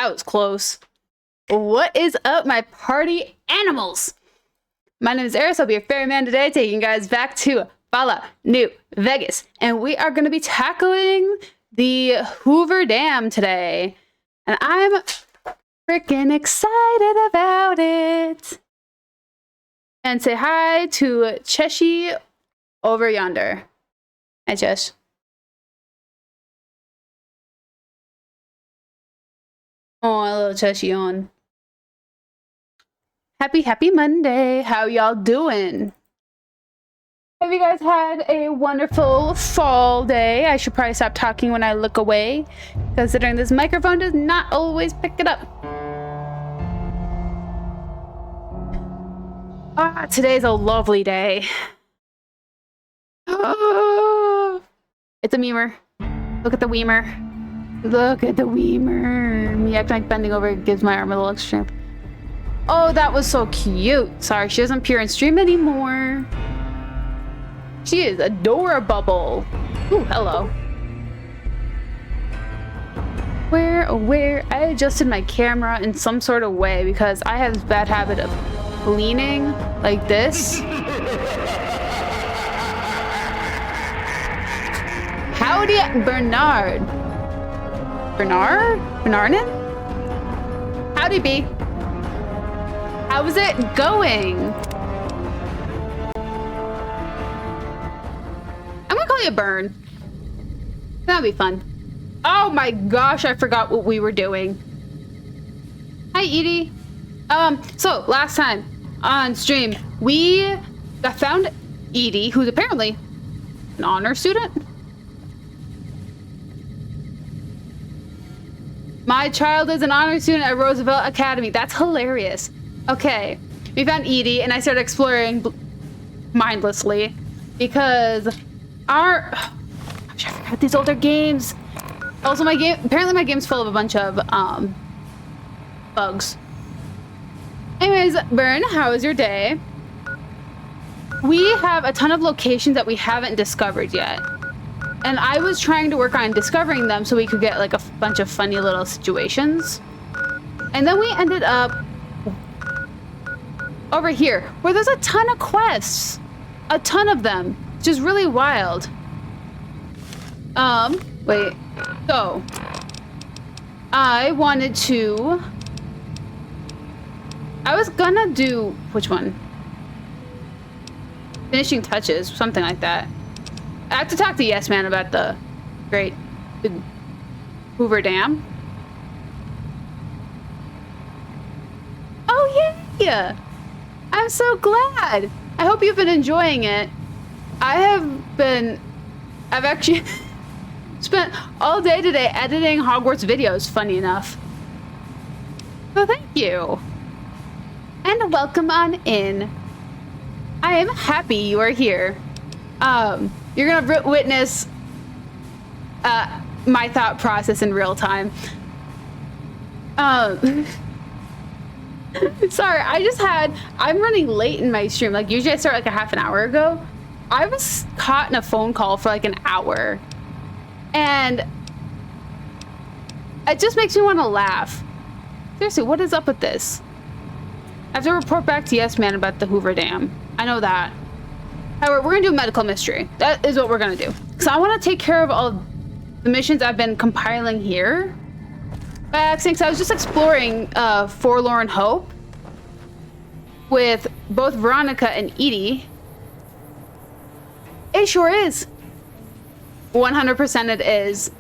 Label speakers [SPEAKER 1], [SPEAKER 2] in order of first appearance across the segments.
[SPEAKER 1] That was close. What is up, my party animals? My name is Eriss. I'll be your ferryman today, taking you guys back to Fallout New Vegas. And we are going to be tackling the Hoover Dam today. And I'm freaking excited about it. And say hi to Cheshi over yonder. Hi, Chesh. Oh, a little Cheshi on. Happy Monday. How y'all doing? Have you guys had a wonderful fall day? I should probably stop talking when I look away, considering this microphone does not always pick it up. Ah, today's a lovely day. Oh, it's a memer. Look at the weimer. Look at the weimer. Me acting like bending over gives my arm a little extra strength. Oh, that was so cute. Sorry, she doesn't appear in stream anymore. She is adorable. Ooh, hello. Where? I adjusted my camera in some sort of way because I have this bad habit of leaning like this. Howdy, Bernard. Bernardin? Howdy, B. How's it going? I'm gonna call you Bern. That'll be fun. Oh my gosh, I forgot what we were doing. Hi, Edie. So last time on stream, we found Edie, who's apparently an honor student. My child is an honor student at Roosevelt Academy. That's hilarious. Okay, we found Edie, and I started exploring mindlessly because I'm sure I forgot these older games. Also, apparently my game's full of a bunch of bugs. Anyways, Bern, how was your day? We have a ton of locations that we haven't discovered yet. And I was trying to work on discovering them so we could get like a bunch of funny little situations. And then we ended up over here, where there's a ton of quests. A ton of them. Which is really wild. Wait. So, I was gonna do, which one? Finishing touches, something like that. I have to talk to Yes Man about the great big Hoover Dam. Oh yeah! I'm so glad! I hope you've been enjoying it. I've actually spent all day today editing Hogwarts videos, funny enough. So thank you. And welcome on in. I am happy you are here. You're gonna witness my thought process in real time. Sorry, I'm running late in my stream. Like usually I start like a half an hour ago. I was caught in a phone call for like an hour. And it just makes me want to laugh. Seriously, what is up with this? I have to report back to Yes Man about the Hoover Dam. I know that. However, we're gonna do a medical mystery. That is what we're gonna do. So I want to take care of all the missions I've been compiling here. By accident, I was just exploring Forlorn Hope with both Veronica and Edie. It sure is. 100% it is.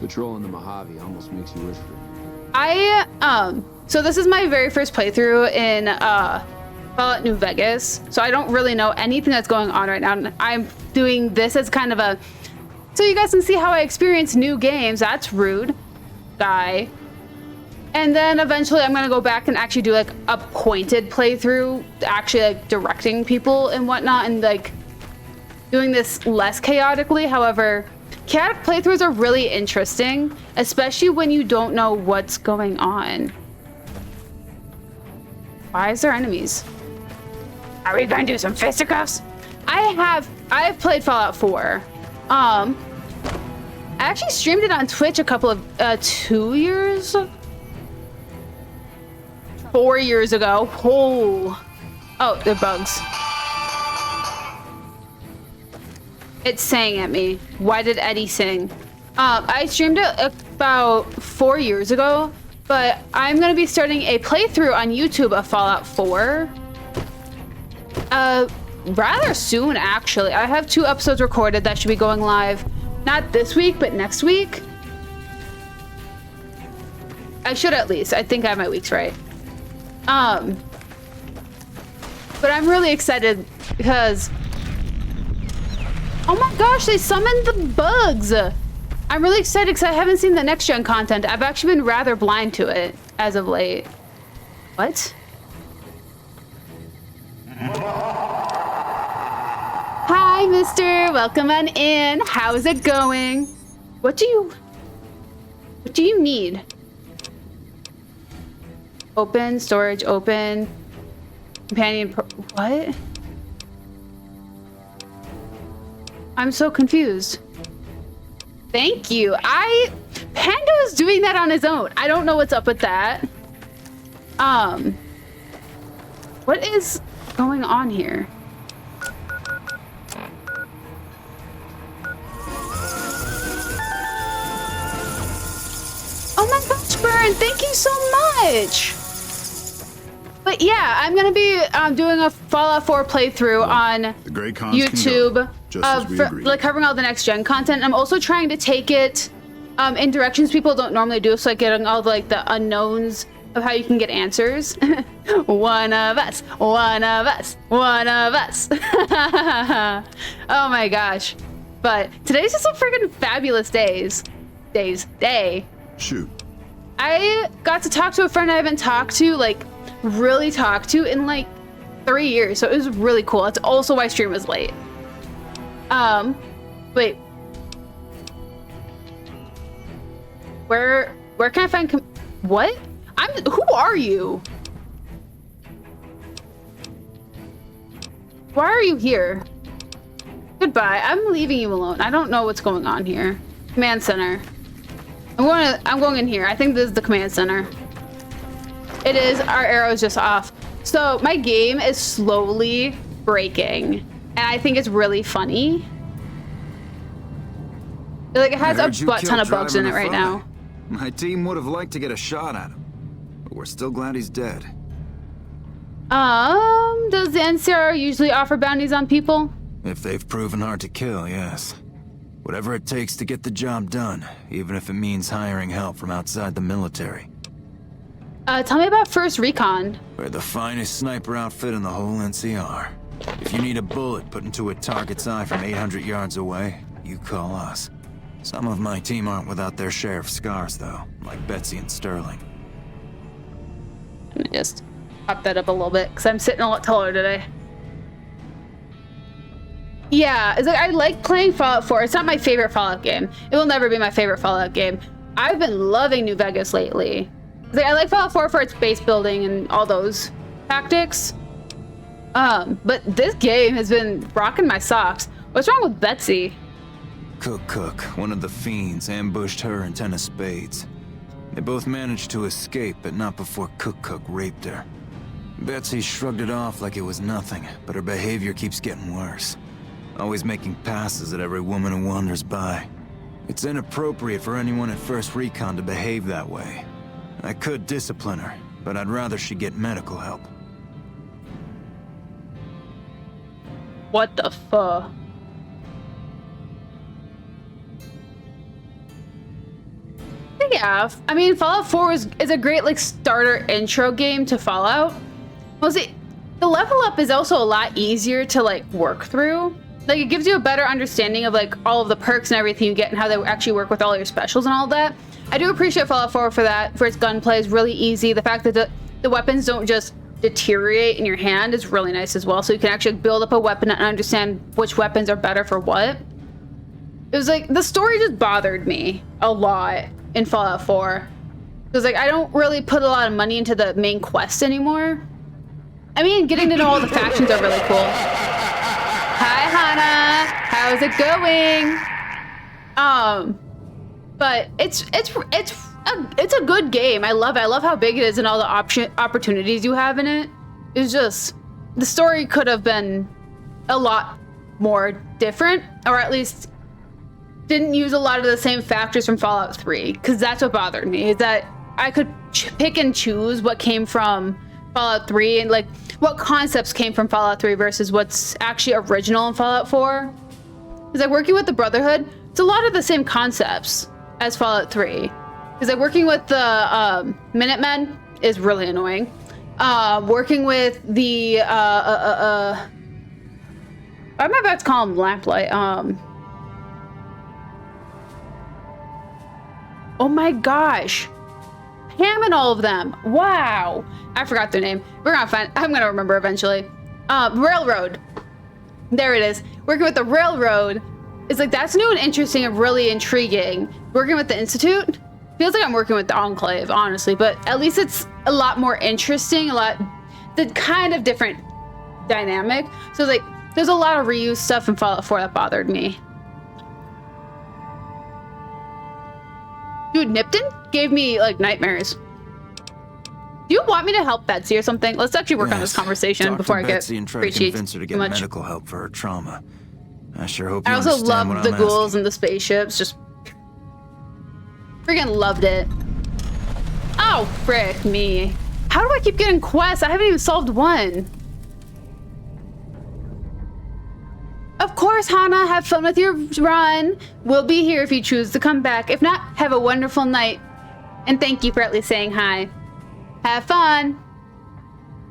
[SPEAKER 2] Patrolling the Mojave almost makes you wish for it.
[SPEAKER 1] So this is my very first playthrough in Fallout New Vegas, so I don't really know anything that's going on right now. I'm doing this as kind of a, so you guys can see how I experience new games. That's rude, guy. And then eventually I'm gonna go back and actually do like a pointed playthrough, actually like directing people and whatnot, and like doing this less chaotically. However, chaotic playthroughs are really interesting, especially when you don't know what's going on. Why is there enemies? Are we gonna do some fisticuffs? I have played Fallout 4. I actually streamed it on Twitch a couple of 2 years, 4 years ago. Oh, they're bugs. It's saying at me. Why did Eddie sing? I streamed it about 4 years ago, but I'm gonna be starting a playthrough on YouTube of Fallout 4. Rather soon, actually. I have 2 episodes recorded that should be going live. Not this week, but next week. I should at least. I think I have my weeks right. But I'm really excited because... Oh my gosh, they summoned the bugs! I'm really excited because I haven't seen the next gen content. I've actually been rather blind to it as of late. What? Hi, mister. Welcome on in. How's it going? What do you need? Open, storage, open. Companion what? I'm so confused. Thank you. Pando is doing that on his own. I don't know what's up with that. What is going on here? Oh my gosh, Burn, thank you so much. But yeah, I'm gonna be doing a Fallout 4 playthrough on YouTube like covering all the next gen content. I'm also trying to take it in directions people don't normally do, so like getting all the unknowns of how you can get answers. One of us, one of us, one of us. Oh my gosh. But today's just a freaking fabulous day.
[SPEAKER 3] Shoot.
[SPEAKER 1] I got to talk to a friend I haven't talked to, really talked to in 3 years, so it was really cool. That's also why stream was late. Wait. Where can I find what? Who are you? Why are you here? Goodbye. I'm leaving you alone. I don't know what's going on here. Command center. I'm going in here. I think this is the command center. It is. Our arrow is just off. So my game is slowly breaking, and I think it's really funny. It has a butt ton of bugs in it right now.
[SPEAKER 4] My team would have liked to get a shot at him, but we're still glad he's dead.
[SPEAKER 1] Does the NCR usually offer bounties on people?
[SPEAKER 4] If they've proven hard to kill, yes. Whatever it takes to get the job done, even if it means hiring help from outside the military.
[SPEAKER 1] Tell me about First Recon.
[SPEAKER 4] We're the finest sniper outfit in the whole NCR. If you need a bullet put into a target's eye from 800 yards away, you call us. Some of my team aren't without their share of scars, though, like Betsy and Sterling.
[SPEAKER 1] Let me just pop that up a little bit, because I'm sitting a lot taller today. Yeah, it's I like playing Fallout 4. It's not my favorite Fallout game. It will never be my favorite Fallout game. I've been loving New Vegas lately. I like Fallout 4 for its base building and all those tactics. But this game has been rocking my socks. What's wrong with Betsy?
[SPEAKER 4] Cook, one of the fiends, ambushed her and 10 of spades. They both managed to escape, but not before Cook raped her. Betsy shrugged it off like it was nothing, but her behavior keeps getting worse. Always making passes at every woman who wanders by. It's inappropriate for anyone at First Recon to behave that way. I could discipline her, but I'd rather she get medical help.
[SPEAKER 1] What the fuck? Yeah, I mean, Fallout 4 is a great starter intro game to Fallout. Well, see, the level up is also a lot easier to work through. It gives you a better understanding of all of the perks and everything you get and how they actually work with all your specials and all that. I do appreciate Fallout 4 for that. For its gunplay is really easy. The fact that the weapons don't just deteriorate in your hand is really nice as well. So you can actually build up a weapon and understand which weapons are better for what. It was the story just bothered me a lot in Fallout 4. Because I don't really put a lot of money into the main quest anymore. I mean, getting to know all the factions are really cool. Hi, Hannah. How's it going? but it's a good game. I love it. I love how big it is and all the opportunities you have in it. It's just the story could have been a lot more different, or at least didn't use a lot of the same factors from Fallout 3, because that's what bothered me, is that I could pick and choose what came from Fallout 3 and like what concepts came from Fallout 3 versus what's actually original in Fallout 4. Because like working with the Brotherhood, it's a lot of the same concepts as Fallout 3. Because like working with the Minutemen is really annoying. Working with the I'm about to call them Lamplight. Oh my gosh. Pam and all of them. Wow. I forgot their name. I'm gonna remember eventually. Railroad. There it is. Working with the Railroad is like, that's new and interesting and really intriguing. Working with the Institute feels like I'm working with the Enclave, honestly, but at least it's a lot more interesting, the kind of different dynamic. So like, there's a lot of reused stuff in Fallout 4 that bothered me. Dude, Nipton gave me like nightmares. Do you want me to help Betsy or something? Let's actually work on this conversation before I get
[SPEAKER 4] Betsy and try to convince her to get medical help for her trauma. I sure hope you
[SPEAKER 1] I also
[SPEAKER 4] understand
[SPEAKER 1] love
[SPEAKER 4] what
[SPEAKER 1] the
[SPEAKER 4] I'm
[SPEAKER 1] ghouls
[SPEAKER 4] asking.
[SPEAKER 1] and the spaceships. Just freaking loved it. Oh, frick me. How do I keep getting quests? I haven't even solved one. Of course, Hannah, have fun with your run. We'll be here if you choose to come back. If not, have a wonderful night. And thank you for at least saying hi. Have fun.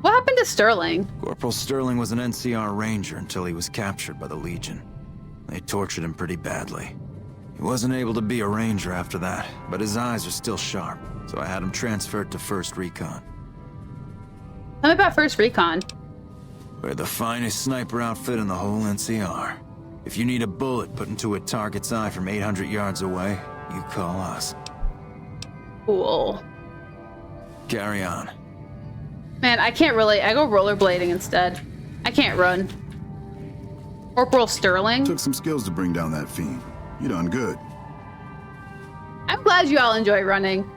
[SPEAKER 1] What happened to Sterling?
[SPEAKER 4] Corporal Sterling was an NCR ranger until he was captured by the Legion. They tortured him pretty badly. He wasn't able to be a ranger after that, but his eyes are still sharp, so I had him transferred to 1st Recon.
[SPEAKER 1] Tell me about 1st Recon.
[SPEAKER 4] We're the finest sniper outfit in the whole NCR. If you need a bullet put into a target's eye from 800 yards away, you call us.
[SPEAKER 1] Cool.
[SPEAKER 4] Carry on.
[SPEAKER 1] Man, I can't really. I go rollerblading instead. I can't run. Corporal Sterling.
[SPEAKER 3] Took some skills to bring down that fiend. You done good.
[SPEAKER 1] I'm glad you all enjoy running.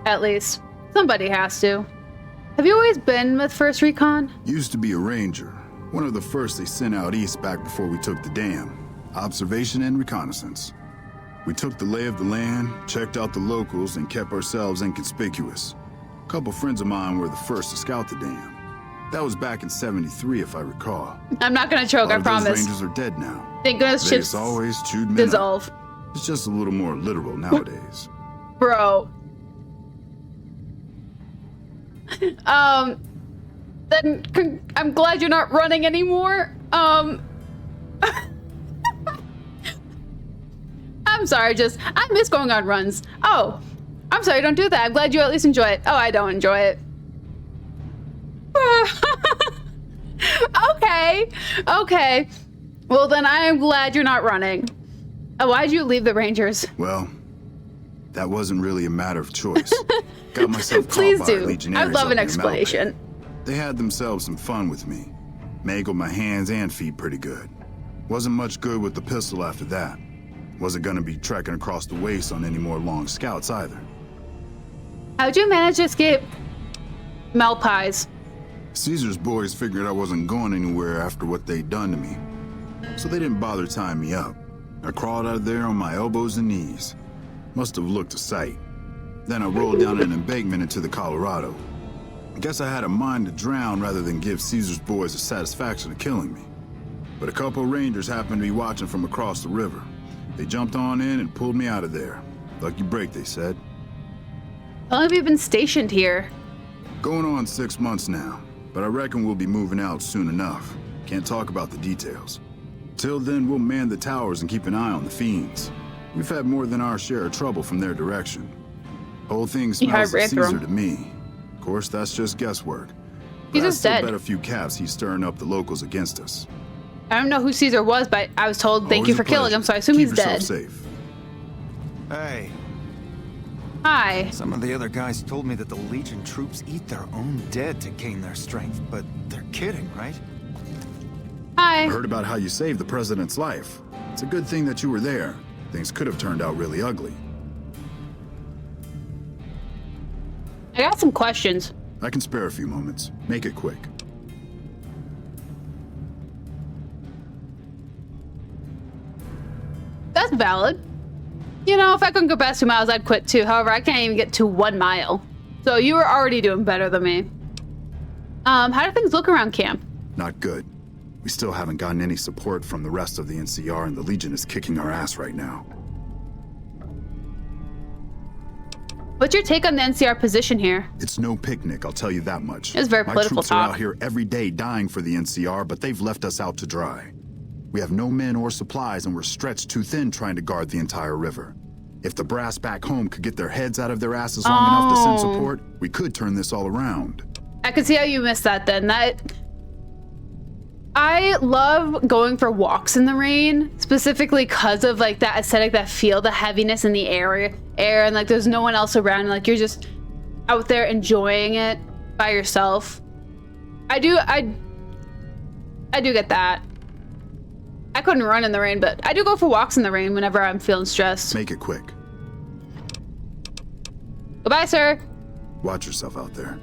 [SPEAKER 1] At least. Somebody has to. Have you always been with 1st Recon?
[SPEAKER 3] Used to be a ranger. One of the first they sent out east back before we took the dam. Observation and reconnaissance. We took the lay of the land, checked out the locals, and kept ourselves inconspicuous. A couple friends of mine were the first to scout the dam. That was back in '73, if I recall.
[SPEAKER 1] I'm not gonna choke, I promise.
[SPEAKER 3] Those rangers are dead now.
[SPEAKER 1] Thank goodness
[SPEAKER 3] They
[SPEAKER 1] ships
[SPEAKER 3] always chewed men
[SPEAKER 1] dissolve.
[SPEAKER 3] up. It's just a little more literal nowadays.
[SPEAKER 1] Bro. Then I'm glad you're not running anymore. I'm sorry, I miss going on runs. Oh, I'm sorry, don't do that. I'm glad you at least enjoy it. Oh, I don't enjoy it. Okay. Well, then I am glad you're not running. Why'd you leave the Rangers?
[SPEAKER 3] Well, that wasn't really a matter of choice. Got myself
[SPEAKER 1] Please
[SPEAKER 3] caught by
[SPEAKER 1] do.
[SPEAKER 3] legionaries
[SPEAKER 1] I'd love
[SPEAKER 3] up
[SPEAKER 1] an
[SPEAKER 3] near
[SPEAKER 1] explanation.
[SPEAKER 3] Malpay. They had themselves some fun with me. Mangled my hands and feet pretty good. Wasn't much good with the pistol after that. Wasn't gonna be trekking across the waste on any more long scouts either.
[SPEAKER 1] How'd you manage to escape Malpais?
[SPEAKER 3] Caesar's boys figured I wasn't going anywhere after what they'd done to me. So they didn't bother tying me up. I crawled out of there on my elbows and knees. Must have looked a sight. Then I rolled down an embankment into the Colorado. I guess I had a mind to drown rather than give Caesar's boys the satisfaction of killing me. But a couple of rangers happened to be watching from across the river. They jumped on in and pulled me out of there. Lucky break, they said.
[SPEAKER 1] How long have you been stationed here?
[SPEAKER 3] Going on 6 months now, but I reckon we'll be moving out soon enough. Can't talk about the details. Till then, we'll man the towers and keep an eye on the fiends. We've had more than our share of trouble from their direction. Whole thing smells of Caesar to me. Of course, that's just guesswork. But I still bet a few caps he's stirring up the locals against us.
[SPEAKER 1] I don't know who Caesar was, but I was told thank you for killing him, so I assume he's dead.
[SPEAKER 3] Safe.
[SPEAKER 4] Hey.
[SPEAKER 1] Hi.
[SPEAKER 4] Some of the other guys told me that the Legion troops eat their own dead to gain their strength, but they're kidding, right?
[SPEAKER 1] Hi.
[SPEAKER 3] I heard about how you saved the president's life. It's a good thing that you were there. Things could have turned out really ugly.
[SPEAKER 1] I got some questions.
[SPEAKER 3] I can spare a few moments. Make it quick.
[SPEAKER 1] That's valid. You know, if I couldn't go past 2 miles, I'd quit too. However, I can't even get to 1 mile. So you were already doing better than me. How do things look around camp?
[SPEAKER 3] Not good. We still haven't gotten any support from the rest of the NCR, and the Legion is kicking our ass right now.
[SPEAKER 1] What's your take on the NCR position here?
[SPEAKER 3] It's no picnic, I'll tell you that much.
[SPEAKER 1] It's very
[SPEAKER 3] My
[SPEAKER 1] political
[SPEAKER 3] troops
[SPEAKER 1] talk.
[SPEAKER 3] are out here every day dying for the NCR, but they've left us out to dry. We have no men or supplies, and we're stretched too thin trying to guard the entire river. If the brass back home could get their heads out of their asses long enough to send support, we could turn this all around.
[SPEAKER 1] I can see how you missed that then. I love going for walks in the rain, specifically because of like that aesthetic, that feel, the heaviness in the air, and like there's no one else around, and, like you're just out there enjoying it by yourself. I do get that. I couldn't run in the rain, but I do go for walks in the rain whenever I'm feeling stressed.
[SPEAKER 3] Make it quick.
[SPEAKER 1] Goodbye, sir.
[SPEAKER 3] Watch yourself out there.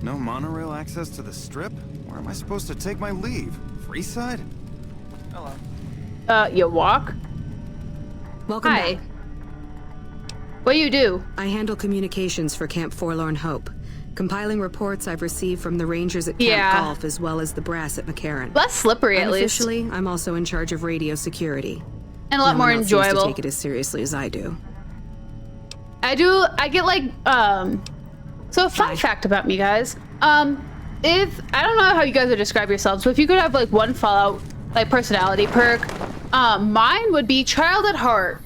[SPEAKER 4] No monorail access to the strip? Where am I supposed to take my leave? Freeside? Hello.
[SPEAKER 1] You walk?
[SPEAKER 5] Welcome
[SPEAKER 1] Hi.
[SPEAKER 5] back.
[SPEAKER 1] What do you do?
[SPEAKER 5] I handle communications for Camp Forlorn Hope, compiling reports I've received from the rangers at Camp Golf as well as the brass at McCarran.
[SPEAKER 1] Less slippery, at least.
[SPEAKER 5] Officially, I'm also in charge of radio security.
[SPEAKER 1] And a lot more
[SPEAKER 5] No one else seems
[SPEAKER 1] enjoyable.
[SPEAKER 5] to take it as seriously as I do.
[SPEAKER 1] I get like, so a fun fact about me, guys. If, I don't know how you guys would describe yourselves, but if you could have like one Fallout, like personality perk, mine would be child at heart.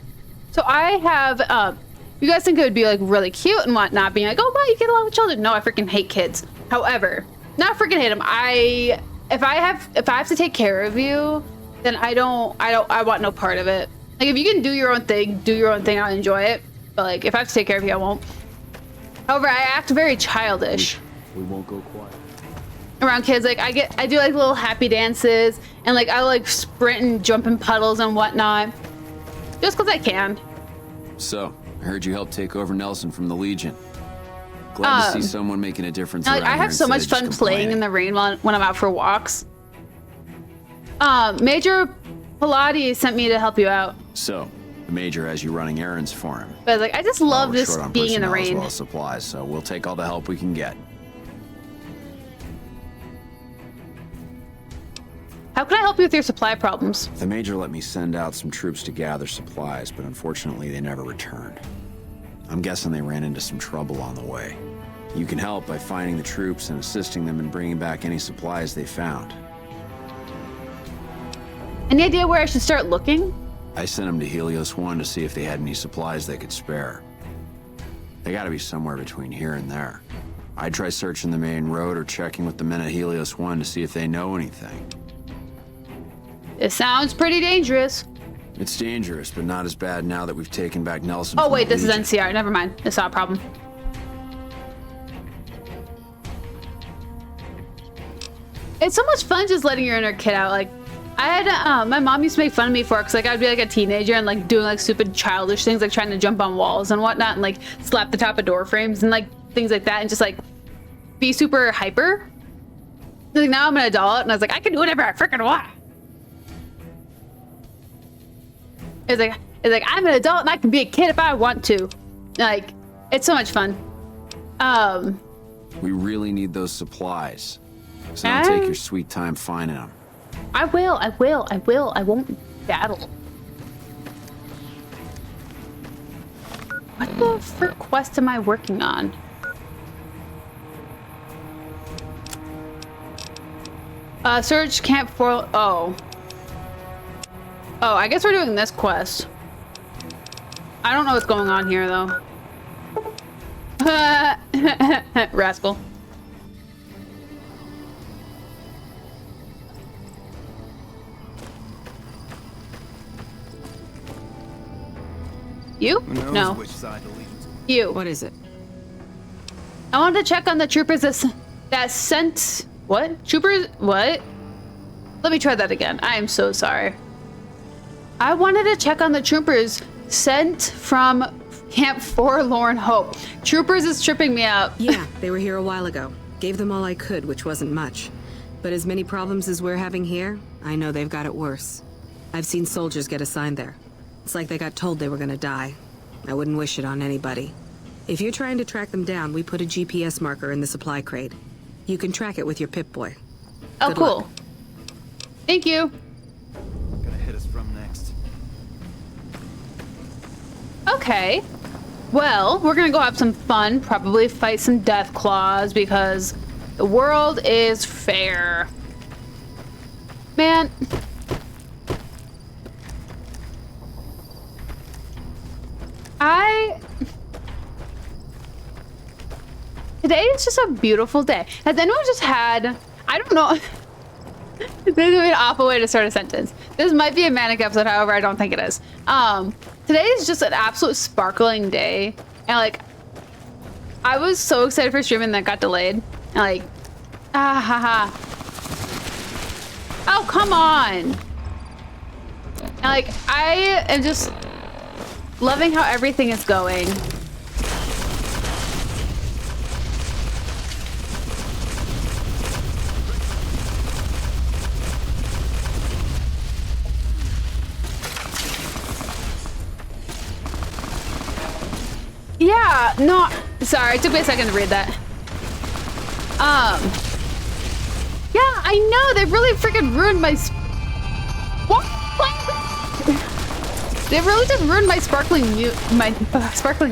[SPEAKER 1] So I have, you guys think it would be like really cute and whatnot, being like, oh wow, you get along with children. No, I freaking hate kids. However, not freaking hate them. If I have to take care of you, then I want no part of it. Like if you can do your own thing, I'll enjoy it. But like if I have to take care of you, I won't. However, I act very childish.
[SPEAKER 2] We won't go quiet.
[SPEAKER 1] Around kids, like I do like little happy dances, and like I like sprint and jump in puddles and whatnot, just because I can.
[SPEAKER 2] So, I heard you helped take over Nelson from the Legion. Glad to see someone making a difference.
[SPEAKER 1] Like, I have so much fun playing in the rain when I'm out for walks. Major Pilates sent me to help you out.
[SPEAKER 2] So, the Major has you running errands for him.
[SPEAKER 1] But like I just love
[SPEAKER 2] We're
[SPEAKER 1] this
[SPEAKER 2] short on
[SPEAKER 1] being in the
[SPEAKER 2] personnel as
[SPEAKER 1] rain.
[SPEAKER 2] well as supplies, so we'll take all the help we can get.
[SPEAKER 1] How can I help you with your supply problems?
[SPEAKER 2] The Major let me send out some troops to gather supplies, but unfortunately they never returned. I'm guessing they ran into some trouble on the way. You can help by finding the troops and assisting them in bringing back any supplies they found.
[SPEAKER 1] Any idea where I should start looking?
[SPEAKER 2] I sent them to Helios 1 to see if they had any supplies they could spare. They gotta be somewhere between here and there. I'd try searching the main road or checking with the men at Helios 1 to see if they know anything.
[SPEAKER 1] It sounds pretty dangerous.
[SPEAKER 2] It's dangerous, but not as bad now that we've taken back Nelson.
[SPEAKER 1] Oh
[SPEAKER 2] from
[SPEAKER 1] wait,
[SPEAKER 2] the
[SPEAKER 1] this is
[SPEAKER 2] Legion.
[SPEAKER 1] NCR. Never mind. It's not a problem. It's so much fun just letting your inner kid out. Like, I had my mom used to make fun of me for it, because like I'd be like a teenager and like doing like stupid childish things, like trying to jump on walls and whatnot, and like slap the top of door frames and like things like that, and just like be super hyper. Like now I'm an adult and I was like, I can do whatever I freaking want. It's like I'm an adult and I can be a kid if I want to. Like, it's so much fun.
[SPEAKER 2] We really need those supplies. So don't take your sweet time finding them.
[SPEAKER 1] I will. I won't battle. What the frick quest am I working on? Search camp for... Oh, I guess we're doing this quest. I don't know what's going on here, though. Rascal. You?
[SPEAKER 4] Who knows
[SPEAKER 1] No.
[SPEAKER 4] which side to lean to?
[SPEAKER 1] You.
[SPEAKER 5] What is it?
[SPEAKER 1] I wanted to check on the troopers that sent... What? Troopers... What? Let me try that again. I am so sorry. I wanted to check on the troopers sent from Camp Forlorn Hope. Troopers is tripping me out.
[SPEAKER 5] Yeah, they were here a while ago. Gave them all I could, which wasn't much. But as many problems as we're having here, I know they've got it worse. I've seen soldiers get assigned there. It's like they got told they were gonna die. I wouldn't wish it on anybody. If you're trying to track them down, we put a GPS marker in the supply crate. You can track it with your Pip-Boy.
[SPEAKER 1] Oh,
[SPEAKER 5] Good
[SPEAKER 1] cool.
[SPEAKER 5] luck.
[SPEAKER 1] Thank you.
[SPEAKER 4] Gonna hit us from next.
[SPEAKER 1] Okay. Well, we're gonna go have some fun, probably fight some death claws because the world is fair. Man. Today is just a beautiful day. Has anyone just had, I don't know, this is gonna be an awful way to start a sentence. This might be a manic episode, however, I don't think it is. Today is just an absolute sparkling day. And like, I was so excited for streaming that got delayed. And like, ah ha ha. Oh, come on. And like, I am just loving how everything is going. Yeah, no, sorry, it took me a second to read that. Yeah, I know, they really freaking ruined my what? They really just ruined my sparkling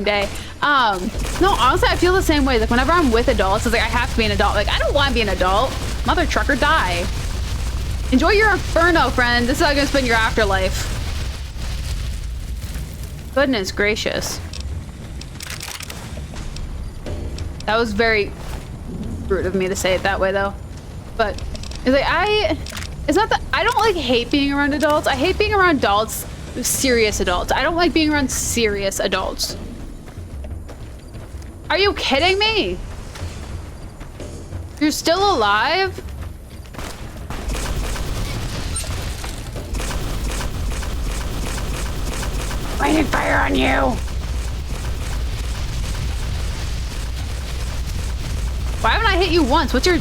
[SPEAKER 1] day. No, honestly, I feel the same way. Like whenever I'm with adults, it's like I have to be an adult. Like I don't want to be an adult. Mother trucker, die. Enjoy your inferno, friend. This is how you're gonna spend your afterlife. Goodness gracious. That was very rude of me to say it that way, though. But it's like it's not that I don't like hate being around adults. I hate being around adults, serious adults. I don't like being around serious adults. Are you kidding me? You're still alive? Raining fire on you. Why haven't I hit you once? What's your...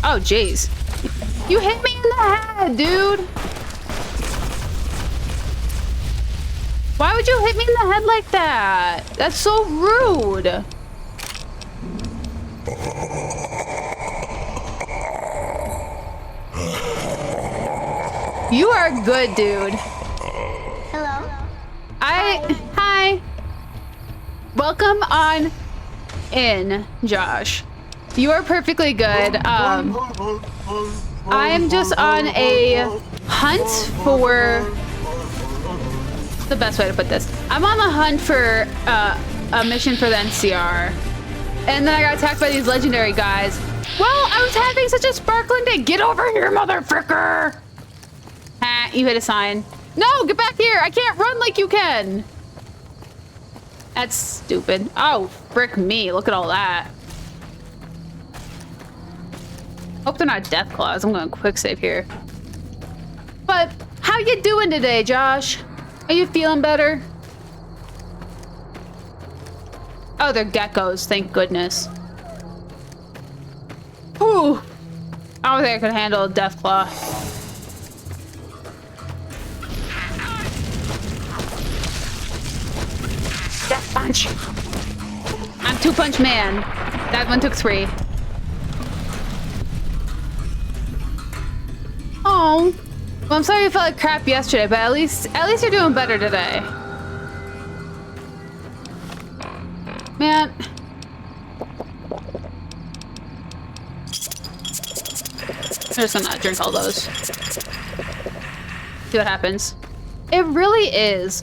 [SPEAKER 1] Oh, jeez. You hit me in the head, dude. Why would you hit me in the head like that? That's so rude. You are good, dude.
[SPEAKER 6] Hello.
[SPEAKER 1] Hi. Welcome on in, Josh. You are perfectly good. I am just on a hunt for... What's the best way to put this? I'm on the hunt for a mission for the NCR. And then I got attacked by these legendary guys. Well, I was having such a sparkling day. Get over here, motherfucker! Ha, you hit a sign. No, get back here! I can't run like you can! That's stupid. Oh, frick me. Look at all that. Hope they're not death claws. I'm going to quick save here. But how you doing today, Josh? Are you feeling better? Oh, they're geckos. Thank goodness. Whew. I don't think I could handle a death claw. Death punch. I'm two-punch man. That one took 3. Oh. Well, I'm sorry you felt like crap yesterday, but at least you're doing better today. Man. I'm just gonna drink all those. See what happens. It really is.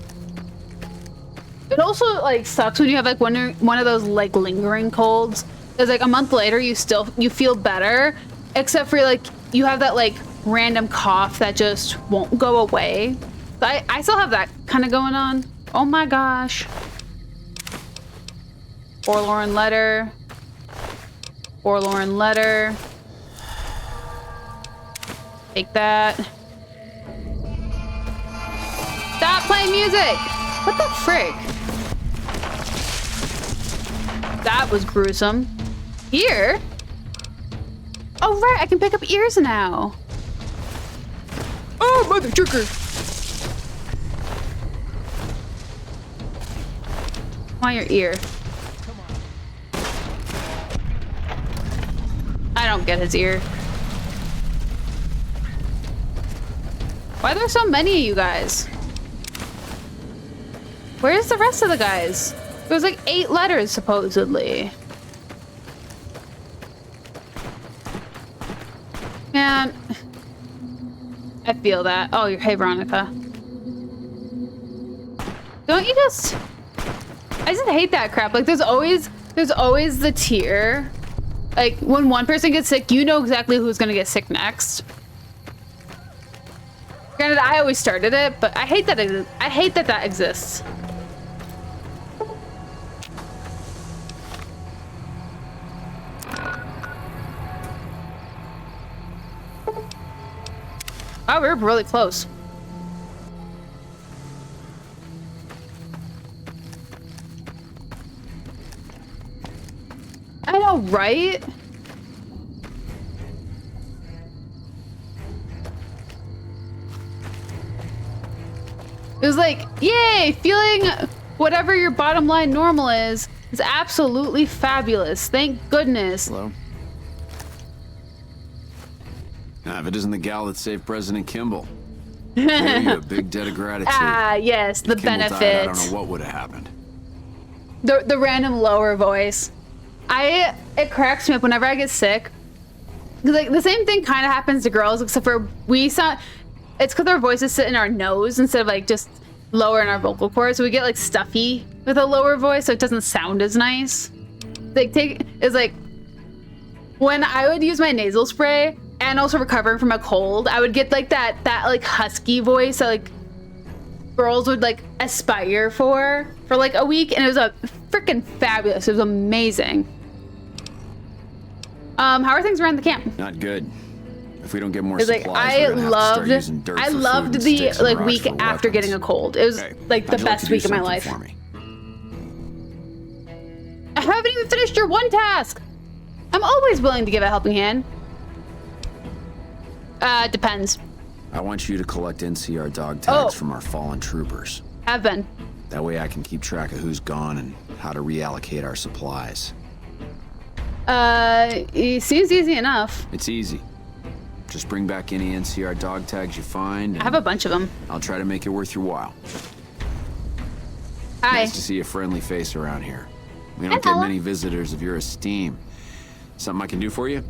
[SPEAKER 1] It also like sucks when you have like one of those like lingering colds. It's like a month later you feel better, except for like you have that like random cough that just won't go away. I still have that kind of going on. Oh my gosh. Forlorn letter. Forlorn letter. Take that. playing music. What the frick? That was gruesome. Here? Oh, right. I can pick up ears now. Oh, mother trucker. I want your ear. I don't get his ear. Why are there so many of you guys? Where's the rest of the guys? There was like 8 letters, supposedly. Man. I feel that. Oh, hey, Veronica. Don't you just... I just hate that crap. Like, there's always the tier. Like, when one person gets sick, you know exactly who's gonna get sick next. Granted, I always started it, but I hate that that exists. Oh, we're really close. I know, right? It was like, yay, feeling whatever your bottom line normal is absolutely fabulous. Thank goodness.
[SPEAKER 2] Hello? If it isn't the gal that saved President Kimball. I owe you a big debt of gratitude.
[SPEAKER 1] Ah, yes, the
[SPEAKER 2] Kimball
[SPEAKER 1] benefits.
[SPEAKER 2] died, I don't know what would have happened.
[SPEAKER 1] The random lower voice. It cracks me up whenever I get sick. Like, the same thing kind of happens to girls, except for it's because our voices sit in our nose instead of like just lower in our vocal cords, so we get like stuffy with a lower voice, so it doesn't sound as nice. It's like when I would use my nasal spray and also recovering from a cold, I would get like that like husky voice that like girls would like aspire for like a week, and it was a freaking fabulous. It was amazing. How are things around the camp?
[SPEAKER 2] Not good. If we don't get more
[SPEAKER 1] It's
[SPEAKER 2] supplies,
[SPEAKER 1] like
[SPEAKER 2] we're gonna have to start using dirt
[SPEAKER 1] I
[SPEAKER 2] for food
[SPEAKER 1] loved
[SPEAKER 2] and
[SPEAKER 1] the
[SPEAKER 2] sticks and
[SPEAKER 1] like
[SPEAKER 2] rocks
[SPEAKER 1] week
[SPEAKER 2] for
[SPEAKER 1] after
[SPEAKER 2] weapons.
[SPEAKER 1] getting a cold. It was
[SPEAKER 2] Hey,
[SPEAKER 1] like the
[SPEAKER 2] how'd you like
[SPEAKER 1] best
[SPEAKER 2] to do
[SPEAKER 1] week of my
[SPEAKER 2] something
[SPEAKER 1] life.
[SPEAKER 2] for me?
[SPEAKER 1] I haven't even finished your one task. I'm always willing to give a helping hand. Depends.
[SPEAKER 2] I want you to collect NCR dog tags from our fallen troopers.
[SPEAKER 1] Have been.
[SPEAKER 2] That way I can keep track of who's gone and how to reallocate our supplies.
[SPEAKER 1] It seems easy enough.
[SPEAKER 2] It's easy. Just bring back any NCR dog tags you find.
[SPEAKER 1] I have a bunch of them.
[SPEAKER 2] I'll try to make it worth your while.
[SPEAKER 1] Hi.
[SPEAKER 2] Nice to see a friendly face around here. We don't
[SPEAKER 1] Hello.
[SPEAKER 2] get many visitors of your esteem. Something I can do for you?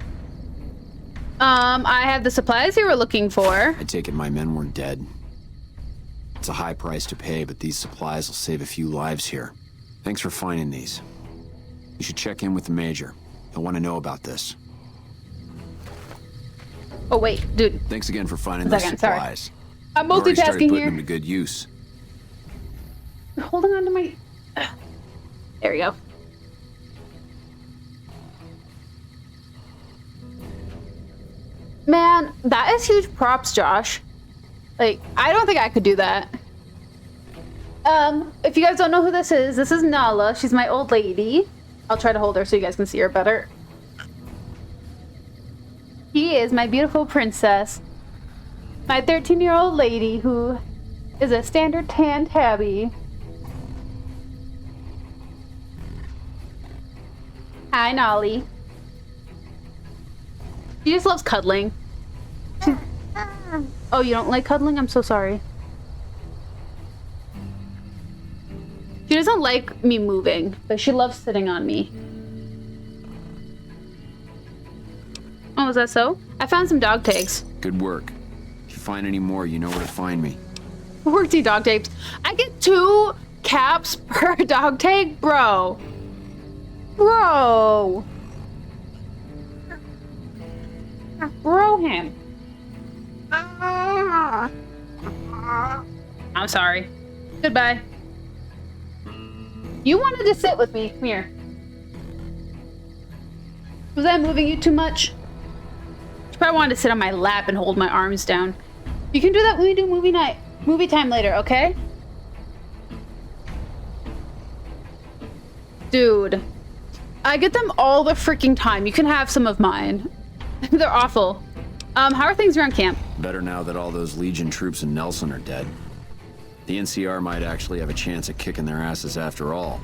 [SPEAKER 1] I have the supplies you were looking for.
[SPEAKER 2] I take it my men weren't dead. It's a high price to pay, but these supplies will save a few lives here. Thanks for finding these. You should check in with the Major. He'll want to know about this.
[SPEAKER 1] Oh wait, dude.
[SPEAKER 2] Thanks again for finding
[SPEAKER 1] A
[SPEAKER 2] those
[SPEAKER 1] second, sorry.
[SPEAKER 2] supplies.
[SPEAKER 1] I'm
[SPEAKER 2] I've already started
[SPEAKER 1] multitasking
[SPEAKER 2] putting
[SPEAKER 1] here.
[SPEAKER 2] them to good use.
[SPEAKER 1] You're holding on to my... There we go. Man, that is huge props, Josh. Like, I don't think I could do that. If you guys don't know who this is Nala. She's my old lady. I'll try to hold her so you guys can see her better. She is my beautiful princess. My 13-year-old lady who is a standard tan tabby. Hi, Nolly. She just loves cuddling. Oh, you don't like cuddling? I'm so sorry. She doesn't like me moving, but she loves sitting on me. Oh, is that so? I found some dog tags.
[SPEAKER 2] Good work. If you find any more, you know where to find me.
[SPEAKER 1] 14 dog tags. I get 2 caps per dog tag? Bro. Bro. Bro him. I'm sorry. Goodbye. You wanted to sit with me. Come here. Was I moving you too much? You probably wanted to sit on my lap and hold my arms down. You can do that when we do movie time later, okay? Dude, I get them all the freaking time. You can have some of mine. They're awful. How are things around camp?
[SPEAKER 2] Better now that all those Legion troops in Nelson are dead. The NCR might actually have a chance at kicking their asses after all.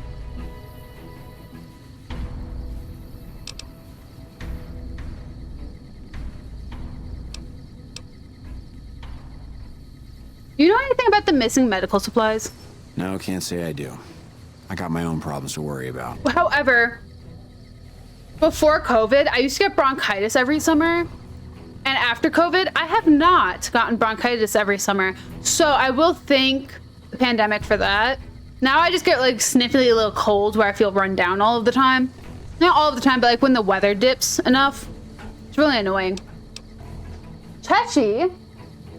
[SPEAKER 1] Do you know anything about the missing medical supplies?
[SPEAKER 2] No, can't say I do. I got my own problems to worry about.
[SPEAKER 1] However, before COVID, I used to get bronchitis every summer. And after COVID, I have not gotten bronchitis every summer. So I will thank the pandemic for that. Now I just get like sniffly little colds where I feel run down all of the time. Not all of the time, but like when the weather dips enough. It's really annoying. Chechi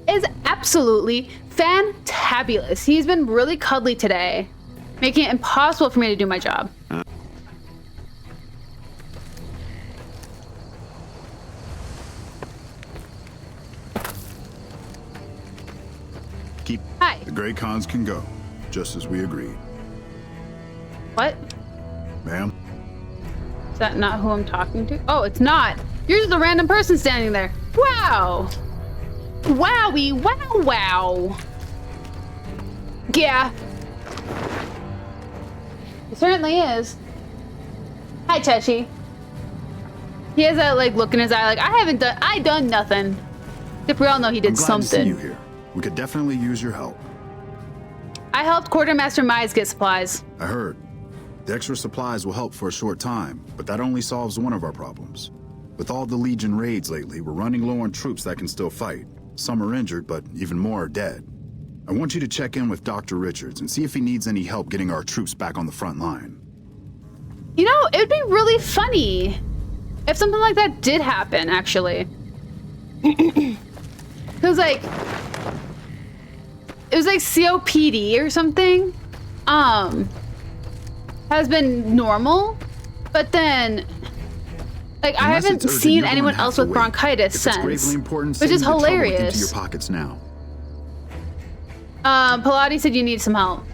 [SPEAKER 1] is absolutely fantabulous. He's been really cuddly today, making it impossible for me to do my job. Hi.
[SPEAKER 3] The Grey Cons can go, just as we agreed.
[SPEAKER 1] What?
[SPEAKER 3] Ma'am?
[SPEAKER 1] Is that not who I'm talking to? Oh, it's not. You're just a random person standing there. Wow. Wowie, wow, wow. Yeah. It certainly is. Hi, Chechi. He has that like look in his eye like, I done nothing. If we all know he did
[SPEAKER 3] I'm glad
[SPEAKER 1] something.
[SPEAKER 3] to see you here. We could definitely use your help.
[SPEAKER 1] I helped Quartermaster Mize get supplies.
[SPEAKER 3] I heard. The extra supplies will help for a short time, but that only solves one of our problems. With all the Legion raids lately, we're running low on troops that can still fight. Some are injured, but even more are dead. I want you to check in with Dr. Richards and see if he needs any help getting our troops back on the front line.
[SPEAKER 1] You know, it would be really funny if something like that did happen, actually. Because, like, it was like COPD or something, has been normal, but then, like, I haven't seen anyone else with bronchitis since, which is hilarious.
[SPEAKER 3] Into your pockets now.
[SPEAKER 1] Pilates said you need some help.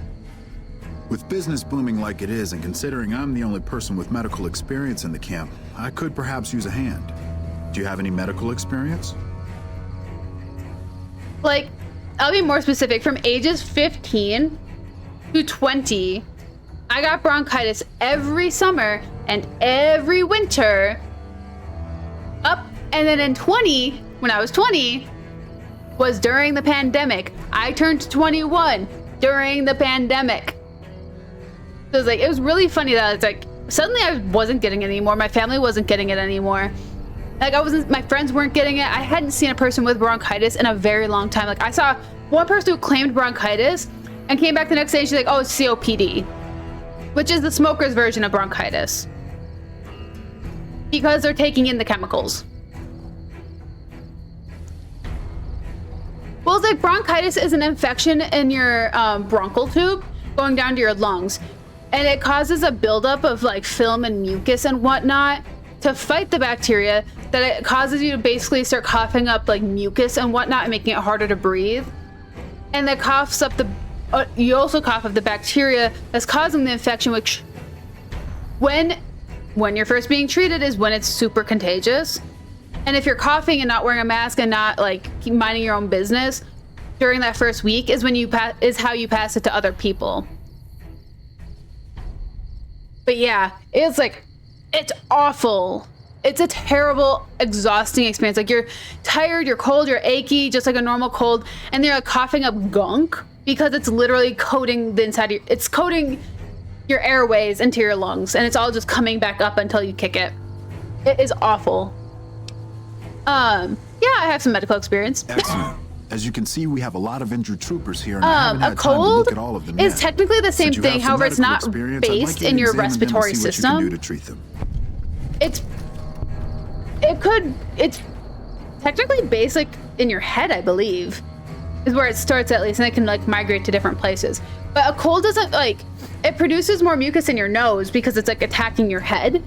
[SPEAKER 3] With business booming like it is, and considering I'm the only person with medical experience in the camp, I could perhaps use a hand. Do you have any medical experience?
[SPEAKER 1] Like, I'll be more specific. From ages 15 to 20, I got bronchitis every summer and every winter. And then in 20, when I was 20, was during the pandemic. I turned 21 during the pandemic. So it was really funny that it's like, suddenly I wasn't getting it anymore. My family wasn't getting it anymore. Like, my friends weren't getting it. I hadn't seen a person with bronchitis in a very long time. Like, I saw one person who claimed bronchitis and came back the next day and she's like, oh, it's COPD, which is the smoker's version of bronchitis because they're taking in the chemicals. Well, it's like bronchitis is an infection in your bronchial tube going down to your lungs. And it causes a buildup of like film and mucus and whatnot to fight the bacteria, that it causes you to basically start coughing up like mucus and whatnot and making it harder to breathe. And that coughs up you also cough up the bacteria that's causing the infection, which when you're first being treated is when it's super contagious. And if you're coughing and not wearing a mask and not like minding your own business during that first week is when is how you pass it to other people. But yeah, it's like, it's awful. It's a terrible, exhausting experience. Like, you're tired, you're cold, you're achy, just like a normal cold, and they're like coughing up gunk because it's literally coating the inside of it's coating your airways into your lungs, and it's all just coming back up until you kick it. It is awful. Yeah, I have some medical experience.
[SPEAKER 3] Excellent. As you can see, we have a lot of injured troopers here, and I haven't had
[SPEAKER 1] a
[SPEAKER 3] time to
[SPEAKER 1] cold
[SPEAKER 3] look at all of them
[SPEAKER 1] is
[SPEAKER 3] yet.
[SPEAKER 1] technically the same
[SPEAKER 3] Since you
[SPEAKER 1] thing,
[SPEAKER 3] have some
[SPEAKER 1] however, it's
[SPEAKER 3] medical
[SPEAKER 1] not
[SPEAKER 3] experience, I'd like
[SPEAKER 1] based
[SPEAKER 3] you to
[SPEAKER 1] in your
[SPEAKER 3] examine them and
[SPEAKER 1] respiratory
[SPEAKER 3] see what you can do to treat them.
[SPEAKER 1] It's technically basic in your head, I believe, is where it starts at least, and it can like migrate to different places. But a cold doesn't like, it produces more mucus in your nose because it's like attacking your head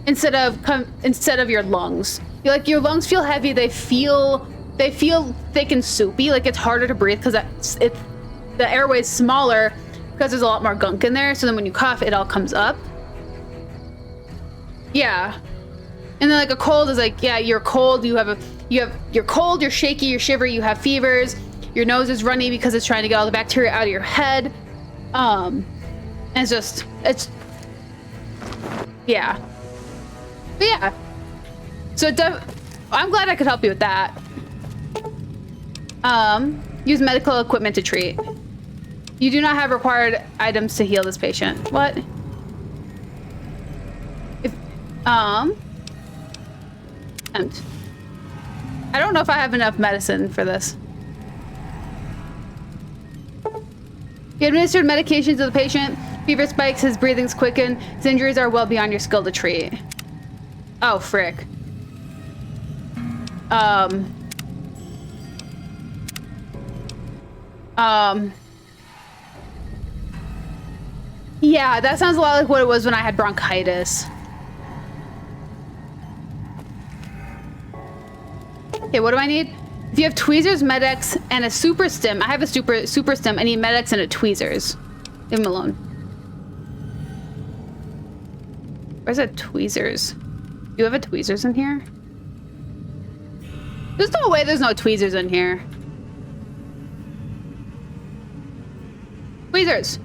[SPEAKER 1] instead of your lungs. Your lungs feel heavy, they feel thick and soupy, like it's harder to breathe because the airway's smaller because there's a lot more gunk in there. So then when you cough, it all comes up. Yeah. And then like a cold is like, yeah, you're cold, you're cold, you're shaky, you're shivery, you have fevers, your nose is runny because it's trying to get all the bacteria out of your head. And it's yeah. But yeah. So I'm glad I could help you with that. Use medical equipment to treat. You do not have required items to heal this patient. What? And I don't know if I have enough medicine for this. You administered medication to the patient. Fever spikes, his breathing's quickened. His injuries are well beyond your skill to treat. Oh, frick. Yeah, that sounds a lot like what it was when I had bronchitis. Okay, what do I need? If you have tweezers, medics, and a super stim, I have a super stim. I need medics and a tweezers. Leave him alone. Where's that tweezers? You have a tweezers in here? There's no way there's no tweezers in here. Tweezers.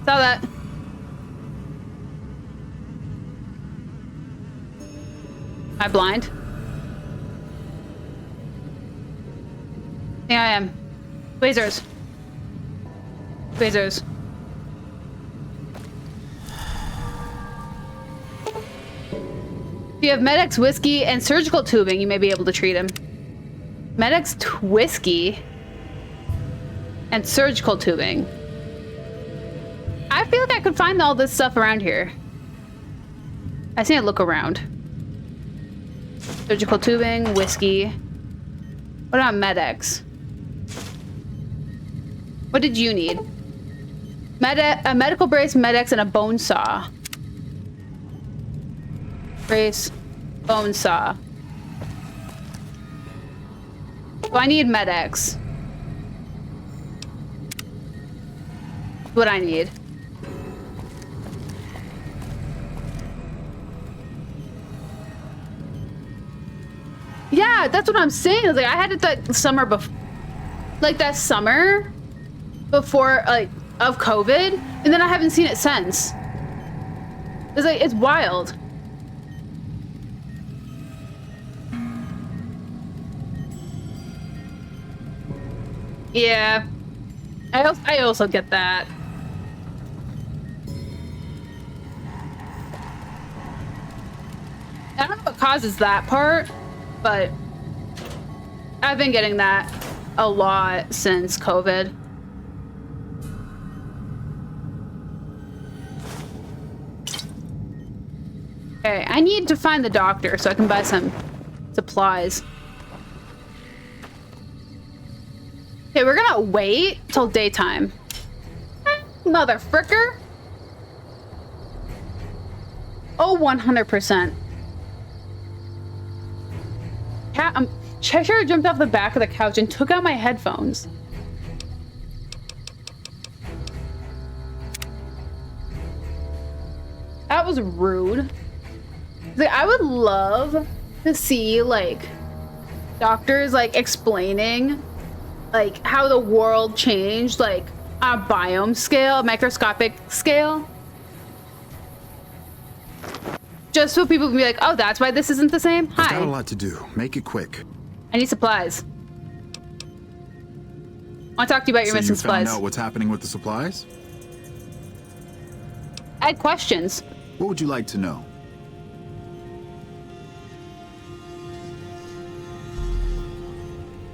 [SPEAKER 1] Saw that. Am I blind? Yeah, I am. Tweezers. Tweezers. If you have medics, whiskey, and surgical tubing, you may be able to treat him. Medics, whiskey, and surgical tubing. I feel like I could find all this stuff around here. I just need to look around. Surgical tubing, whiskey. What about medics? What did you need? A medical brace, medics, and a bone saw. Brace, bone saw. So I need medics. What I need. Yeah, that's what I'm saying. Like I had it that summer before, like that summer before, like of COVID, and then I haven't seen it since. It's like it's wild. Yeah, I also get that. I don't know what causes that part, but I've been getting that a lot since COVID. Okay, I need to find the doctor so I can buy some supplies. Okay, we're gonna wait till daytime. Mother fricker. Oh, 100%. Cheshire jumped off the back of the couch and took out my headphones. That was rude. Like, I would love to see, like, doctors, like, explaining, like, how the world changed, like, on a biome scale, a microscopic scale. Just so people can be like, oh, that's why this isn't the same? Hi.
[SPEAKER 3] I've got a lot to do. Make it quick.
[SPEAKER 1] I need supplies. I want to talk to you about your missing supplies.
[SPEAKER 3] So you found out what's happening with the supplies?
[SPEAKER 1] I had questions.
[SPEAKER 3] What would you like to know?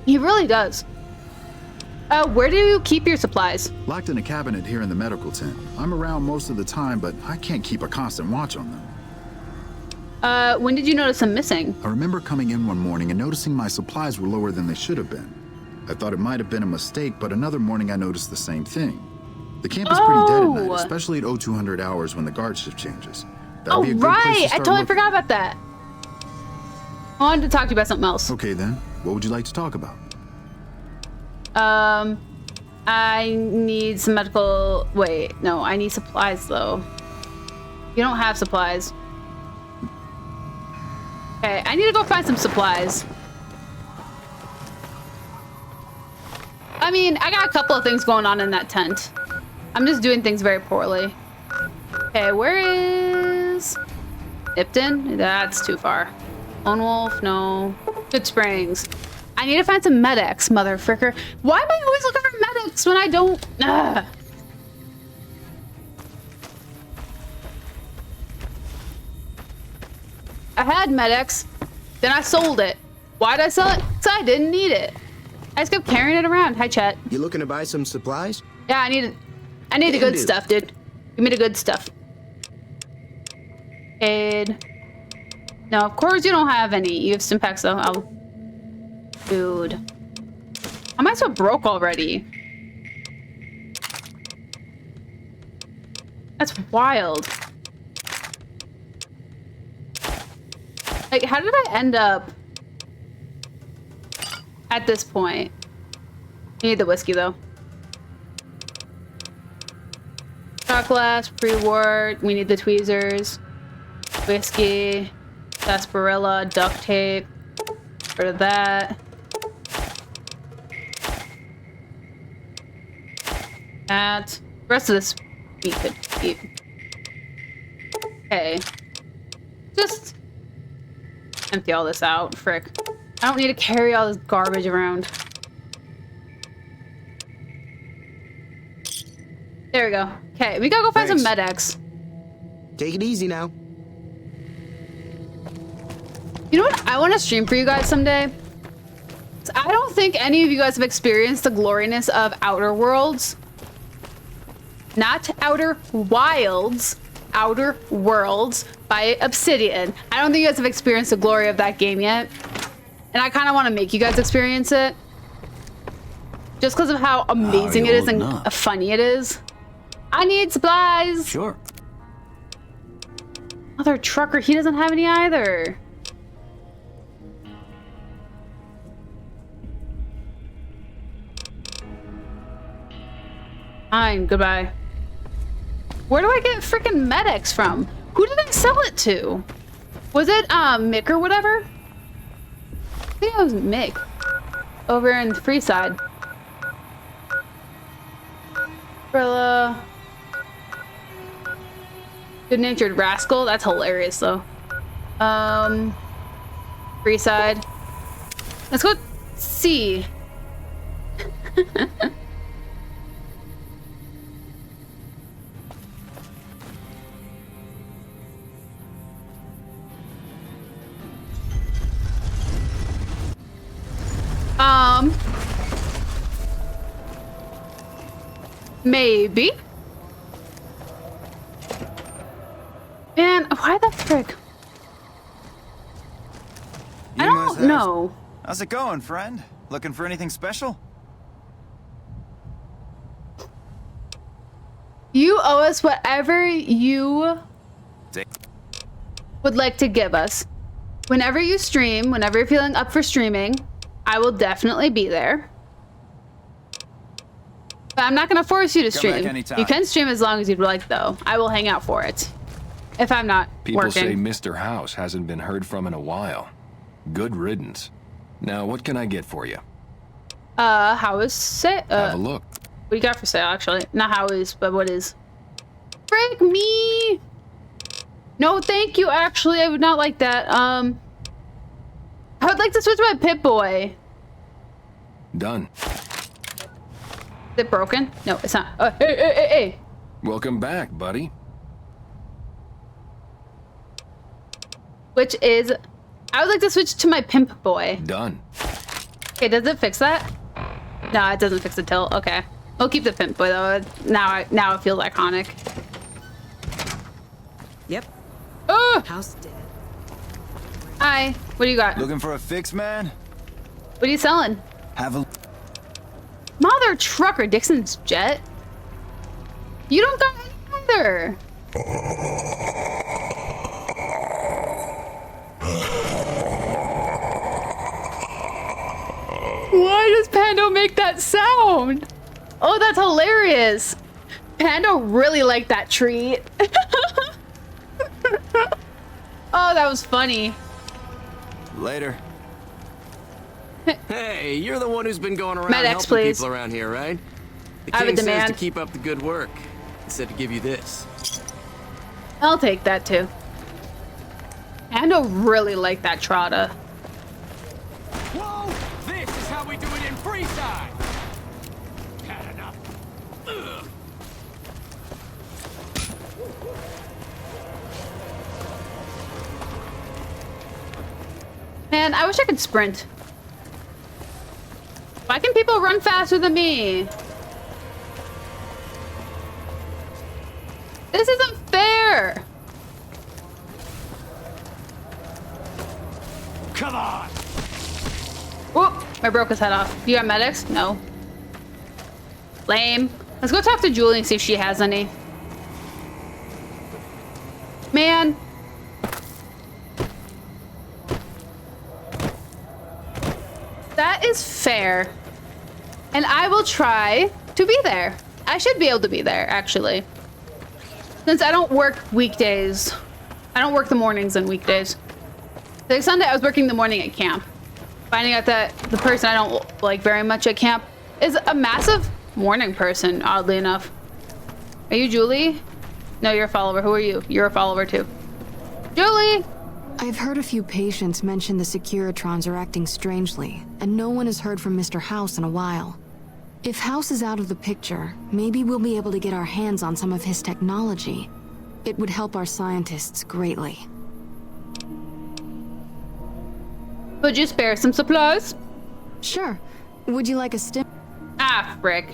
[SPEAKER 1] He really does. Where do you keep your supplies?
[SPEAKER 3] Locked in a cabinet here in the medical tent. I'm around most of the time, but I can't keep a constant watch on them.
[SPEAKER 1] When did you notice them missing?
[SPEAKER 3] I remember coming in one morning and noticing my supplies were lower than they should have been. I thought it might have been a mistake, but another morning I noticed the same thing. The camp is pretty dead at night, especially at 0200 hours when the guard shift changes. That'd be a good place to
[SPEAKER 1] I
[SPEAKER 3] start
[SPEAKER 1] totally
[SPEAKER 3] looking.
[SPEAKER 1] forgot about that. I wanted to talk to you about something else.
[SPEAKER 3] Okay then, what would you like to talk about?
[SPEAKER 1] I need some medical... Wait, no, I need supplies though. You don't have supplies. Okay, I need to go find some supplies. I mean, I got a couple of things going on in that tent. I'm just doing things very poorly. Okay, where is Ipton? That's too far. Lone Wolf, no. Good Springs. I need to find some medics, mother fricker. Why am I always looking for medics when I don't? Ugh. I had medics, then I sold it. Why'd I sell it? Because I didn't need it. I just kept carrying it around. Hi, Chet.
[SPEAKER 7] You looking to buy some supplies?
[SPEAKER 1] Yeah, I need the good stuff, dude. Give me the good stuff. Aid. No, of course you don't have any. You have Stimpaks though. Oh. Dude. How am I so broke already? That's wild. Like, how did I end up at this point? I need the whiskey though. Shot glass, pre-wart. We need the tweezers. Whiskey. Sarsaparilla, duct tape. Rid of that. That. The rest of this we could keep. Okay. Just empty all this out. Frick. I don't need to carry all this garbage around. There we go. Okay, we gotta go find some medics.
[SPEAKER 7] Take it easy now.
[SPEAKER 1] You know what I want to stream for you guys someday? So I don't think any of you guys have experienced the gloriness of Outer Worlds. Not Outer Wilds. Outer Worlds by Obsidian. I don't think you guys have experienced the glory of that game yet. And I kind of want to make you guys experience it. Just because of how amazing it is and funny it is. I need supplies.
[SPEAKER 4] Sure.
[SPEAKER 1] Mother trucker, he doesn't have any either. Fine, goodbye. Where do I get freaking medics from? Who did I sell it to? Was it Mick or whatever? I think it was Mick. Over in the free side. Umbrella. Good-natured rascal. That's hilarious though. Free side. Let's go see. Maybe. Man, why the frick? I don't know.
[SPEAKER 8] How's it going, friend? Looking for anything special?
[SPEAKER 1] You owe us whatever you would like to give us. Whenever you stream, whenever you're feeling up for streaming, I will definitely be there. But I'm not going to force you to stream. You can stream as long as you'd like, though. I will hang out for it. If I'm not
[SPEAKER 9] People
[SPEAKER 1] working.
[SPEAKER 9] say Mr. House hasn't been heard from in a while. Good riddance. Now, what can I get for you?
[SPEAKER 1] How is it?
[SPEAKER 9] Have a look.
[SPEAKER 1] What do you got for sale, actually? Not how is, but what is? Frick me! No, thank you, actually. I would not like that. I would like to switch my Pip-Boy.
[SPEAKER 9] Done.
[SPEAKER 1] Is it broken? No, it's not. Oh, hey.
[SPEAKER 9] Welcome back, buddy.
[SPEAKER 1] Which is... I would like to switch to my Pimp Boy.
[SPEAKER 9] Done.
[SPEAKER 1] Okay, does it fix that? No, it doesn't fix the tilt. Okay. We'll keep the Pimp Boy, though. Now it feels iconic.
[SPEAKER 5] Yep.
[SPEAKER 1] Oh!
[SPEAKER 5] House dead.
[SPEAKER 1] Hi. What do you got?
[SPEAKER 8] Looking for a fix, man?
[SPEAKER 1] What are you selling?
[SPEAKER 8] Have a...
[SPEAKER 1] Mother trucker, Dixon's jet. You don't got any either. Why does Pando make that sound? Oh, that's hilarious. Pando really liked that treat. Oh, that was funny.
[SPEAKER 8] Later.
[SPEAKER 10] Hey, you're the one who's been going around
[SPEAKER 1] Medics,
[SPEAKER 10] helping
[SPEAKER 1] please.
[SPEAKER 10] people around here, right? The
[SPEAKER 1] I have a
[SPEAKER 10] king says
[SPEAKER 1] demand.
[SPEAKER 10] to keep up the good work. He said to give you this.
[SPEAKER 1] I'll take that too. And I really like that Trotta.
[SPEAKER 11] Whoa! This is how we do it in Freeside! Had enough. Ugh.
[SPEAKER 1] Man, I wish I could sprint. Why can people run faster than me? This isn't fair.
[SPEAKER 11] Come on!
[SPEAKER 1] Whoop! I broke his head off. You got medics? No. Lame. Let's go talk to Julie and see if she has any. Man. That is fair. And I will try to be there. I should be able to be there, actually. Since I don't work weekdays. I don't work the mornings and weekdays. Like Sunday, I was working the morning at camp. Finding out that the person I don't like very much at camp is a massive morning person, oddly enough. Are you Julie? No, you're a follower. Who are you? You're a follower too. Julie!
[SPEAKER 12] I've heard a few patients mention the Securitrons are acting strangely, and no one has heard from Mr. House in a while. If House is out of the picture, maybe we'll be able to get our hands on some of his technology. It would help our scientists greatly.
[SPEAKER 1] Would you spare some supplies?
[SPEAKER 12] Sure. Would you like a stim?
[SPEAKER 1] Ah, frick.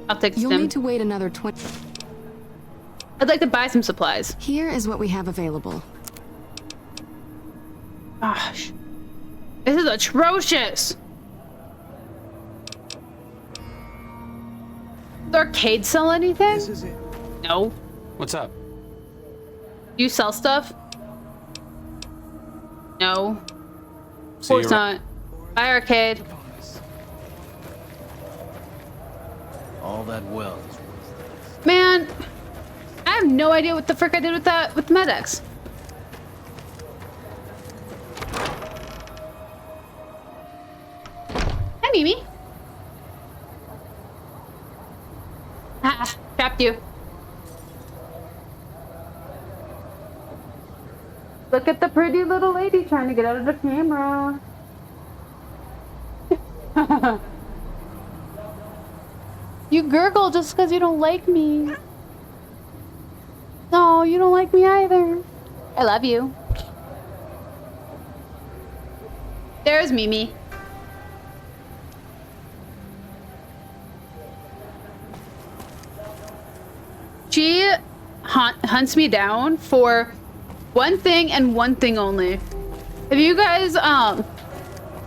[SPEAKER 1] I'll take the
[SPEAKER 12] You'll
[SPEAKER 1] stim.
[SPEAKER 12] need to wait another 20.
[SPEAKER 1] I'd like to buy some supplies.
[SPEAKER 12] Here is what we have available.
[SPEAKER 1] Gosh. This is atrocious. Does the arcade sell anything?
[SPEAKER 13] This is it.
[SPEAKER 1] No.
[SPEAKER 13] What's up?
[SPEAKER 1] You sell stuff? No. Of
[SPEAKER 13] See
[SPEAKER 1] course
[SPEAKER 13] you
[SPEAKER 1] not. Buy arcade.
[SPEAKER 13] All that wealth.
[SPEAKER 1] Man, I have no idea what the frick I did with that with Medex. Hi, Mimi. Ah, trapped you. Look at the pretty little lady trying to get out of the camera. You gurgle just because you don't like me. No, you don't like me either. I love you. There's Mimi. She hunts me down for one thing and one thing only. If you guys,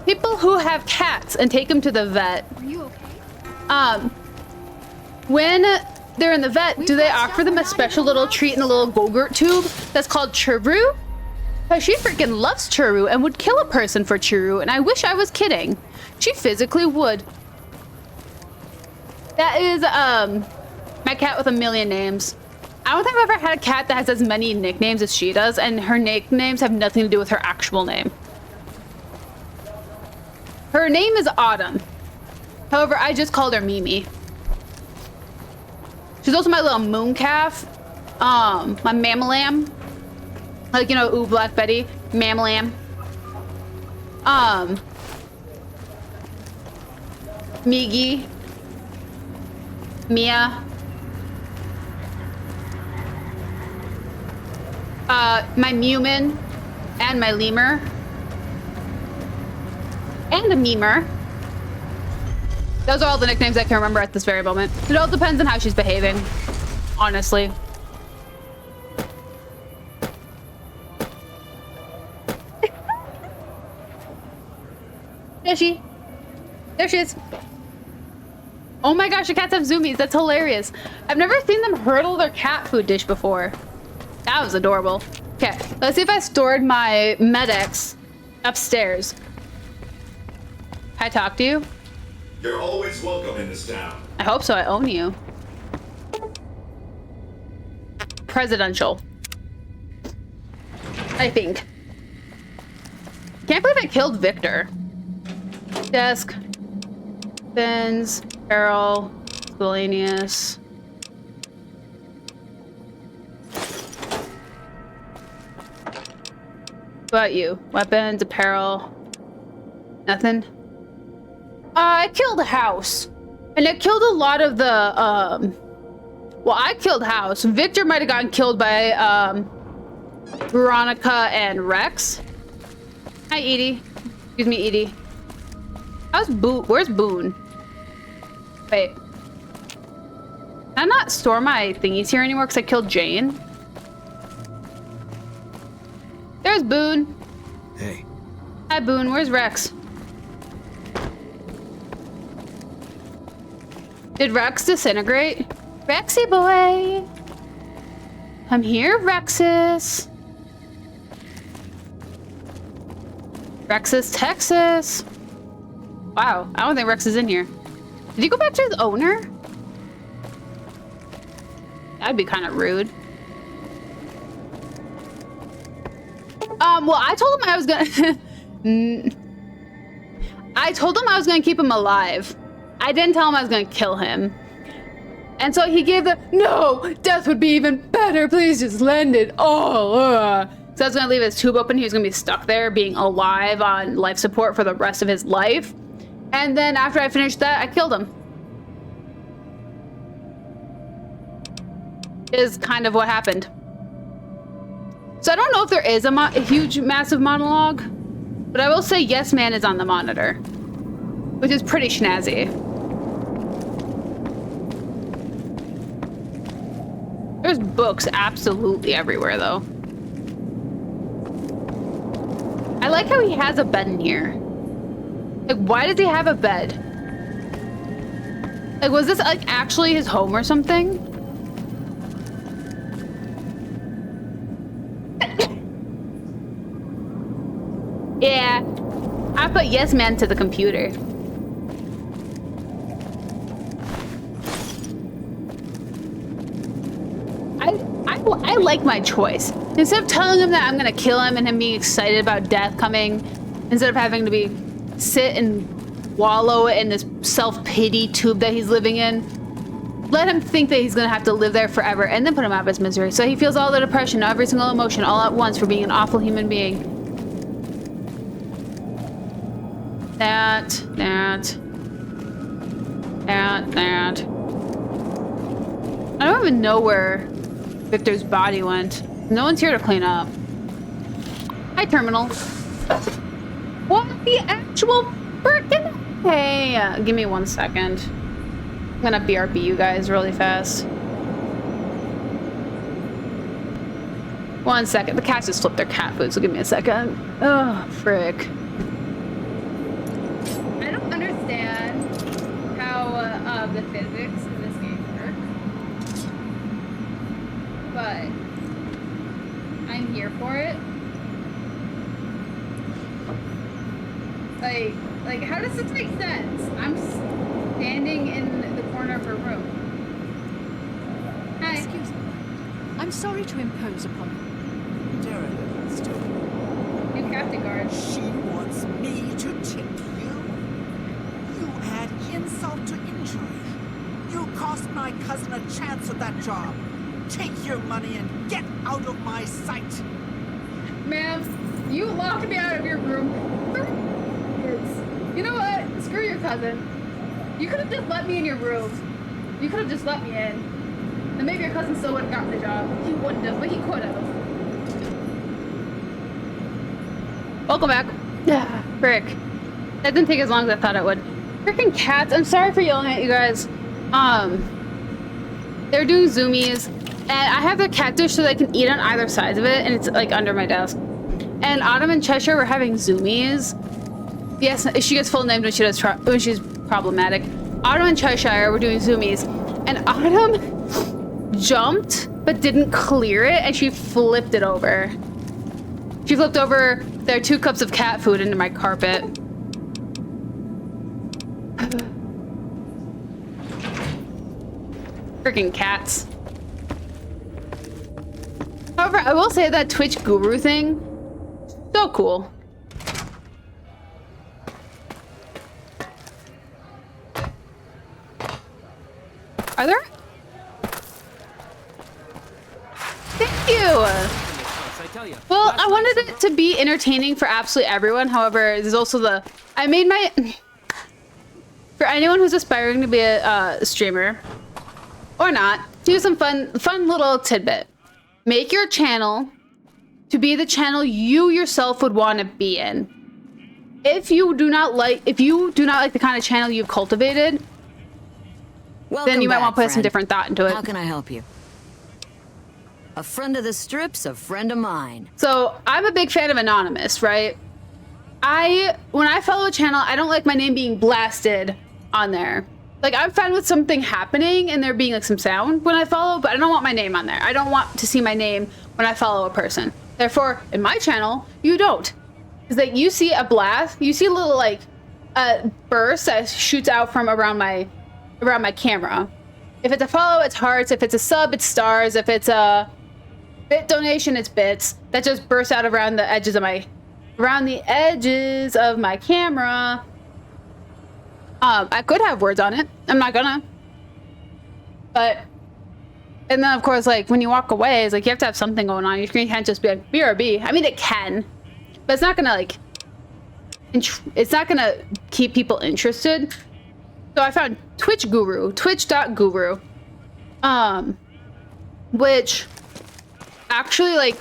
[SPEAKER 1] people who have cats and take them to the vet.
[SPEAKER 12] Are you okay?
[SPEAKER 1] When they're in the vet, do they offer them a special little treat in a little Go-Gurt tube that's called churru? Because she freaking loves churru and would kill a person for churru, and I wish I was kidding. She physically would. That is, my cat with a million names. I don't think I've ever had a cat that has as many nicknames as she does, and her nicknames have nothing to do with her actual name. Her name is Autumn. However, I just called her Mimi. She's also my little moon calf. My mammalam. Like, you know, ooh, Black Betty. Mammalam. Migi. Mia. My Mewman. And my lemur. And a memer. Those are all the nicknames I can remember at this very moment. It all depends on how she's behaving, honestly. There she is. Oh my gosh, the cats have zoomies. That's hilarious. I've never seen them hurdle their cat food dish before. That was adorable. Okay, let's see if I stored my Medex upstairs. Can I talk to you?
[SPEAKER 14] You're always welcome in this town.
[SPEAKER 1] I hope so. I own you. Presidential. I think. can't believe I killed Victor. Desk. Bins. Barrel. Miscellaneous. What about you? Weapons, apparel. Nothing? I killed a house. And it killed a lot of the, well, I killed House. Victor might have gotten killed by, Veronica and Rex. Hi, Edie. Excuse me, Edie. How's Boone? Where's Boone? Wait. Can I not store my thingies here anymore because I killed Jane? There's Boone.
[SPEAKER 4] Hey.
[SPEAKER 1] Hi, Boone. Where's Rex? Did Rex disintegrate? Rexy boy! I'm here, Rexus. Rexus, Texas. Wow, I don't think Rex is in here. Did he go back to his owner? That'd be kind of rude. Well, I told him I was gonna... I told him I was gonna keep him alive. I didn't tell him I was gonna kill him. And so he gave the, no, death would be even better, please just lend it all. So I was gonna leave his tube open. He was gonna be stuck there being alive on life support for the rest of his life. And then after I finished that, I killed him. Is kind of what happened. So I don't know if there is a huge, massive monologue, but I will say Yes Man is on the monitor, which is pretty snazzy. There's books absolutely everywhere, though. I like how he has a bed in here. Like, why does he have a bed? Like, was this, like, actually his home or something? Yeah. I put Yes Man to the computer. I like my choice. Instead of telling him that I'm gonna kill him and him being excited about death coming, instead of having to sit and wallow in this self-pity tube that he's living in, let him think that he's gonna have to live there forever and then put him out of his misery. So he feels all the depression, every single emotion all at once for being an awful human being. That. I don't even know where Victor's body went. No one's here to clean up. Hi, Terminal. What the actual frickin'? Hey, give me 1 second. I'm gonna BRB you guys really fast. 1 second. The cats just flipped their cat food, so give me a second. Oh, frick. I don't understand how the physics in this game work, but I'm here for it. Like, how does this make sense? I'm standing in the corner of her room. Hi.
[SPEAKER 15] Excuse me. I'm sorry to impose upon you. Derek, still.
[SPEAKER 1] New captain guard.
[SPEAKER 16] She wants me to tip you? You add insult to injury. You cost my cousin a chance at that job. Take your money and get out of my sight.
[SPEAKER 1] Ma'am, you locked me out of your room. You know what? Screw your cousin. You could have just let me in your room. You could have just let me in. And maybe your cousin still would have gotten the job. He wouldn't have, but he could have. Welcome back. Yeah, frick. That didn't take as long as I thought it would. Freaking cats. I'm sorry for yelling at you guys. They're doing zoomies. And I have the cat dish so they can eat on either sides of it. And it's like under my desk. And Autumn and Cheshire were having zoomies. Yes, she gets full named when she does when she's problematic. Autumn and Cheshire were doing zoomies, and Autumn jumped but didn't clear it, and she flipped it over. She flipped over their 2 cups of cat food into my carpet. Freaking cats. However, I will say that Twitch guru thing, so cool. Are there? Thank you. Well, I wanted it to be entertaining for absolutely everyone. However, there's also the... I made my... For anyone who's aspiring to be a streamer, or not, here's some fun little tidbit. Make your channel to be the channel you yourself would want to be in. If you do not like the kind of channel you've cultivated, then you might want to put some different thought into it.
[SPEAKER 17] How can I help you? A friend of the strip's a friend of mine.
[SPEAKER 1] So I'm a big fan of Anonymous, right? When I follow a channel, I don't like my name being blasted on there. Like, I'm fine with something happening and there being like some sound when I follow, but I don't want my name on there. I don't want to see my name when I follow a person. Therefore, in my channel, you don't. It's like you see a blast, you see a little like burst that shoots out from around my camera. If it's a follow, it's hearts. If it's a sub, it's stars. If it's a bit donation, it's bits. That just bursts out around the edges of my camera. I could have words on it. I'm not gonna. But, and then of course, like when you walk away, it's like you have to have something going on. Your screen can't just be like BRB. I mean, it can, but it's not gonna like, it's not gonna keep people interested. So I found Twitch Guru, twitch.guru, which actually like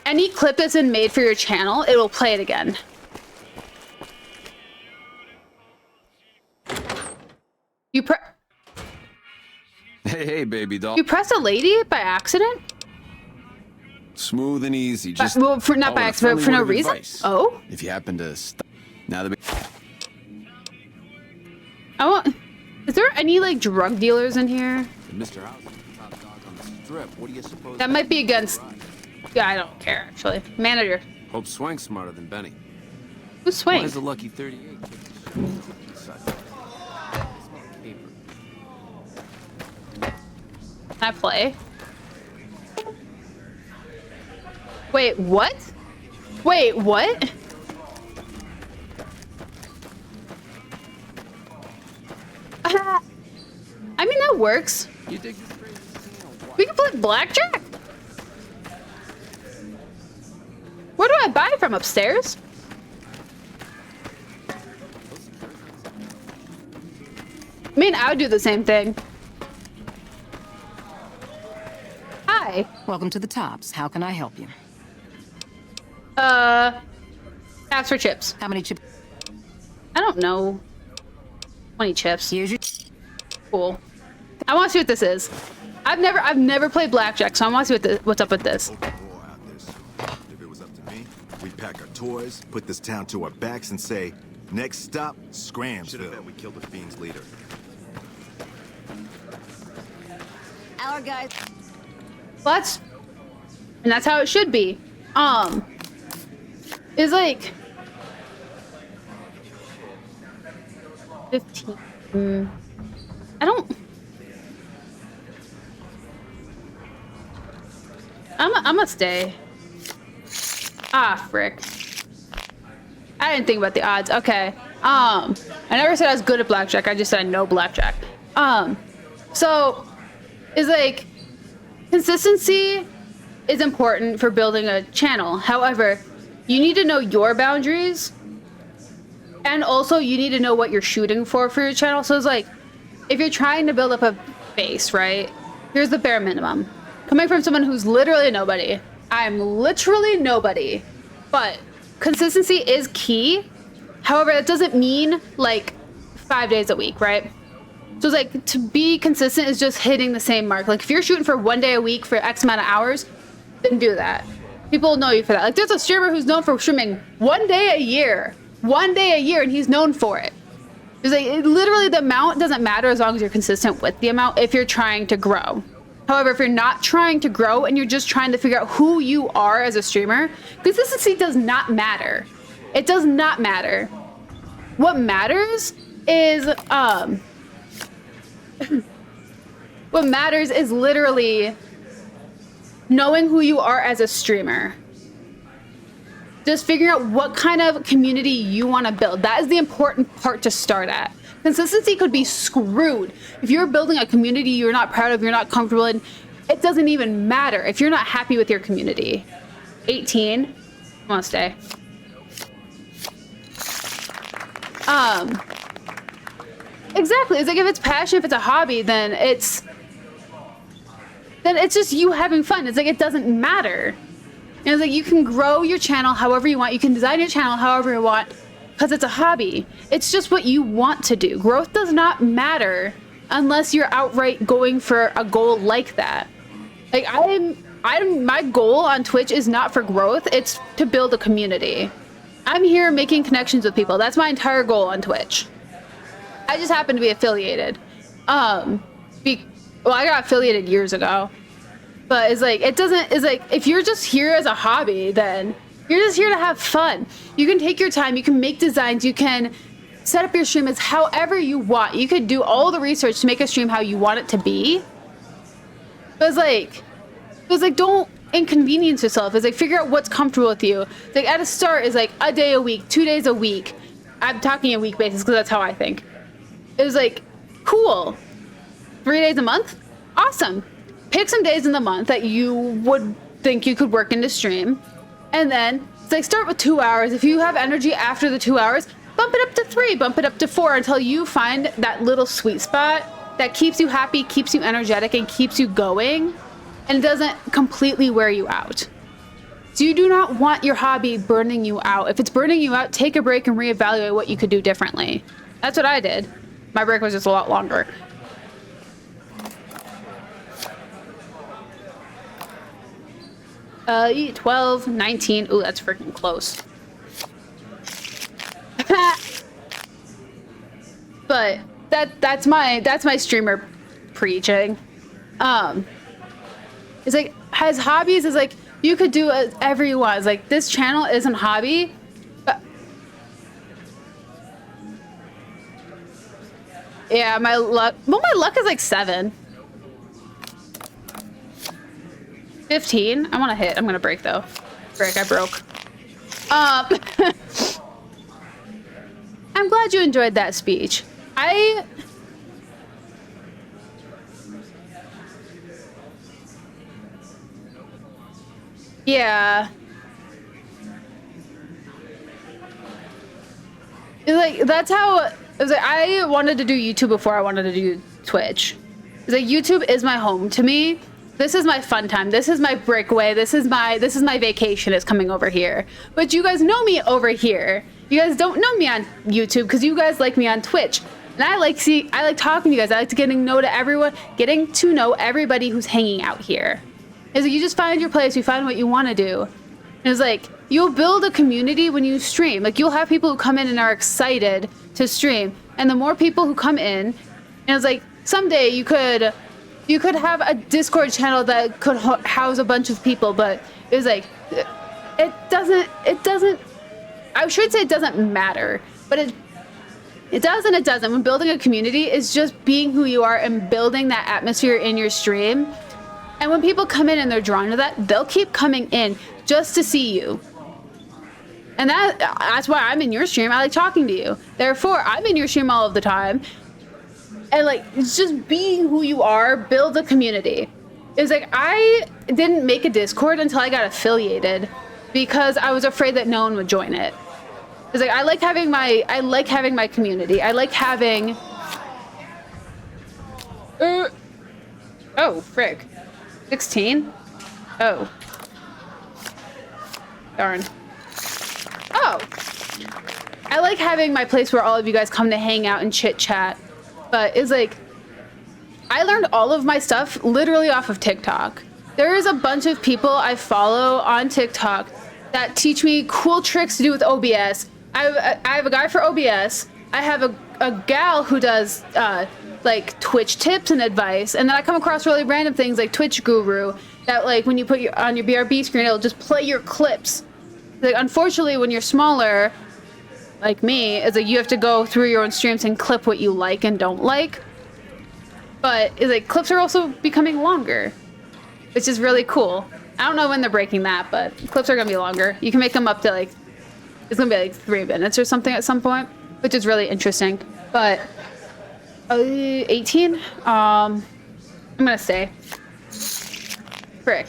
[SPEAKER 1] any clip that's been made for your channel, it will play it again.
[SPEAKER 2] Hey, baby doll.
[SPEAKER 1] You pressed a lady by accident?
[SPEAKER 2] Smooth and easy. Just
[SPEAKER 1] well, not by accident, but for no reason. Oh.
[SPEAKER 2] If you happen to stop now,
[SPEAKER 1] Is there any like drug dealers in here?
[SPEAKER 10] Mr. House, top dog on the strip. What do you suppose?
[SPEAKER 1] That might be against. Yeah, I don't care actually. Manager.
[SPEAKER 10] Hope Swank's smarter than Benny.
[SPEAKER 1] Who's Swank?
[SPEAKER 10] Why is the lucky 38?
[SPEAKER 1] Can I play? Wait, what? Wait, what? I mean, that works. We can play blackjack. Where do I buy from? Upstairs? I mean, I would do the same thing. Hi.
[SPEAKER 17] Welcome to the Tops. How can I help you?
[SPEAKER 1] Ask for chips.
[SPEAKER 17] How many chips?
[SPEAKER 1] I don't know. 20 chips.
[SPEAKER 17] Here's your...
[SPEAKER 1] Cool. I want to see what this is. I've never played blackjack, so I want to see what's up with this.
[SPEAKER 14] If it was up to me, we'd pack our toys, put this town to our backs, and say, next stop, Scramsville. Should have bet we killed the fiend's leader.
[SPEAKER 17] Our guys.
[SPEAKER 1] Well, that's how it should be. Is like 15. I don't. I'm gonna stay. Ah, frick. I didn't think about the odds. Okay. I never said I was good at blackjack. I just said I know blackjack. So is like consistency is important for building a channel. However, you need to know your boundaries, and also you need to know what you're shooting for your channel. So it's like, if you're trying to build up a base, right? Here's the bare minimum. Coming from someone who's literally nobody. I'm literally nobody. But consistency is key. However, that doesn't mean like 5 days a week, right? So it's like, to be consistent is just hitting the same mark. Like if you're shooting for 1 day a week for X amount of hours, then do that. People will know you for that. Like there's a streamer who's known for streaming 1 day a year. 1 day a year, and he's known for it. It's like, literally the amount doesn't matter as long as you're consistent with the amount if you're trying to grow. However, if you're not trying to grow and you're just trying to figure out who you are as a streamer, consistency does not matter. It does not matter. What matters is, what matters is literally knowing who you are as a streamer. Just figuring out what kind of community you want to build. That is the important part to start at. Consistency could be screwed. If you're building a community you're not proud of, you're not comfortable in, it doesn't even matter if you're not happy with your community. 18. I want to stay. Exactly. It's like if it's passion, if it's a hobby, then it's just you having fun. It's like it doesn't matter. And it's like you can grow your channel however you want. You can design your channel however you want because it's a hobby. It's just what you want to do. Growth does not matter unless you're outright going for a goal like that. Like my goal on Twitch is not for growth. It's to build a community. I'm here making connections with people. That's my entire goal on Twitch. I just happen to be affiliated. Well, I got affiliated years ago. But it's like, if you're just here as a hobby, then you're just here to have fun. You can take your time, you can make designs, you can set up your stream as however you want. You could do all the research to make a stream how you want it to be. But it's like, don't inconvenience yourself. It's like, figure out what's comfortable with you. It's like, at a start, is like a day a week, 2 days a week. I'm talking a week basis because that's how I think. It was like, cool. 3 days a month? Awesome. Pick some days in the month that you would think you could work into stream. And then it's like, start with 2 hours. If you have energy after the 2 hours, bump it up to 3, bump it up to 4 until you find that little sweet spot that keeps you happy, keeps you energetic, and keeps you going. And it doesn't completely wear you out. So you do not want your hobby burning you out. If it's burning you out, take a break and reevaluate what you could do differently. That's what I did. My break was just a lot longer. Uh, 12, 19. Ooh, that's freaking close. But that's my streamer preaching. It's like, as hobbies, is like, you could do whatever you want. It's like, this channel isn't hobby, but yeah, my luck is like 7. 15. I want to hit. I'm gonna break though. Break. I broke. I'm glad you enjoyed that speech. Yeah. It's like, that's how it was. Like, I wanted to do YouTube before I wanted to do Twitch. It's like, YouTube is my home to me. This is my fun time. This is my breakaway. This is my vacation is coming over here. But you guys know me over here. You guys don't know me on YouTube because you guys like me on Twitch. And I like talking to you guys. I like getting to know everybody who's hanging out here. It's like, you just find your place, you find what you want to do. And it's like, you'll build a community when you stream. Like, you'll have people who come in and are excited to stream. And the more people who come in, and it's like, someday you could have a Discord channel that could house a bunch of people, but it was like, it doesn't, I should say it doesn't matter, but it does and it doesn't. When building a community is just being who you are and building that atmosphere in your stream. And when people come in and they're drawn to that, they'll keep coming in just to see you. And that's why I'm in your stream. I like talking to you. Therefore, I'm in your stream all of the time. And like, it's just being who you are, build a community. It's like, I didn't make a Discord until I got affiliated because I was afraid that no one would join it. It's like, I like having my community. I like having, oh, frick. 16? Oh. Darn. Oh. I like having my place where all of you guys come to hang out and chit chat. But it's like, I learned all of my stuff literally off of TikTok. There is a bunch of people I follow on TikTok that teach me cool tricks to do with OBS. I have a guy for OBS. I have a gal who does like Twitch tips and advice. And then I come across really random things like Twitch Guru that, like, when you put on your BRB screen, it'll just play your clips. Like, unfortunately, when you're smaller, like me, it's like you have to go through your own streams and clip what you like and don't like. But it's like, clips are also becoming longer, which is really cool. I don't know when they're breaking that, but clips are gonna be longer. You can make them up to like, it's gonna be like 3 minutes or something at some point, which is really interesting. But 18. I'm gonna stay. Frick.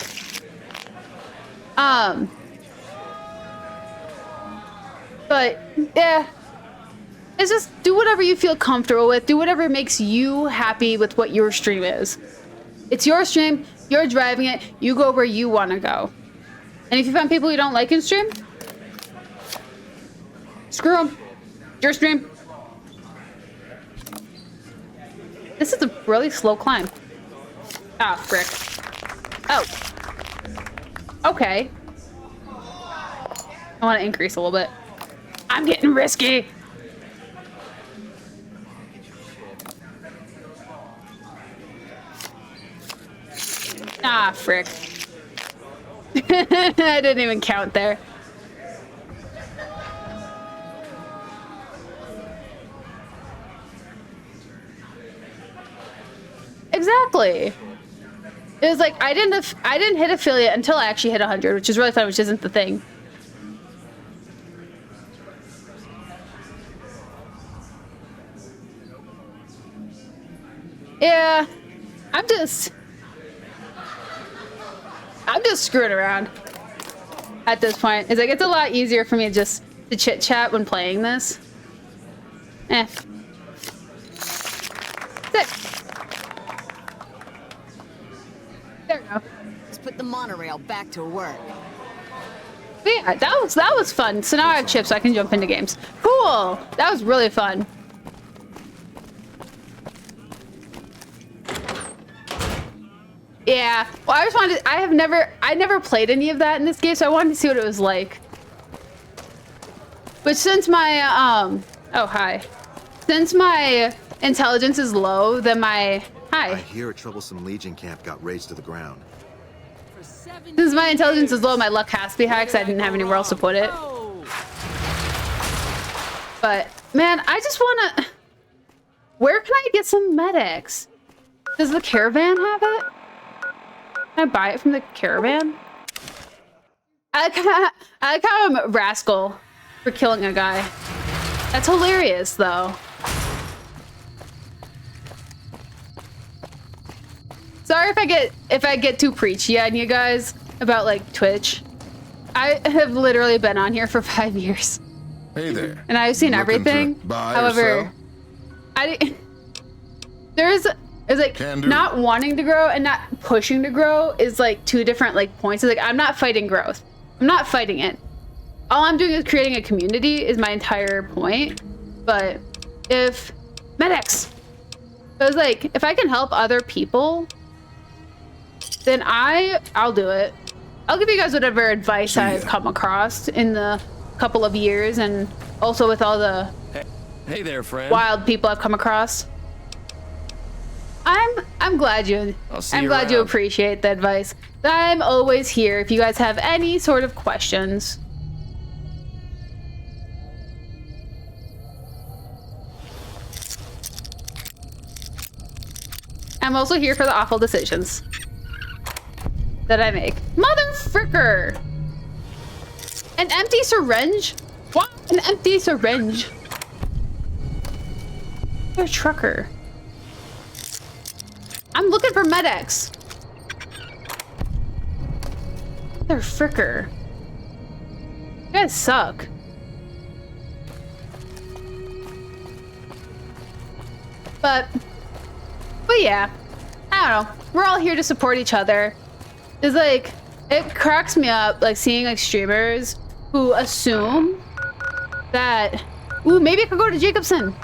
[SPEAKER 1] But yeah, it's just do whatever you feel comfortable with. Do whatever makes you happy with what your stream is. It's your stream. You're driving it. You go where you want to go. And if you find people you don't like in stream, screw them. Your stream. This is a really slow climb. Ah, frick. Oh. Okay. I want to increase a little bit. I'm getting risky. Ah, frick. I didn't even count there. Exactly. It was like I didn't hit affiliate until I actually hit 100, which is really fun, which isn't the thing. Yeah, I'm just screwing around at this point. It's like it's a lot easier for me just to chit chat when playing this. Eh. Sick. There we go.
[SPEAKER 17] Let's put the monorail back to work.
[SPEAKER 1] But yeah, that was fun. So now I have chips, so I can jump into games. Cool. That was really fun. Yeah. Well, I just wanted. I never played any of that in this game, so I wanted to see what it was like. But since my oh hi, since my intelligence is low, then my
[SPEAKER 14] I hear a troublesome Legion camp got razed to the ground.
[SPEAKER 1] Since my intelligence is low, my luck has to be high because I didn't have anywhere else to put it. But man, I just wanna. Where can I get some medics? Does the caravan have it? Can I buy it from the caravan? I kind of rascal for killing a guy. That's hilarious, though. Sorry if I get too preachy on you guys about like Twitch. I have literally been on here for 5 years.
[SPEAKER 18] Hey there.
[SPEAKER 1] And I've seen everything. However, it's like not wanting to grow and not pushing to grow is like two different like points. It's like I'm not fighting growth. I'm not fighting it. All I'm doing is creating a community is my entire point. But if medics, I was like, if I can help other people, then I'll do it. I'll give you guys whatever advice I've come across in the couple of years, and also with all the
[SPEAKER 13] hey there, friend.
[SPEAKER 1] Wild people I've come across. I'm glad you appreciate the advice. I'm always here if you guys have any sort of questions. I'm also here for the awful decisions that I make. Motherfricker! An empty syringe? What? An empty syringe? You're a trucker. I'm looking for medics. They're fricker. You guys suck. But yeah, I don't know. We're all here to support each other. It's like, it cracks me up, like seeing like streamers who assume that, ooh, maybe I could go to Jacobstown.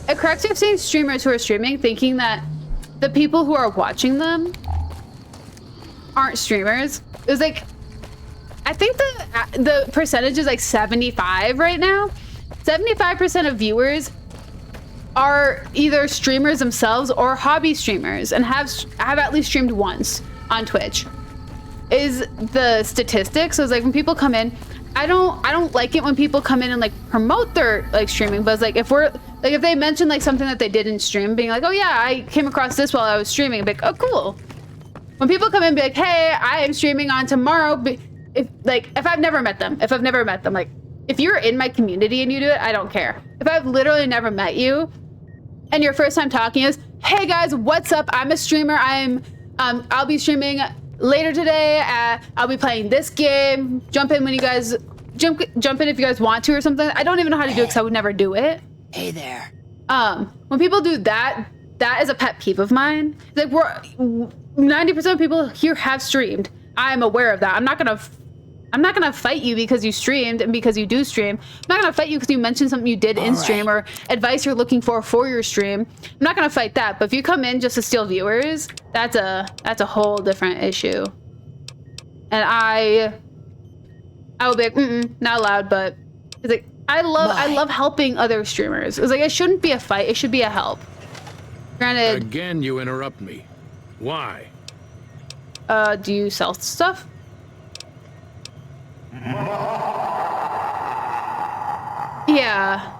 [SPEAKER 1] It cracks me up seeing streamers who are streaming thinking that the people who are watching them aren't streamers. It was like, I think the percentage is like 75 right now. 75% of viewers are either streamers themselves or hobby streamers and have at least streamed once on Twitch. Is the statistics. So it's like when people come in, I don't like it when people come in and like promote their like streaming, but it's like if they mention like something that they did in stream, being like, oh yeah, I came across this while I was streaming, I'd be like, oh cool. When people come in and be like, hey, I am streaming on tomorrow, if I've never met them, like if you're in my community and you do it, I don't care. If I've literally never met you and your first time talking is, hey guys, what's up? I'm a streamer. I'll be streaming later today. I'll be playing this game. Jump in when you guys jump in if you guys want to or something. I don't even know how to do it because I would never do it.
[SPEAKER 17] Hey there.
[SPEAKER 1] When people do that, that is a pet peeve of mine. Like 90% of people here have streamed. I'm aware of that. I'm not gonna fight you because you streamed and because you do stream. I'm not gonna fight you because you mentioned something you did in stream or advice you're looking for your stream. I'm not gonna fight that. But if you come in just to steal viewers, that's a whole different issue. And I would be like, not allowed. But it's like I love helping other streamers. It's like it shouldn't be a fight. It should be a help. Granted.
[SPEAKER 11] Again, you interrupt me. Why?
[SPEAKER 1] Do you sell stuff? Yeah.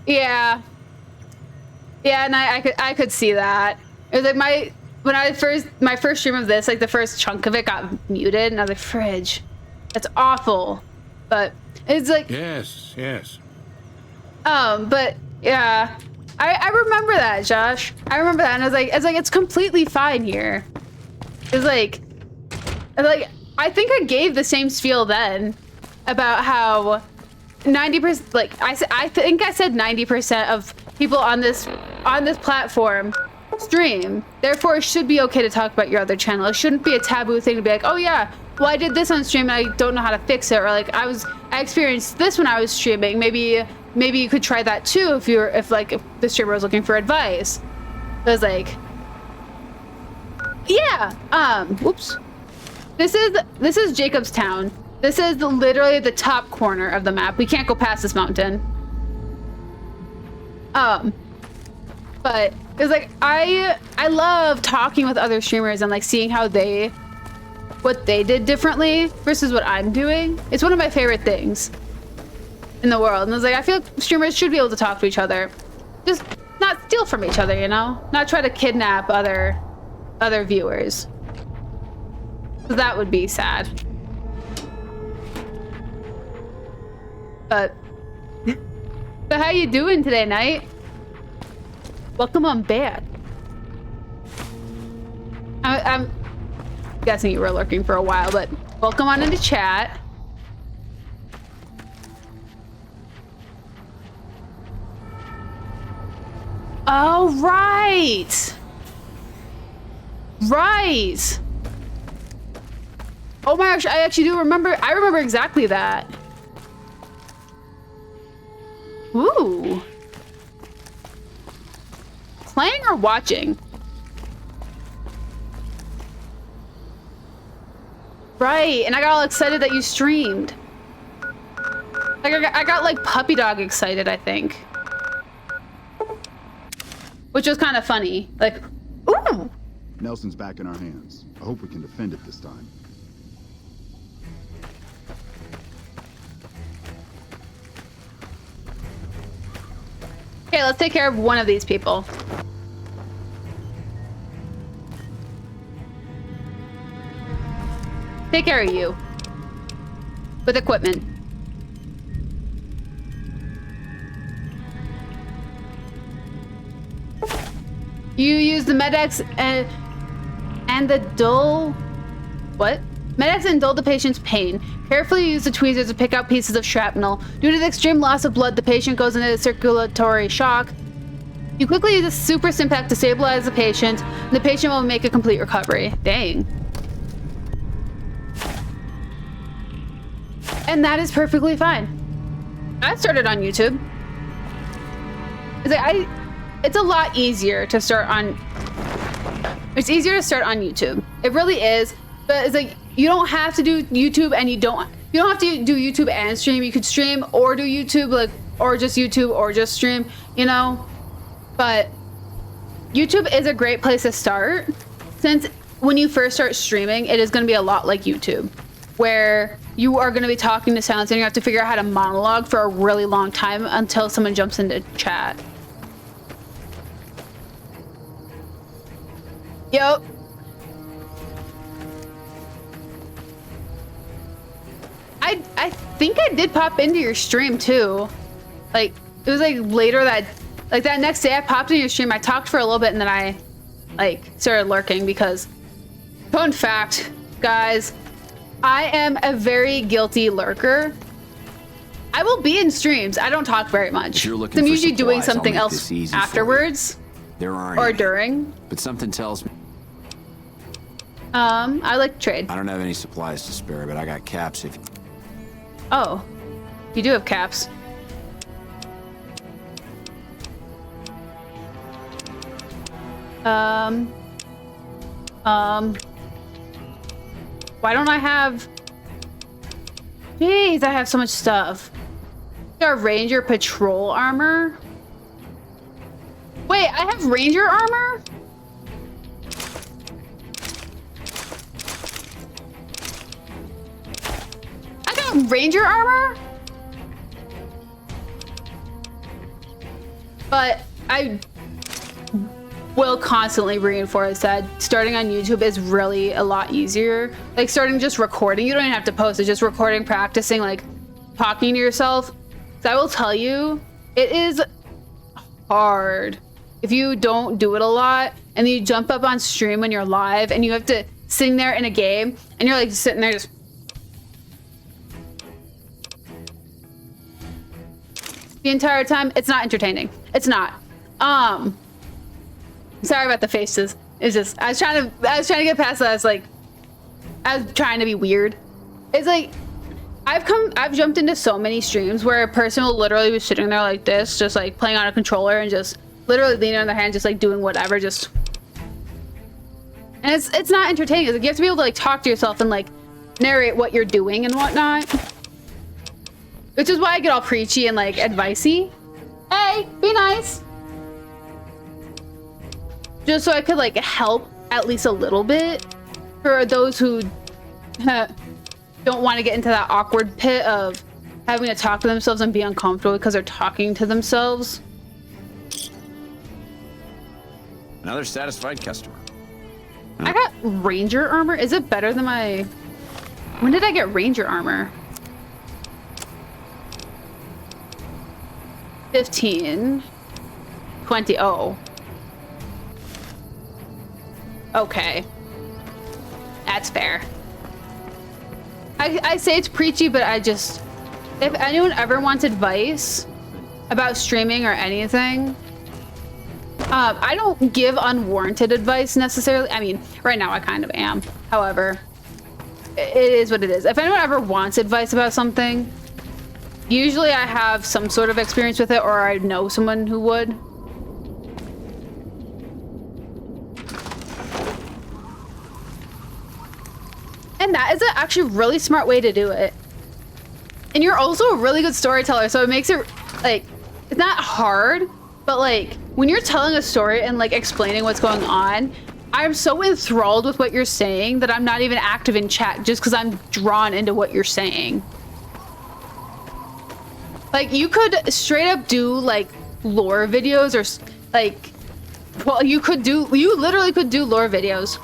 [SPEAKER 1] Yeah. Yeah, and I could see that. It was like my first stream of this, like the first chunk of it got muted, and I was like, fridge. That's awful. But it's like
[SPEAKER 11] Yes.
[SPEAKER 1] But yeah. I remember that, Josh. I remember that, and I was like, it's completely fine here. It's like, I think I gave the same spiel then about how 90%, like I think I said 90% of people on this platform stream. Therefore, it should be okay to talk about your other channel. It shouldn't be a taboo thing to be like, oh yeah, well I did this on stream and I don't know how to fix it, or like I experienced this when I was streaming. Maybe you could try that too if the streamer was looking for advice. It was like, yeah. Whoops. This is Jacob's Town. This is literally the top corner of the map. We can't go past this mountain. But it's like I love talking with other streamers and like seeing how what they did differently versus what I'm doing. It's one of my favorite things in the world. And it's like I feel like streamers should be able to talk to each other. Just not steal from each other, you know? Not try to kidnap other viewers. That would be sad. But how you doing today, Knight? Welcome on back. I'm guessing you were lurking for a while, but welcome on into chat. Oh, right. Right. Oh my gosh, I actually do remember. I remember exactly that. Ooh. Playing or watching? Right, and I got all excited that you streamed. Like I got like puppy dog excited, I think. Which was kind of funny. Like, ooh!
[SPEAKER 3] Nelson's back in our hands. I hope we can defend it this time.
[SPEAKER 1] Okay, let's take care of one of these people. Take care of you. With equipment. You use the Med-X and the dull... What? Med-X and dull the patient's pain. Carefully use the tweezers to pick out pieces of shrapnel. Due to the extreme loss of blood, the patient goes into circulatory shock. You quickly use a super Stimpack to stabilize the patient, and the patient will make a complete recovery. Dang. And that is perfectly fine. I started on YouTube. It's a lot easier to start on... It's easier to start on YouTube. It really is. But it's like, you don't have to do YouTube and you don't have to do YouTube and stream. You could stream or do YouTube, like, or just YouTube or just stream, you know? But YouTube is a great place to start, since when you first start streaming, it is going to be a lot like YouTube, where you are going to be talking to sounds and you have to figure out how to monologue for a really long time until someone jumps into chat. Yo, I think I did pop into your stream too. Like it was like later that next day I popped into your stream. I talked for a little bit and then I like started lurking because fun fact, guys, I am a very guilty lurker. I will be in streams. I don't talk very much. I'm usually doing something else afterwards or during.
[SPEAKER 2] But something tells me.
[SPEAKER 1] I like to trade.
[SPEAKER 2] I don't have any supplies to spare, but I got caps if.
[SPEAKER 1] Oh, you do have caps. Why don't I have? Jeez, I have so much stuff. Our Ranger patrol armor. Wait, I have Ranger armor? I got Ranger armor? But I will constantly reinforce that starting on YouTube is really a lot easier. Like starting just recording, you don't even have to post it, just recording, practicing, like talking to yourself. So I will tell you, it is hard if you don't do it a lot and then you jump up on stream when you're live and you have to sing there in a game and you're like sitting there just the entire time. It's not entertaining. It's not. Sorry about the faces. It's just I was trying to get past that. I was trying to be weird. It's like I've jumped into so many streams where a person will literally be sitting there like this, just like playing on a controller and just literally leaning on their hand, just like doing whatever, just. And it's not entertaining. It's like you have to be able to like talk to yourself and like narrate what you're doing and whatnot. Which is why I get all preachy and like advicey. Hey, be nice. Just so I could like help at least a little bit for those who don't want to get into that awkward pit of having to talk to themselves and be uncomfortable because they're talking to themselves.
[SPEAKER 2] Another satisfied customer.
[SPEAKER 1] I got Ranger armor. Is it better than my... When did I get Ranger armor? 15. 20. Oh. Okay. That's fair. I say it's preachy, but I just... If anyone ever wants advice about streaming or anything, I don't give unwarranted advice necessarily. I mean, right now I kind of am. However, it is what it is. If anyone ever wants advice about something, usually I have some sort of experience with it or I know someone who would. And that is actually a really smart way to do it. And you're also a really good storyteller, so it makes it, like, it's not hard, but, like, when you're telling a story and, like, explaining what's going on, I'm so enthralled with what you're saying that I'm not even active in chat just because I'm drawn into what you're saying. Like, you could straight up do, like, lore videos or, like, well, you literally could do lore videos.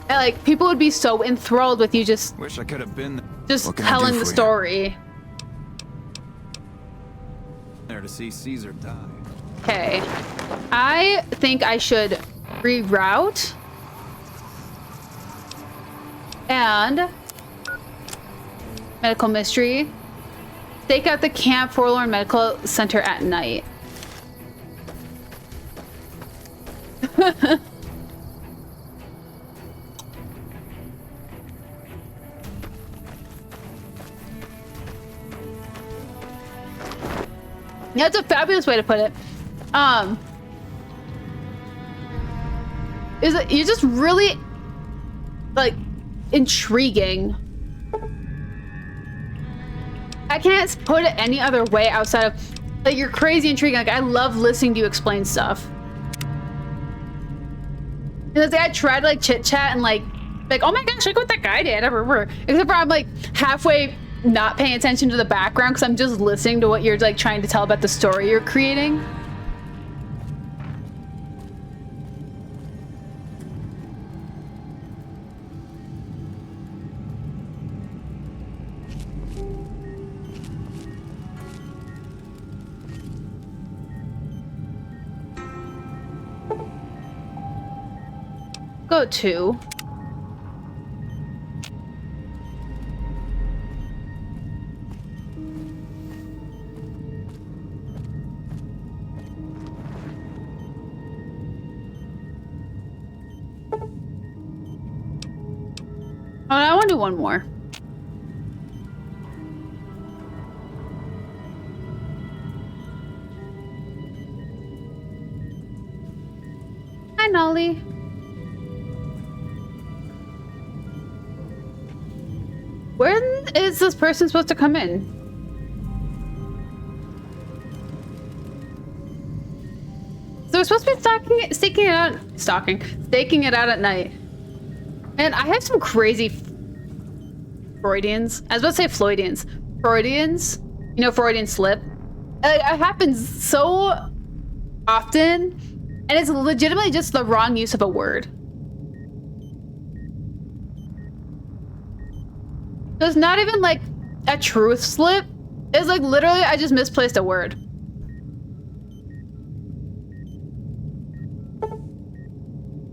[SPEAKER 1] And, like, people would be so enthralled with you just...
[SPEAKER 4] Wish I could have been
[SPEAKER 1] just telling the story.
[SPEAKER 4] There to see Caesar die.
[SPEAKER 1] Okay. I think I should reroute. And... Medical mystery. Stake out the camp Forlorn Medical Center at night. Yeah, that's a fabulous way to put it. You're just really, like, intriguing. I can't put it any other way outside of, like, you're crazy intriguing. Like, I love listening to you explain stuff. Because I try to, like, chit-chat and, like, oh my gosh, look what that guy did. Except for I'm, like, halfway not paying attention to the background because I'm just listening to what you're like trying to tell about the story you're creating. go 2. Oh, I want to do 1 more. Hi, Nolly. When is this person supposed to come in? So we're supposed to be staking it out at night. And I have some crazy Freudians. I was about to say Floydians. Freudians. You know, Freudian slip. It happens so often. And it's legitimately just the wrong use of a word. So it's not even like a truth slip. It's like literally I just misplaced a word.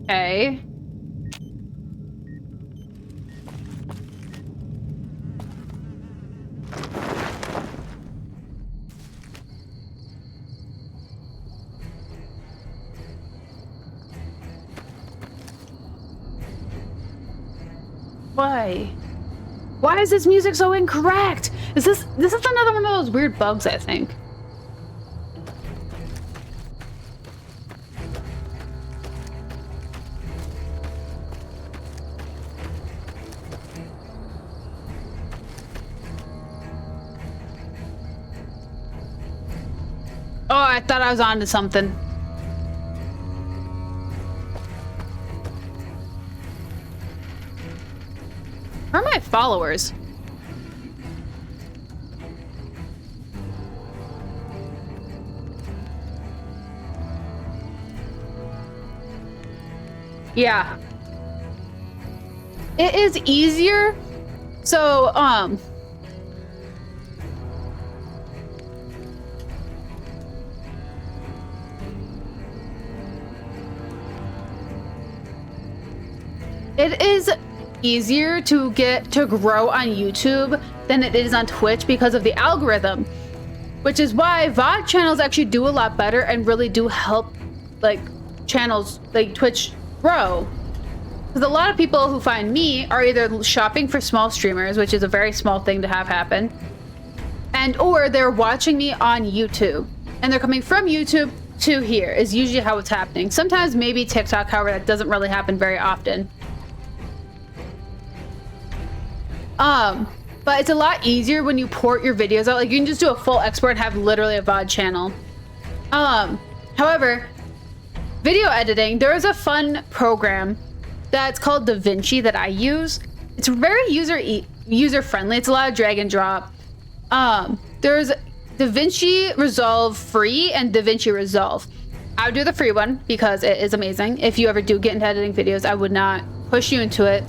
[SPEAKER 1] Okay. Why? Why is this music so incorrect? This is another one of those weird bugs, I think. Oh, I thought I was onto something. Where are my followers? Yeah. It is easier. So, it is easier to get to grow on YouTube than it is on Twitch because of the algorithm, which is why VOD channels actually do a lot better and really do help like channels like Twitch grow. Because a lot of people who find me are either shopping for small streamers, which is a very small thing to have happen, and or they're watching me on YouTube and they're coming from YouTube to here is usually how it's happening. Sometimes maybe TikTok, however, that doesn't really happen very often. But it's a lot easier when you port your videos out. Like you can just do a full export and have literally a VOD channel. However, video editing, there is a fun program that's called DaVinci that I use. It's very user friendly. It's a lot of drag and drop. There's DaVinci Resolve Free and DaVinci Resolve. I would do the free one because it is amazing. If you ever do get into editing videos, I would not push you into it.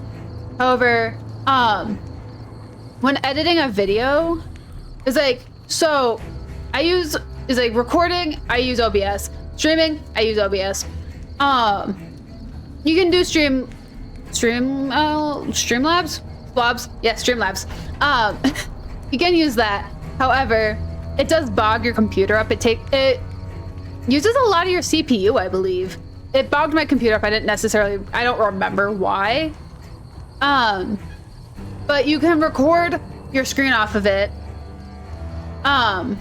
[SPEAKER 1] However, when editing a video, it's like, so I use, is like recording, I use OBS. Streaming, I use OBS. You can do Streamlabs? Blobs? Yeah, Streamlabs. You can use that. However, it does bog your computer up. It uses a lot of your CPU, I believe. It bogged my computer up. I don't remember why. But you can record your screen off of it. And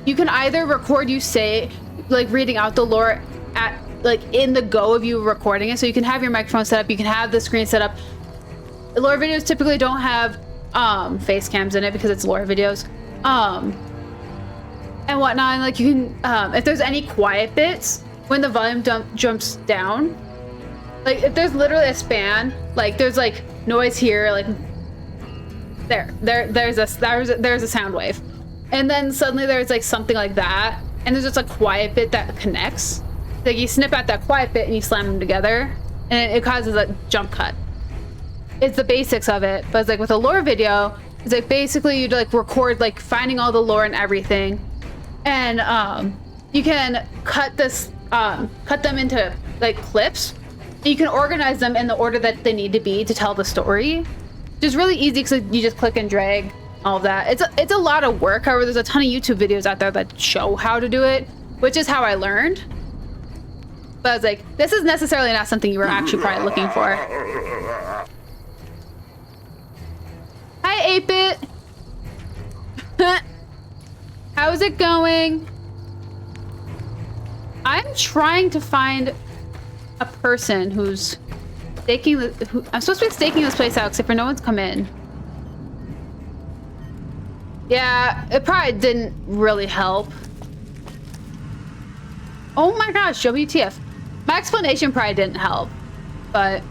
[SPEAKER 1] you can either record you say, like reading out the lore at like in the go of you recording it. So you can have your microphone set up, you can have the screen set up. Lore videos typically don't have face cams in it because it's lore videos. And whatnot. And like you can, if there's any quiet bits, when the volume jumps down, like if there's literally a span, like there's like noise here, like there's a sound wave, and then suddenly there's like something like that, and there's just a quiet bit that connects. Like you snip out that quiet bit and you slam them together, and it causes a jump cut. It's the basics of it, but it's like with a lore video, it's like basically you'd like record like finding all the lore and everything, and you can cut them into like clips. And you can organize them in the order that they need to be to tell the story. Which is really easy because you just click and drag all of that. It's a lot of work. However, there's a ton of YouTube videos out there that show how to do it, which is how I learned. But I was like, this is necessarily not something you were actually probably looking for. Hi, 8-Bit. How's it going? I'm trying to find a person who's staking I'm supposed to be staking this place out, except for no one's come in. Yeah, it probably didn't really help. Oh my gosh, WTF. My explanation probably didn't help, but...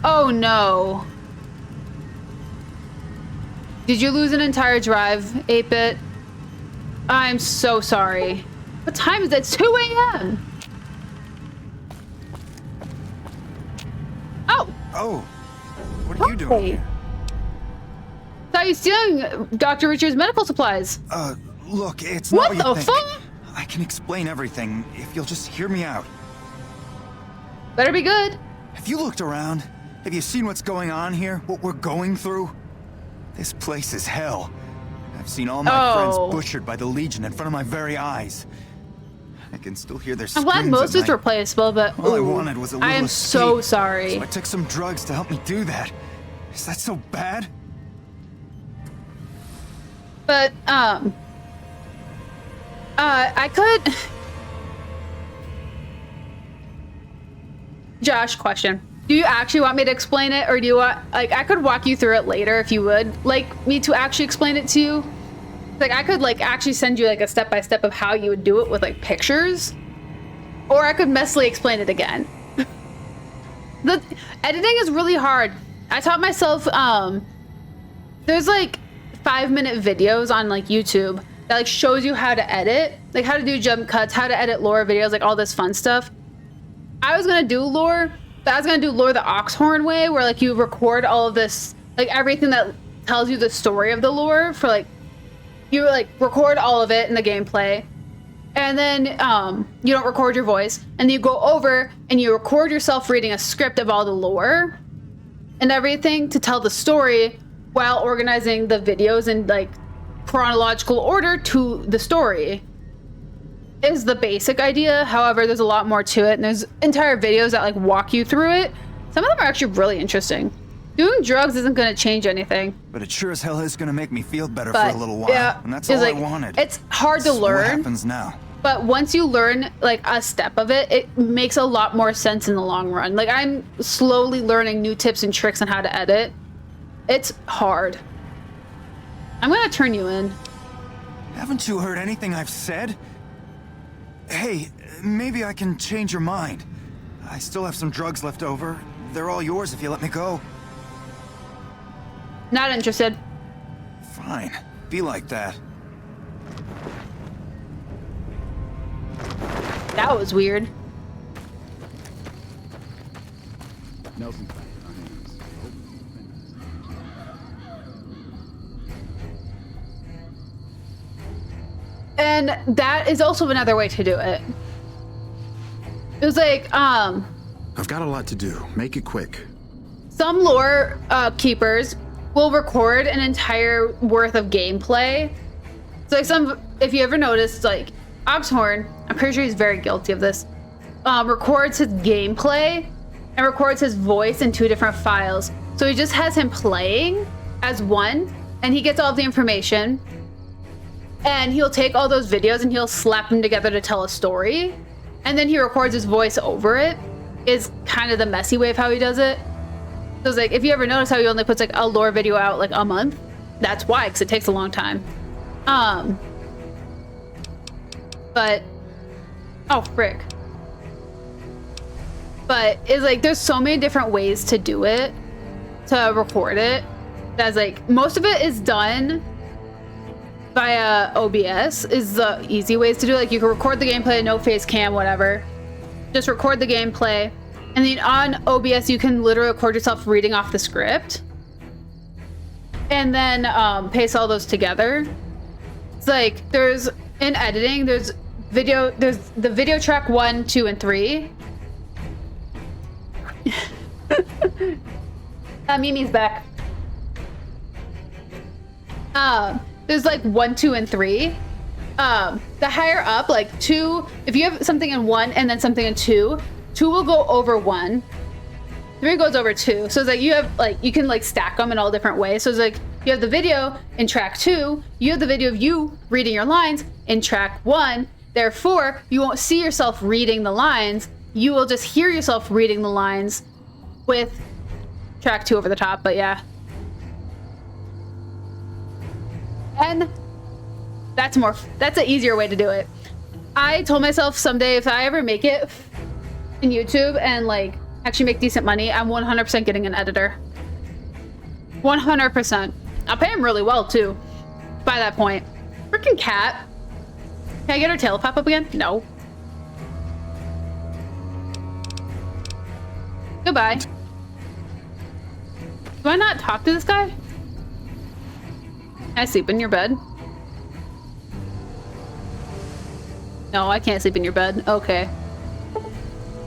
[SPEAKER 1] Oh no. Did you lose an entire drive, 8-Bit? I'm so sorry. What time is it? It's 2 a.m. Oh!
[SPEAKER 8] Oh! What are you doing here?
[SPEAKER 1] Thought you stealing Dr. Richard's medical supplies.
[SPEAKER 8] Look, it's
[SPEAKER 1] what
[SPEAKER 8] not what
[SPEAKER 1] the
[SPEAKER 8] you think.
[SPEAKER 1] fuck?
[SPEAKER 8] I can explain everything if you'll just hear me out.
[SPEAKER 1] Better be good.
[SPEAKER 8] Have you looked around? Have you seen what's going on here? What we're going through? This place is hell. I've seen all my friends butchered by the Legion in front of my very eyes. I can still hear their screams.
[SPEAKER 1] I'm glad most of it's replaceable, but
[SPEAKER 8] all I wanted was a little
[SPEAKER 1] I am
[SPEAKER 8] escape,
[SPEAKER 1] so sorry.
[SPEAKER 8] So I took some drugs to help me do that. Is that so bad?
[SPEAKER 1] But I could. Josh, question. Do you actually want me to explain it, or do you want, like, I could walk you through it later if you would like me to actually explain it to you? Like, I could, like, actually send you, like, a step-by-step of how you would do it with, like, pictures. Or I could messily explain it again. The editing is really hard. I taught myself, there's, like, 5-minute videos on, like, YouTube that, like, shows you how to edit. Like, how to do jump cuts, how to edit lore videos, like, all this fun stuff. I was gonna do lore, but I was gonna do lore the Oxhorn way, where, like, you record all of this, like, everything that tells you the story of the lore for, like, you, like, record all of it in the gameplay, and then you don't record your voice, and then you go over and you record yourself reading a script of all the lore and everything to tell the story while organizing the videos in, like, chronological order to the story. Is the basic idea. However, there's a lot more to it, and there's entire videos that, like, walk you through it. Some of them are actually really interesting. Doing drugs isn't going to change anything.
[SPEAKER 8] But it sure as hell is going to make me feel better for a little while.
[SPEAKER 1] Yeah,
[SPEAKER 8] and that's all
[SPEAKER 1] like,
[SPEAKER 8] I wanted.
[SPEAKER 1] It's hard to learn.
[SPEAKER 8] What happens now?
[SPEAKER 1] But once you learn, like, a step of it, it makes a lot more sense in the long run. Like, I'm slowly learning new tips and tricks on how to edit. It's hard. I'm going to turn you in.
[SPEAKER 8] Haven't you heard anything I've said? Hey, maybe I can change your mind. I still have some drugs left over. They're all yours if you let me go.
[SPEAKER 1] Not interested.
[SPEAKER 8] Fine. Be like that.
[SPEAKER 1] That was weird.
[SPEAKER 3] Nelson.
[SPEAKER 1] And that is also another way to do it. It was like,
[SPEAKER 3] I've got a lot to do. Make it quick.
[SPEAKER 1] Some lore keepers will record an entire worth of gameplay. So, like, if you ever noticed, like, Oxhorn, I'm pretty sure he's very guilty of this, records his gameplay and records his voice in 2 different files. So he just has him playing as one, and he gets all of the information, and he'll take all those videos and he'll slap them together to tell a story, and then he records his voice over it. Is kind of the messy way of how he does it. So it's like, if you ever notice how he only puts, like, a lore video out, like, a month, that's why, because it takes a long time. But, oh, frick. But it's like, there's so many different ways to do it, to record it. That's like, most of it is done via OBS, is the easy ways to do it. Like, you can record the gameplay, no face cam, whatever. Just record the gameplay. And then on OBS, you can literally record yourself reading off the script. And then paste all those together. It's like, in editing, there's there's the video track 1, 2, and 3. Mimi's back. There's like 1, 2, and 3. The higher up, like 2, if you have something in 1 and then something in 2, 2 will go over 1. 3 goes over 2. So it's like you have like, you can like stack them in all different ways. So it's like you have the video in track 2, you have the video of you reading your lines in track 1. Therefore, you won't see yourself reading the lines. You will just hear yourself reading the lines with track 2 over the top, but yeah. And that's an easier way to do it. I told myself someday if I ever make it in YouTube and like actually make decent money, I'm 100% getting an editor. 100%. I'll pay him really well too by that point. Freaking cat. Can I get her tail pop up again? No. Goodbye. Do I not talk to this guy? Can I sleep in your bed? No, I can't sleep in your bed. Okay.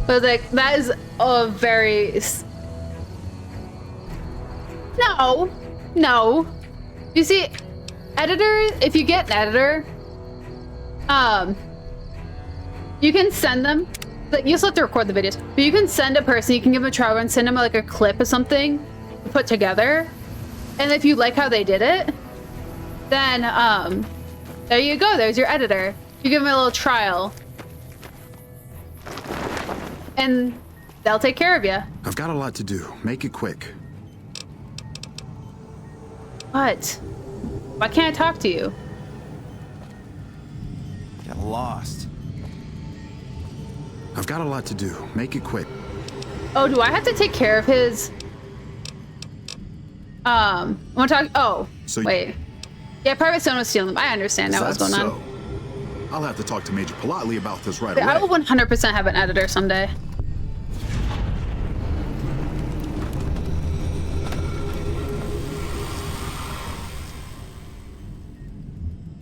[SPEAKER 1] But like, that is a very... No. No. You see, editors, if you get an editor, you can send them, like, you still have to record the videos, but you can send a person, you can give them a trial and send them like a clip of something to put together. And if you like how they did it, then, there you go. There's your editor. You give them a little trial. And they'll take care of you.
[SPEAKER 3] I've got a lot to do. Make it quick.
[SPEAKER 1] What? Why can't I talk to you?
[SPEAKER 8] Get lost.
[SPEAKER 3] I've got a lot to do. Make it quick.
[SPEAKER 1] Oh, do I have to take care of his... I want to talk... Oh,
[SPEAKER 3] so
[SPEAKER 1] wait. Yeah, Private Stone was stealing them. I understand now what's going on.
[SPEAKER 3] I'll have to talk to Major politely about this right away.
[SPEAKER 1] I will 100% have an editor someday.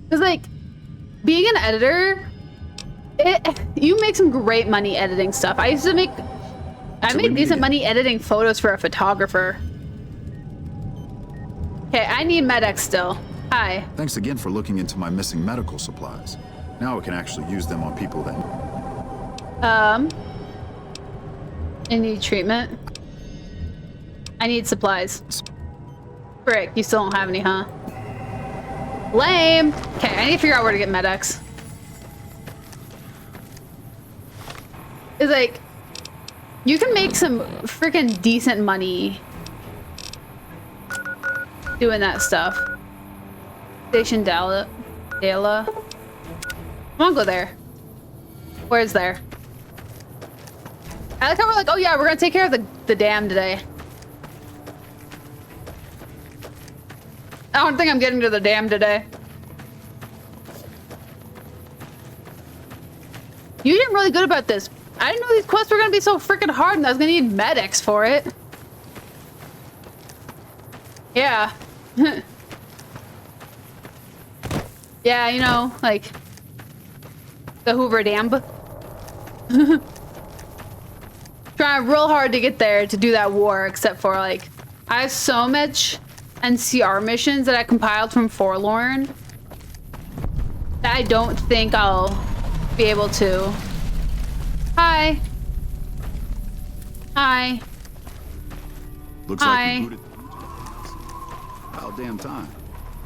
[SPEAKER 1] Because, like, being an editor, you make some great money editing stuff. I used to make... I made decent money editing photos for a photographer. Okay, I need Med-X still. Hi.
[SPEAKER 3] Thanks again for looking into my missing medical supplies. Now I can actually use them on people that...
[SPEAKER 1] I need treatment. I need supplies. Frick, you still don't have any, huh? Lame! Okay, I need to figure out where to get Med-X. It's like... You can make some freaking decent money doing that stuff. Station Dala. I wanna go there. Where's there? I like how we're like, oh yeah, we're gonna take care of the dam today. I don't think I'm getting to the dam today. You did really good about this. I didn't know these quests were gonna be so freaking hard and I was gonna need Med-X for it. Yeah. Yeah, you know, like the Hoover Dam. Trying real hard to get there to do that war, except for like I have so much NCR missions that I compiled from Forlorn that I don't think I'll be able to. Hi. Hi.
[SPEAKER 3] Looks
[SPEAKER 1] Hi.
[SPEAKER 3] like we booted. About damn time.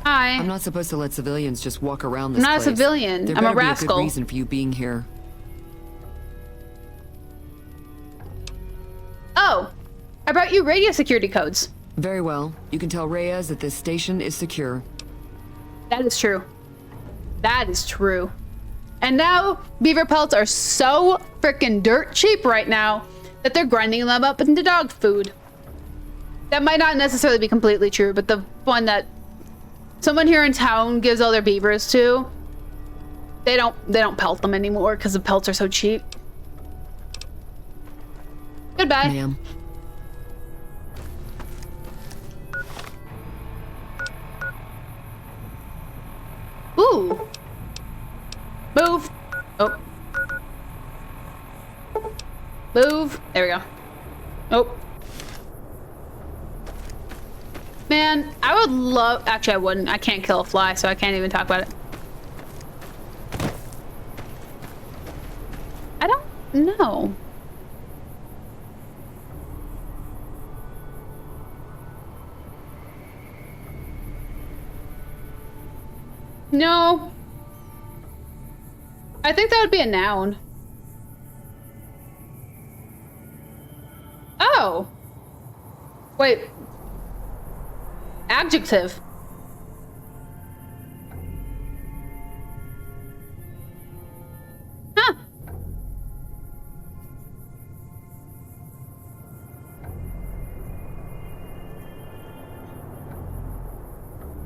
[SPEAKER 1] Hi.
[SPEAKER 18] I'm not supposed to let civilians just walk around this
[SPEAKER 1] I'm not
[SPEAKER 18] place.
[SPEAKER 1] a civilian.
[SPEAKER 18] There
[SPEAKER 1] I'm a
[SPEAKER 18] better be a
[SPEAKER 1] rascal.
[SPEAKER 18] good reason for you being here.
[SPEAKER 1] Oh, I brought you radio security codes.
[SPEAKER 18] Very well. You can tell Reyes that this station is secure.
[SPEAKER 1] That is true. That is true. And now beaver pelts are so freaking dirt cheap right now that they're grinding them up into dog food. That might not necessarily be completely true, but the one that someone here in town gives all their beavers to, they don't pelt them anymore because the pelts are so cheap. Goodbye.
[SPEAKER 18] Ma'am.
[SPEAKER 1] Ooh. Move. Oh. Move. There we go. Nope. Man, I would love... Actually, I wouldn't. I can't kill a fly, so I can't even talk about it. I don't know. No. I think that would be a noun. Oh. Wait. Adjective. Huh.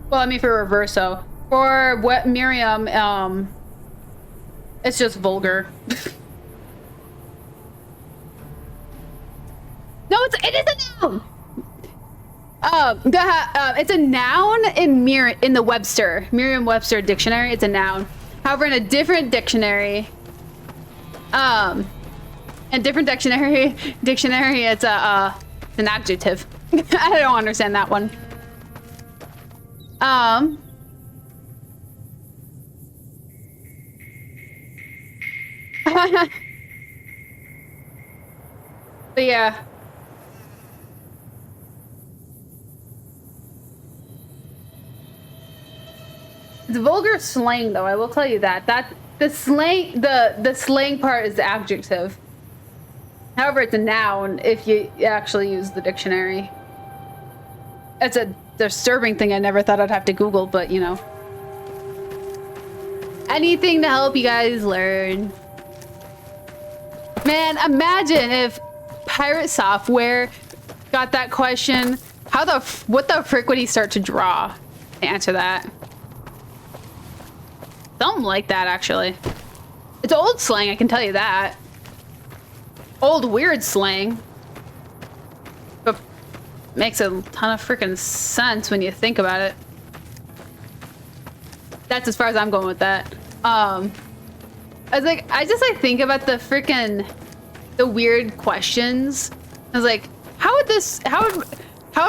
[SPEAKER 1] Well, I mean for reverso. For what Miriam, it's just vulgar. No, it is a noun. It's a noun in the Webster, Merriam-Webster dictionary. It's a noun. However, in a different dictionary, it's an adjective. I don't understand that one. But yeah. It's vulgar slang, though. I will tell you that. The slang part is the adjective. However, it's a noun if you actually use the dictionary. It's a disturbing thing I never thought I'd have to Google, but you know. Anything to help you guys learn. Man, imagine if Pirate Software got that question. What the frick would he start to draw to answer that? Something like that, actually. It's old slang, I can tell you that. Old weird slang. But makes a ton of freaking sense when you think about it. That's as far as I'm going with that. I just think about the weird questions. I was like, how would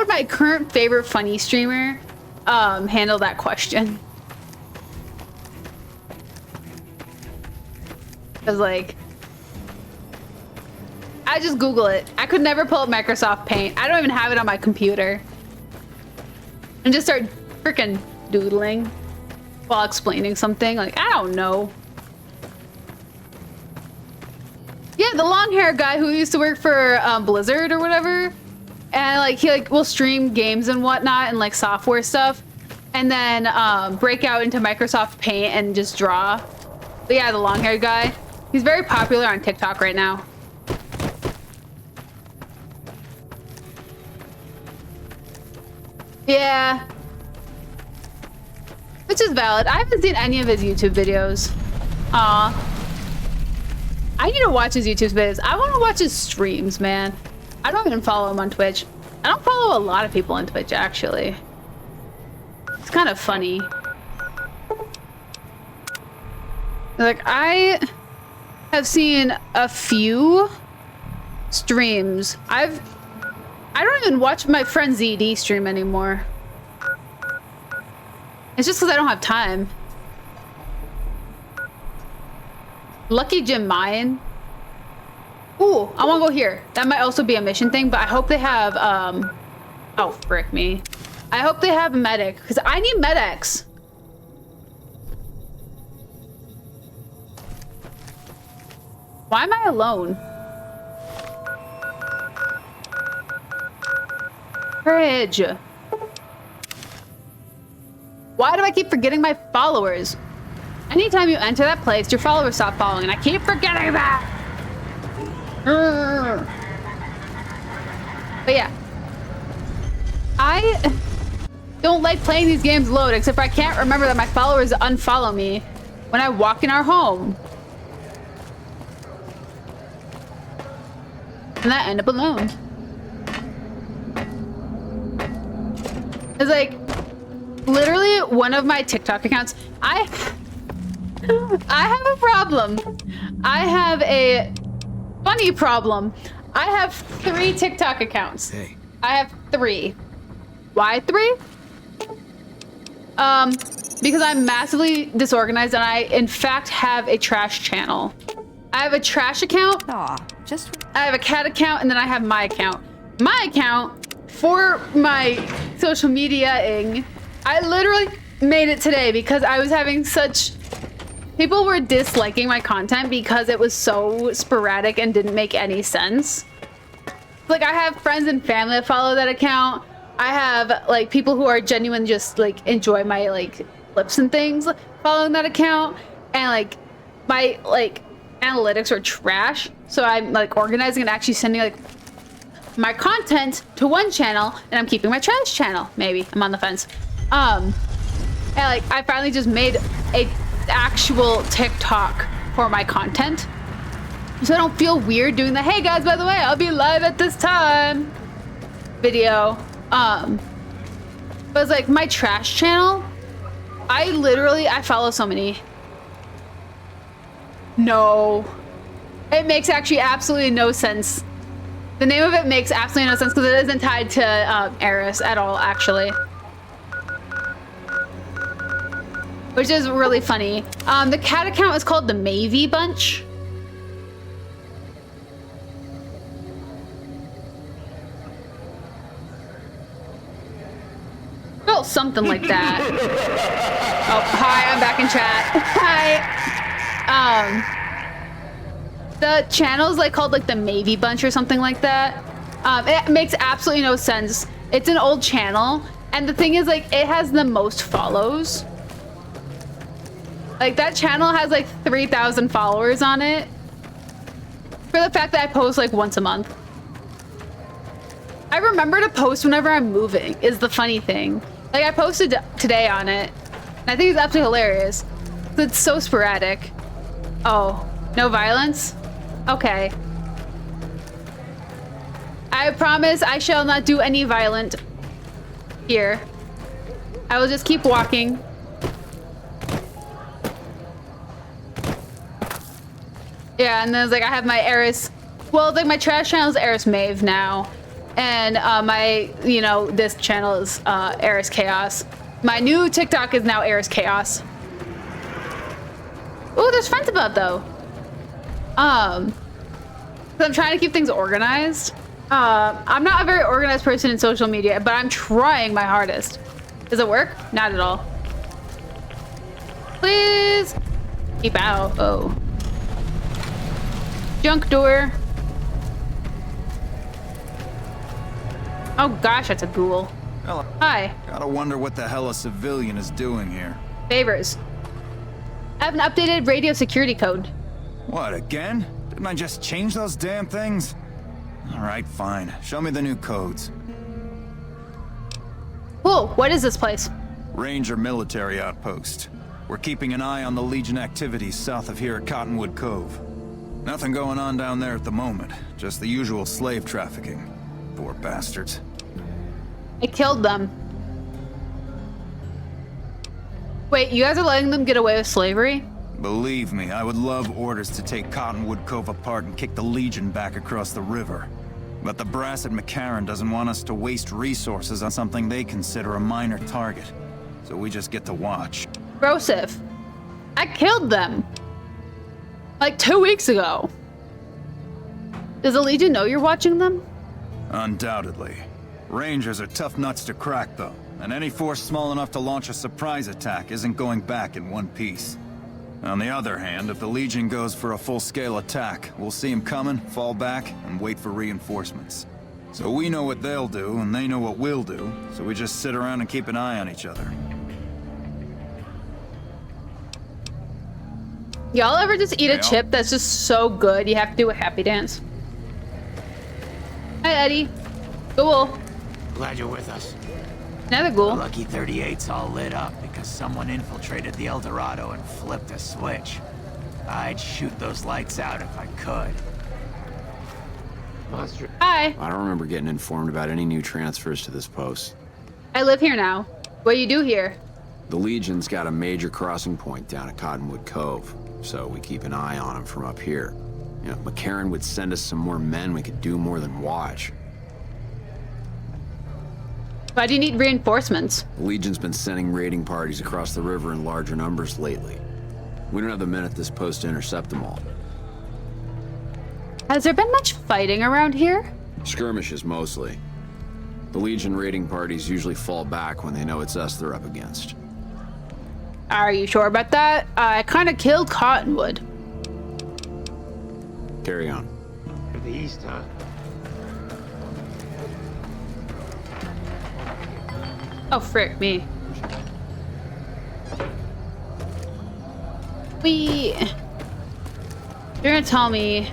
[SPEAKER 1] my current favorite funny streamer handle that question? I was like, I just Google it. I could never pull up Microsoft Paint. I don't even have it on my computer. And just start freaking doodling while explaining something. Like, I don't know. Yeah, the long hair guy who used to work for Blizzard or whatever. And he will stream games and whatnot and software stuff. And then break out into Microsoft Paint and just draw. But yeah, the long hair guy. He's very popular on TikTok right now. Yeah. Which is valid. I haven't seen any of his YouTube videos. Aw. I need to watch his YouTube videos. I want to watch his streams, man. I don't even follow him on Twitch. I don't follow a lot of people on Twitch, actually. It's kind of funny. I have seen a few streams. I don't even watch my friend ZD stream anymore. It's just because I don't have time. Lucky Jim Mayan. Ooh, I want to go here. That might also be a mission thing, but I hope they have, oh, frick me. I hope they have a medic, because I need medics. Why am I alone? Fridge. Why do I keep forgetting my followers? Anytime you enter that place, your followers stop following, and I keep forgetting that. But yeah. I don't like playing these games load, except for I can't remember that my followers unfollow me when I walk in our home. And I end up alone. It's literally one of my TikTok accounts. I have a problem. I have a Funny problem. I have 3 TikTok accounts.
[SPEAKER 2] Hey.
[SPEAKER 1] I have 3. Why 3? Because I'm massively disorganized and I, in fact, have a trash channel. I have a trash account. I have a cat account, and then I have my account. My account for my social media-ing, I literally made it today because I was having such... People were disliking my content because it was so sporadic and didn't make any sense. Like, I have friends and family that follow that account. I have, like, people who are genuine, just, like, enjoy my, like, clips and things following that account. And, like, my, like, analytics are trash. So I'm, like, organizing and actually sending, like, my content to one channel, and I'm keeping my trash channel. Maybe. I'm on the fence. And, like, I finally just made a actual TikTok for my content. So I don't feel weird doing the, hey guys, by the way, I'll be live at this time video. But it's like my trash channel, I follow so many. No. It makes actually absolutely no sense. The name of it makes absolutely no sense because it isn't tied to Eriss at all, actually. Which is really funny. The cat account is called the Mavy Bunch. Oh, something like that. Oh, hi, I'm back in chat. Hi. The channel's like called like the Mavy Bunch or something like that. It makes absolutely no sense. It's an old channel, and the thing is, like, it has the most follows. Like, that channel has like 3,000 followers on it. For the fact that I post like once a month. I remember to post whenever I'm moving, is the funny thing. Like, I posted today on it, and I think it's absolutely hilarious. It's so sporadic. Oh, no violence? Okay. I promise I shall not do any violent here. I will just keep walking. Yeah, and then it's like I have my Eriss. Well, it's like my trash channel is Eriss Mave now. And my, you know, this channel is ErissKhaos. My new TikTok is now ErissKhaos. Ooh, there's friends about though. So I'm trying to keep things organized. I'm not a very organized person in social media, but I'm trying my hardest. Does it work? Not at all. Please keep out. Oh. Junk door. Oh gosh, that's a ghoul.
[SPEAKER 4] Hello.
[SPEAKER 1] Hi.
[SPEAKER 4] Gotta wonder what the hell a civilian is doing here.
[SPEAKER 1] Favors. I have an updated radio security code.
[SPEAKER 4] What, again? Didn't I just change those damn things? Alright, fine. Show me the new codes.
[SPEAKER 1] Cool. What is this place?
[SPEAKER 4] Ranger military outpost. We're keeping an eye on the Legion activities south of here at Cottonwood Cove. Nothing going on down there at the moment. Just the usual slave trafficking. Poor bastards.
[SPEAKER 1] I killed them. Wait, you guys are letting them get away with slavery?
[SPEAKER 4] Believe me, I would love orders to take Cottonwood Cove apart and kick the Legion back across the river. But the brass at McCarran doesn't want us to waste resources on something they consider a minor target. So we just get to watch.
[SPEAKER 1] Broseph, I killed them. Like 2 weeks ago. Does the Legion know you're watching them?
[SPEAKER 4] Undoubtedly. Rangers are tough nuts to crack, though. And any force small enough to launch a surprise attack isn't going back in one piece. On the other hand, if the Legion goes for a full-scale attack, we'll see them coming, fall back, and wait for reinforcements. So we know what they'll do, and they know what we'll do, so we just sit around and keep an eye on each other.
[SPEAKER 1] Y'all ever just eat a chip that's just so good you have to do a happy dance? Hi, Eddie. Ghoul.
[SPEAKER 11] Glad you're with us.
[SPEAKER 1] Another ghoul.
[SPEAKER 11] The Lucky 38's all lit up because someone infiltrated the El Dorado and flipped a switch. I'd shoot those lights out if I could.
[SPEAKER 2] Monster.
[SPEAKER 1] Hi.
[SPEAKER 2] I don't remember getting informed about any new transfers to this post.
[SPEAKER 1] I live here now. What do you do here?
[SPEAKER 2] The Legion's got a major crossing point down at Cottonwood Cove, so we keep an eye on them from up here. You know, McCarran would send us some more men, we could do more than watch.
[SPEAKER 1] Why do you need reinforcements?
[SPEAKER 2] The Legion's been sending raiding parties across the river in larger numbers lately. We don't have the men at this post to intercept them all.
[SPEAKER 1] Has there been much fighting around here?
[SPEAKER 2] Skirmishes, mostly. The Legion raiding parties usually fall back when they know it's us they're up against.
[SPEAKER 1] Are you sure about that? I kind of killed Cottonwood.
[SPEAKER 2] Carry on.
[SPEAKER 13] To the east, huh?
[SPEAKER 1] Oh, frick me. You're gonna tell me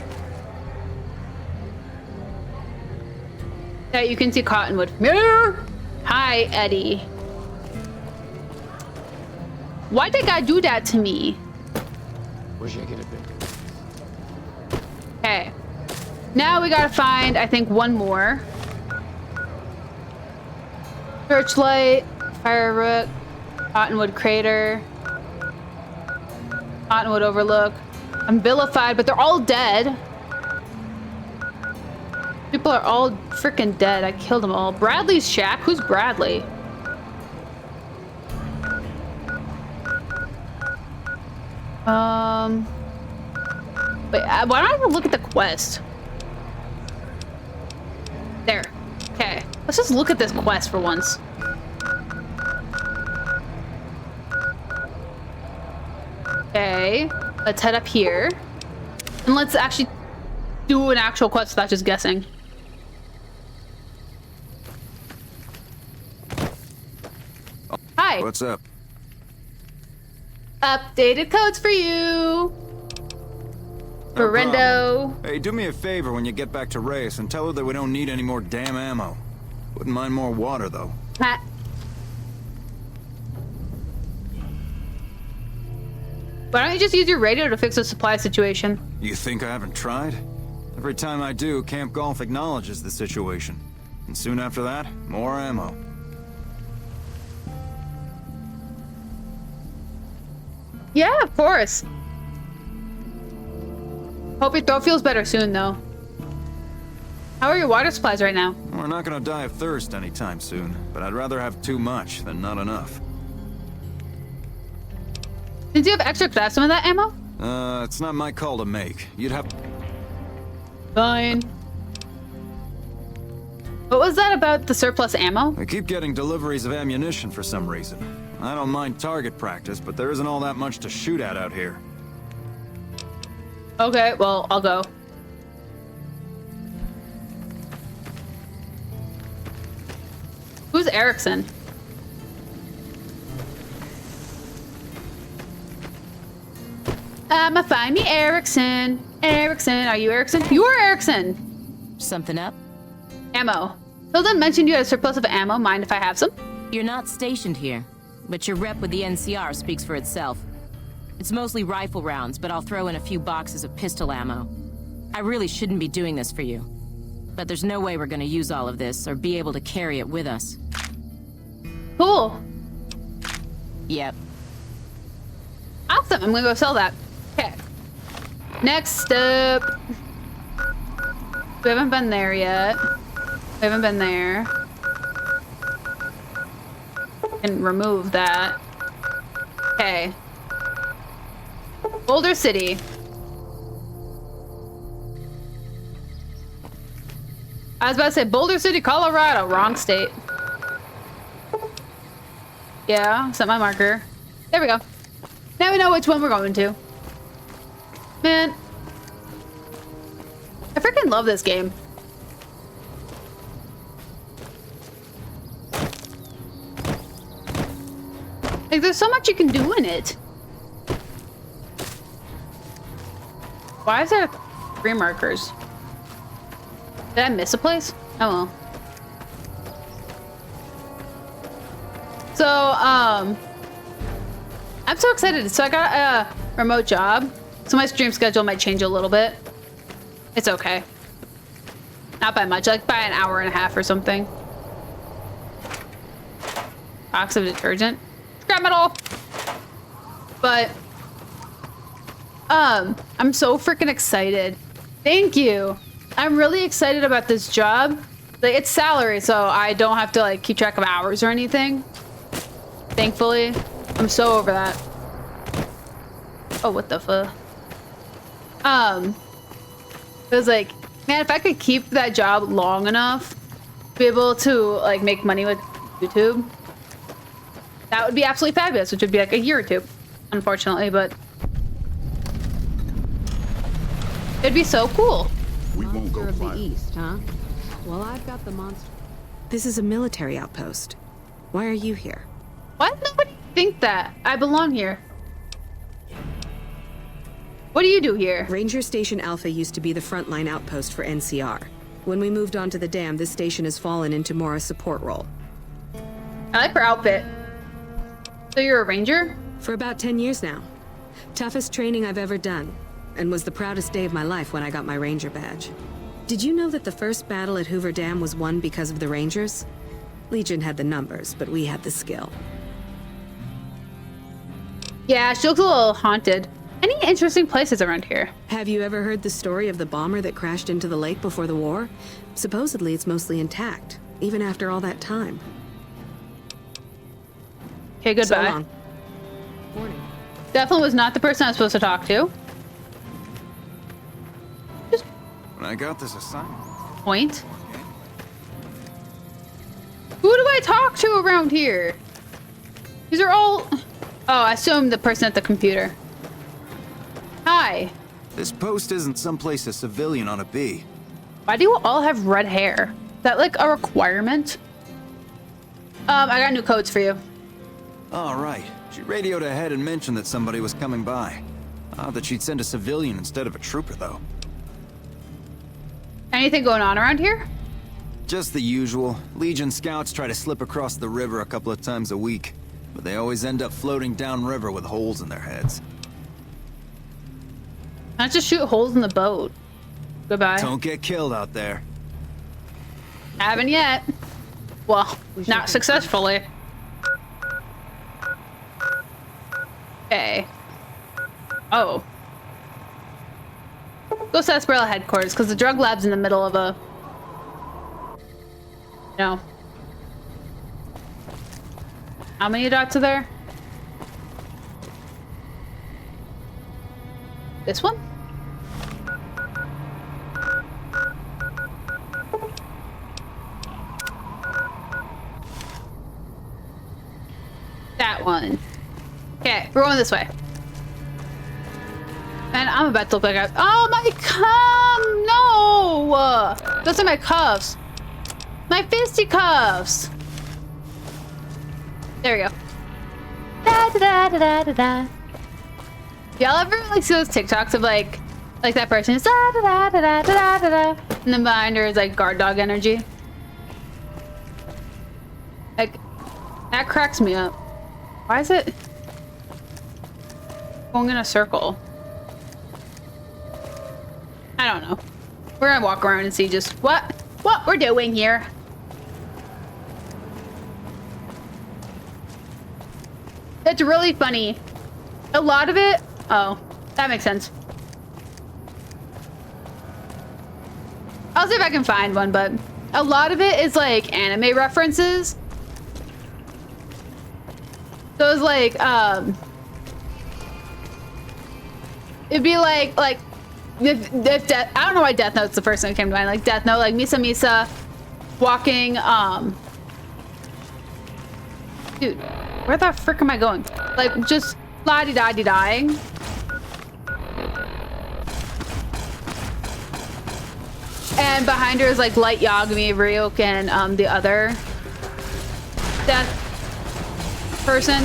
[SPEAKER 1] that you can see Cottonwood from here? Hi, Eddie. Why'd that guy do that to me?
[SPEAKER 13] Wish I could have been.
[SPEAKER 1] Okay. Now we gotta find, I think, one more. Searchlight, Firerook, Cottonwood Crater, Cottonwood Overlook. I'm vilified, but they're all dead. People are all freaking dead. I killed them all. Bradley's shack? Who's Bradley? Wait, why don't I even look at the quest? There. Okay. Let's just look at this quest for once. Okay. Let's head up here. And let's actually do an actual quest without just guessing. Hi.
[SPEAKER 4] What's up?
[SPEAKER 1] Updated codes for you. Berendo.
[SPEAKER 4] Hey, do me a favor when you get back to Reyes and tell her that we don't need any more damn ammo. Wouldn't mind more water, though.
[SPEAKER 1] Ha. Why don't you just use your radio to fix the supply situation?
[SPEAKER 4] You think I haven't tried? Every time I do, Camp Golf acknowledges the situation. And soon after that, more ammo.
[SPEAKER 1] Yeah, of course. Hope your throat feels better soon, though. How are your water supplies right now?
[SPEAKER 4] We're not gonna die of thirst anytime soon, but I'd rather have too much than not enough.
[SPEAKER 1] Did you have extra for some of that ammo?
[SPEAKER 4] It's not my call to make. You'd have...
[SPEAKER 1] Fine. What was that about the surplus ammo?
[SPEAKER 4] I keep getting deliveries of ammunition for some reason. I don't mind target practice, but there isn't all that much to shoot at out here.
[SPEAKER 1] Okay, well, I'll go. Who's Erickson? Find me Erickson. Erickson, are you Erickson? You are Erickson.
[SPEAKER 19] Something up?
[SPEAKER 1] Ammo. Hilden mentioned you had a surplus of ammo. Mind if I have some?
[SPEAKER 19] You're not stationed here, but your rep with the NCR speaks for itself. It's mostly rifle rounds, but I'll throw in a few boxes of pistol ammo. I really shouldn't be doing this for you, but there's no way we're gonna use all of this or be able to carry it with us.
[SPEAKER 1] Cool.
[SPEAKER 19] Yep.
[SPEAKER 1] Awesome, I'm gonna go sell that. Okay. Next up. We haven't been there yet. We haven't been there. And remove that. Okay. Boulder City. I was about to say Boulder City, Colorado. Wrong state. Yeah, set my marker. There we go. Now we know which one we're going to. Man. I freaking love this game. Like, there's so much you can do in it. Why is there 3 markers? Did I miss a place? Oh well. So, I'm so excited. So I got a remote job. So my stream schedule might change a little bit. It's okay. Not by much, like by an hour and a half or something. Box of detergent. Scrap metal! But, I'm so freaking excited Thank you. I'm really excited about this job. Like, it's salary, so I don't have to like keep track of hours or anything. Thankfully, I'm so over that. Oh, what the fuck? It was like, man, if I could keep that job long enough to be able to like make money with YouTube, that would be absolutely fabulous, which would be like a year or two, unfortunately, but it'd be so cool.
[SPEAKER 3] We won't go
[SPEAKER 5] Monster of
[SPEAKER 3] far.
[SPEAKER 5] the East, huh? Well, I've got the monster. This is a military outpost. Why are you here?
[SPEAKER 1] Why does nobody think that? I belong here. What do you do here?
[SPEAKER 5] Ranger Station Alpha used to be the frontline outpost for NCR. When we moved onto the dam, this station has fallen into more a support role.
[SPEAKER 1] I like her outfit. So you're a ranger?
[SPEAKER 5] For about 10 years now. Toughest training I've ever done, and was the proudest day of my life when I got my ranger badge. Did you know that the first battle at Hoover Dam was won because of the Rangers? Legion had the numbers, but we had the skill.
[SPEAKER 1] Yeah, she looks a little haunted. Any interesting places around here?
[SPEAKER 5] Have you ever heard the story of the bomber that crashed into the lake before the war? Supposedly it's mostly intact, even after all that time.
[SPEAKER 1] Okay, goodbye.
[SPEAKER 5] So long. Morning.
[SPEAKER 1] Definitely was not the person I was supposed to talk to.
[SPEAKER 4] When I got this assignment.
[SPEAKER 1] Point. Who do I talk to around here? These are all... Oh, I assume the person at the computer. Hi.
[SPEAKER 4] This post isn't someplace a civilian ought to be.
[SPEAKER 1] Why do you all have red hair? Is that like a requirement? I got new codes for you.
[SPEAKER 4] All right. She radioed ahead and mentioned that somebody was coming by. Odd that she'd send a civilian instead of a trooper, though.
[SPEAKER 1] Anything going on around here?
[SPEAKER 4] Just the usual. Legion scouts try to slip across the river a couple of times a week, but they always end up floating downriver with holes in their heads.
[SPEAKER 1] Not just shoot holes in the boat. Goodbye.
[SPEAKER 4] Don't get killed out there.
[SPEAKER 1] Haven't yet. Well, not successfully. Okay. Oh. Go Sarsaparilla headquarters, because the drug lab's in the middle of a... No. How many dots are there? This one? That one. Okay, we're going this way. And I'm about to look like I... Oh, my no! Those are my cuffs. My fisticuffs. There we go. Da da da da da da. Y'all ever like see those TikToks of like that person is da da da da da da da, and then behind her is like guard dog energy. Like that cracks me up. Why is it going in a circle? I don't know. We're gonna walk around and see just what we're doing here. It's really funny. A lot of it... Oh, that makes sense. I'll see if I can find one, but a lot of it is like anime references. So it's like, it'd be like if Death... I don't know why Death Note's the first one that came to mind. Like Death Note, like Misa walking, Dude, where the frick am I going? Like, just la-di-da-di-dying. And behind her is like Light Yagami, Ryuk, and the other death person.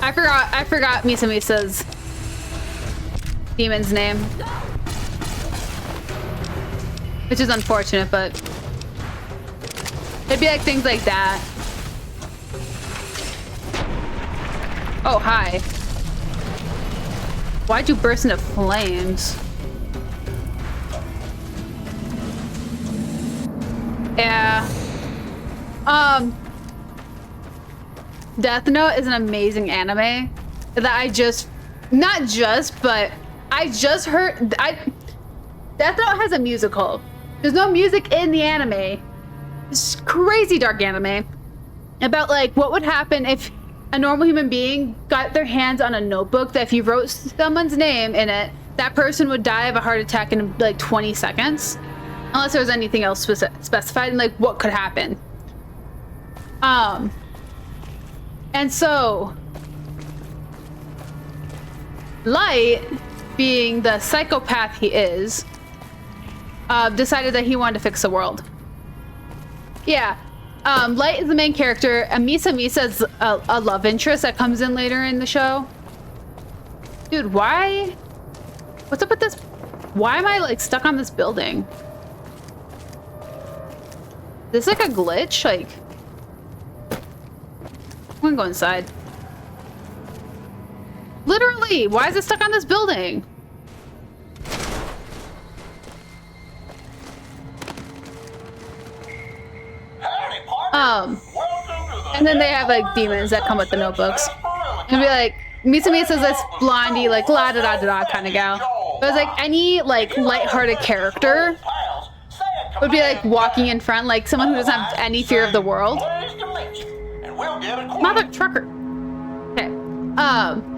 [SPEAKER 1] I forgot Misa's demon's name. Which is unfortunate, but it'd be like things like that. Oh, hi. Why'd you burst into flames? Yeah. Death Note is an amazing anime that I just not just, but I just heard Death Note has a musical. There's no music in the anime. It's crazy dark anime about like what would happen if a normal human being got their hands on a notebook that if you wrote someone's name in it, that person would die of a heart attack in like 20 seconds. Unless there was anything else specified and like what could happen. And so Light, being the psychopath he is, decided that he wanted to fix the world. Yeah. Light is the main character, and Misa is a love interest that comes in later in the show. Dude, why? What's up with this? Why am I like stuck on this building? Is this like a glitch? Like, I'm gonna go inside. Literally, why is it stuck on this building? And then they have like demons that come with the notebooks. And be like, Misa is this blondie, like la da da da da kind of gal. But it's like any like lighthearted character would be like walking in front, like someone who doesn't have any fear of the world. Mother trucker. Okay.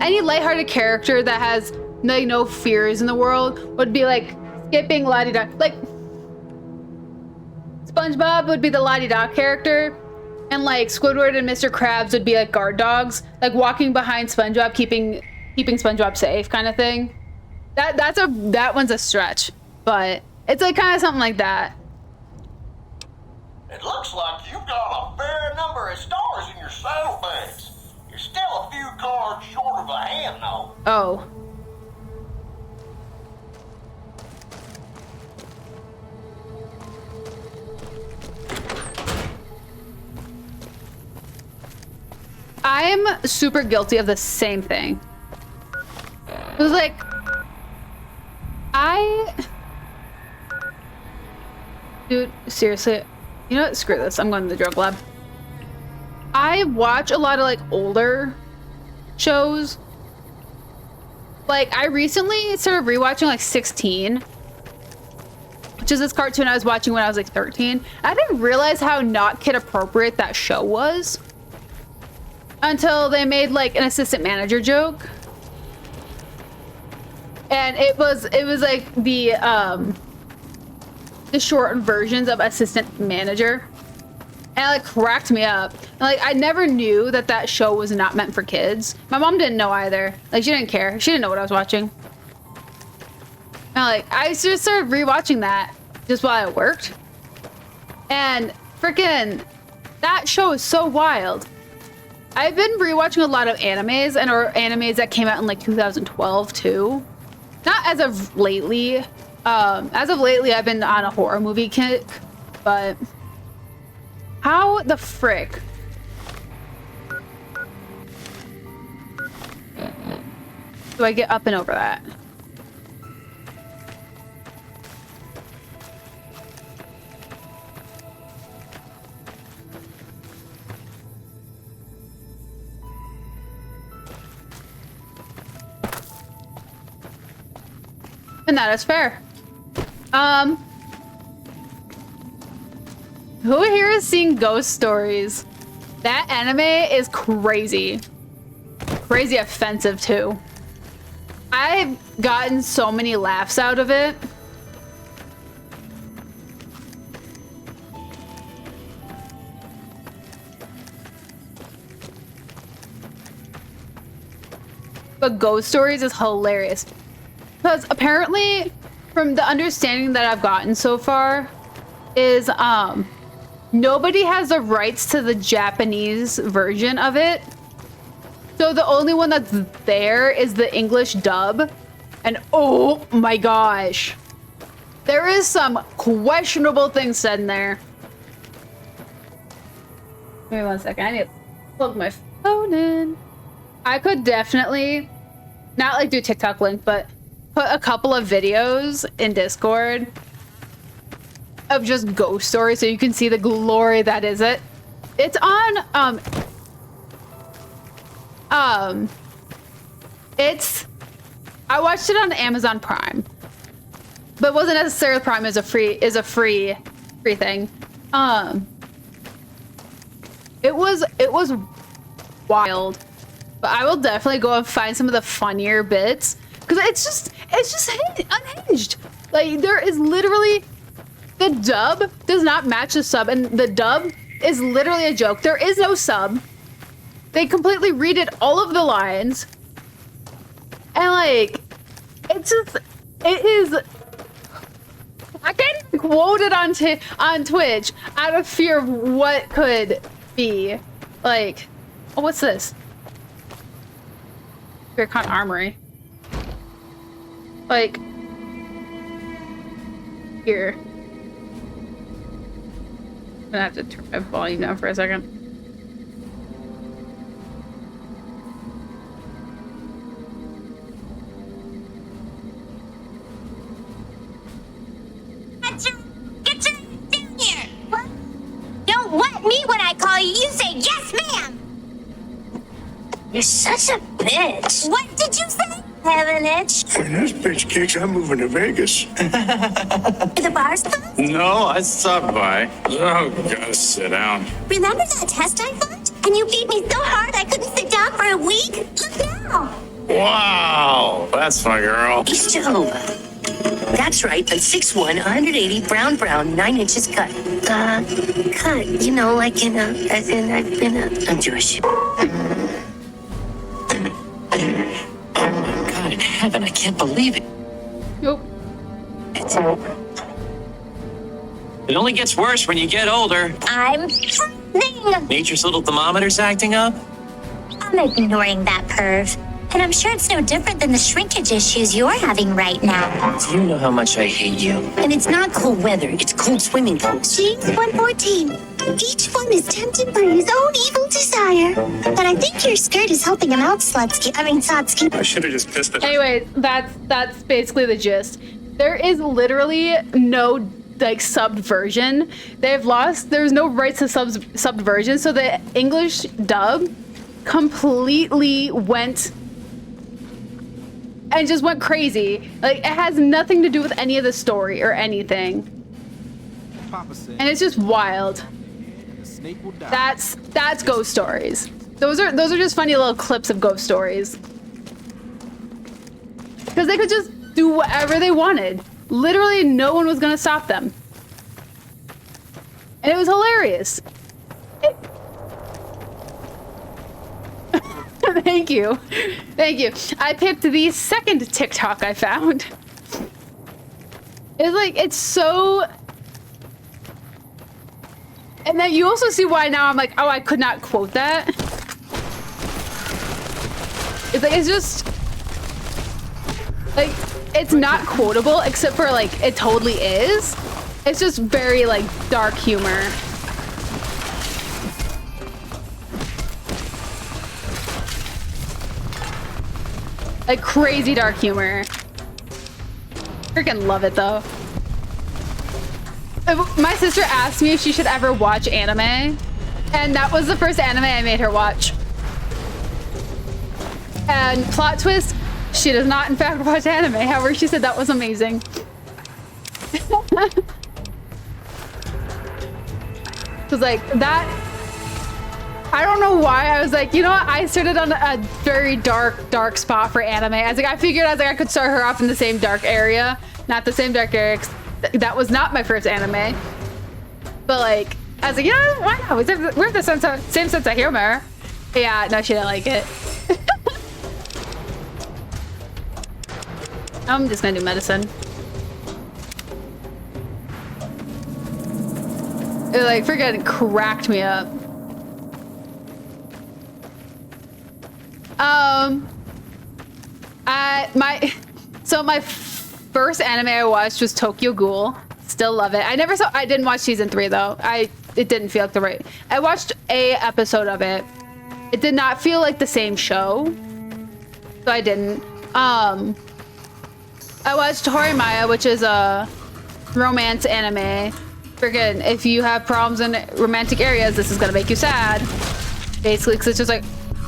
[SPEAKER 1] Any lighthearted character that has like no fears in the world would be like skipping la-di-da. Like SpongeBob would be the la-di-da character, and like Squidward and Mr. Krabs would be like guard dogs, like walking behind SpongeBob, keeping SpongeBob safe, kind of thing. That one's a stretch, but it's like kind of something like that.
[SPEAKER 20] It looks like you've got a fair number of stars in your saddlebags. You're still a few cards short of a hand, though.
[SPEAKER 1] Oh. I'm super guilty of the same thing. It was like, dude, seriously, you know what? Screw this. I'm going to the drug lab. I watch a lot of like older shows. Like I recently started rewatching like 16, which is this cartoon I was watching when I was like 13. I didn't realize how not kid appropriate that show was until they made like an assistant manager joke. And it was like the shortened versions of assistant manager. And it like cracked me up. And, like I never knew that show was not meant for kids. My mom didn't know either. Like she didn't care. She didn't know what I was watching. And like I just started rewatching that just while I worked. And freaking that show is so wild. I've been rewatching a lot of animes or animes that came out in like 2012 too. Not as of lately. As of lately, I've been on a horror movie kick, but how the frick? Do I get up and over that? And that is fair. Who here is seeing ghost stories? That anime is crazy. Crazy offensive too. I've gotten so many laughs out of it. But ghost stories is hilarious. Because apparently, from the understanding that I've gotten so far, is nobody has the rights to the Japanese version of it. So the only one that's there is the English dub. And oh my gosh. There is some questionable things said in there. Give me 1 second. I need to plug my phone in. I could definitely, not like do TikTok link, but put a couple of videos in Discord of just ghost stories so you can see the glory that is it. It's on it's I watched it on Amazon Prime, but it wasn't necessarily Prime. Is a free thing. It was wild, but I will definitely go and find some of the funnier bits because it's just unhinged. Like there is literally the dub does not match the sub, and the dub is literally a joke. There is no sub. They completely redid all of the lines, and like it is. I can't even quote it on Twitch out of fear of what could be. Like, oh, what's this? Recon Armory. Like, here. I'm gonna have to turn my volume down for a second.
[SPEAKER 6] Get your down here! What? Don't want me when I call you. You say yes, ma'am! You're such a bitch. What did you say? Have an itch?
[SPEAKER 21] When this bitch kicks, I'm moving to Vegas.
[SPEAKER 6] The bar's closed?
[SPEAKER 21] No, I stopped by. Oh, gotta sit down.
[SPEAKER 6] Remember that test I fought? And you beat me so hard I couldn't sit down for a week? Look now!
[SPEAKER 21] Wow, that's my girl.
[SPEAKER 22] East Jehovah. That's right, I'm 6'1", 180, brown, 9 inches cut. Cut, you know, like I'm Jewish. God in heaven, I can't believe it.
[SPEAKER 1] Nope.
[SPEAKER 22] It only gets worse when you get older.
[SPEAKER 6] I'm freezing!
[SPEAKER 22] Nature's little thermometer's acting up.
[SPEAKER 6] I'm ignoring that perv. And I'm sure it's no different than the shrinkage issues you're having right now.
[SPEAKER 22] Do you know how much I hate you? And it's not cold weather, it's cold swimming pools.
[SPEAKER 6] James 114. Each one is tempted by his own evil desire. But I think your skirt is helping him out, Sotsky.
[SPEAKER 21] I should have just pissed it.
[SPEAKER 1] Anyway, that's basically the gist. There is literally no like subbed version. There's no rights to subbed version, so the English dub completely went and just went crazy. Like it has nothing to do with any of the story or anything. And it's just wild. That's ghost stories. Those are just funny little clips of ghost stories. Because they could just do whatever they wanted. Literally no one was gonna stop them. And it was hilarious. Thank you. I picked the second TikTok I found. It's like, it's so... And then you also see why now I'm like, oh, I could not quote that. It's like, it's just... Like, it's not quotable, except for like, it totally is. It's just very like, dark humor. Like crazy dark humor. Freaking love it though. My sister asked me if she should ever watch anime, and that was the first anime I made her watch. And plot twist, she does not in fact watch anime. However, she said that was amazing. Cause like that, I don't know why. I was like, you know what? I started on a very dark spot for anime. I was like, I figured I could start her off in the same dark area. Not the same dark area. That was not my first anime. But like, I was like, you know, why not? We have the same sense of humor. Yeah, no, she didn't like it. I'm just gonna do medicine. It like freaking cracked me up. My first anime I watched was Tokyo Ghoul. Still love it. I didn't watch season 3 though. It didn't feel like the right. I watched a episode of it. It did not feel like the same show, so I didn't. I watched Horimaya, which is a romance anime. Freaking, if you have problems in romantic areas, this is gonna make you sad. Basically, because it's just like,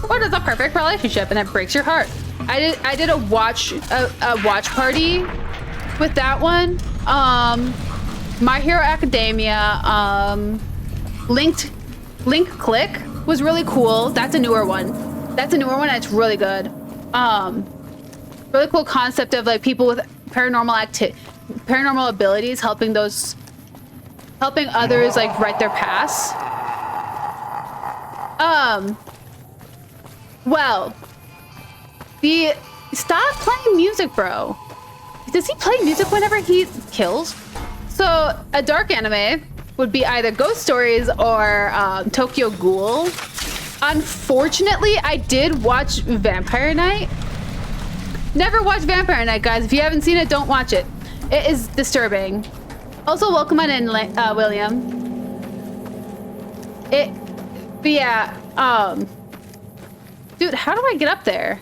[SPEAKER 1] what is a perfect relationship? And it breaks your heart. I did a watch party with that one. My Hero Academia, Link Click was really cool. That's a newer one. That's a newer one. It's really good. Really cool concept of like people with paranormal abilities helping others like write their past. Well, stop playing music, bro. Does he play music whenever he kills? So a dark anime would be either Ghost Stories or Tokyo Ghoul. Unfortunately, I did watch Vampire Night. Never watch Vampire Night, guys. If you haven't seen it, don't watch it. It is disturbing. Also, welcome on in, William. But yeah, dude, how do I get up there?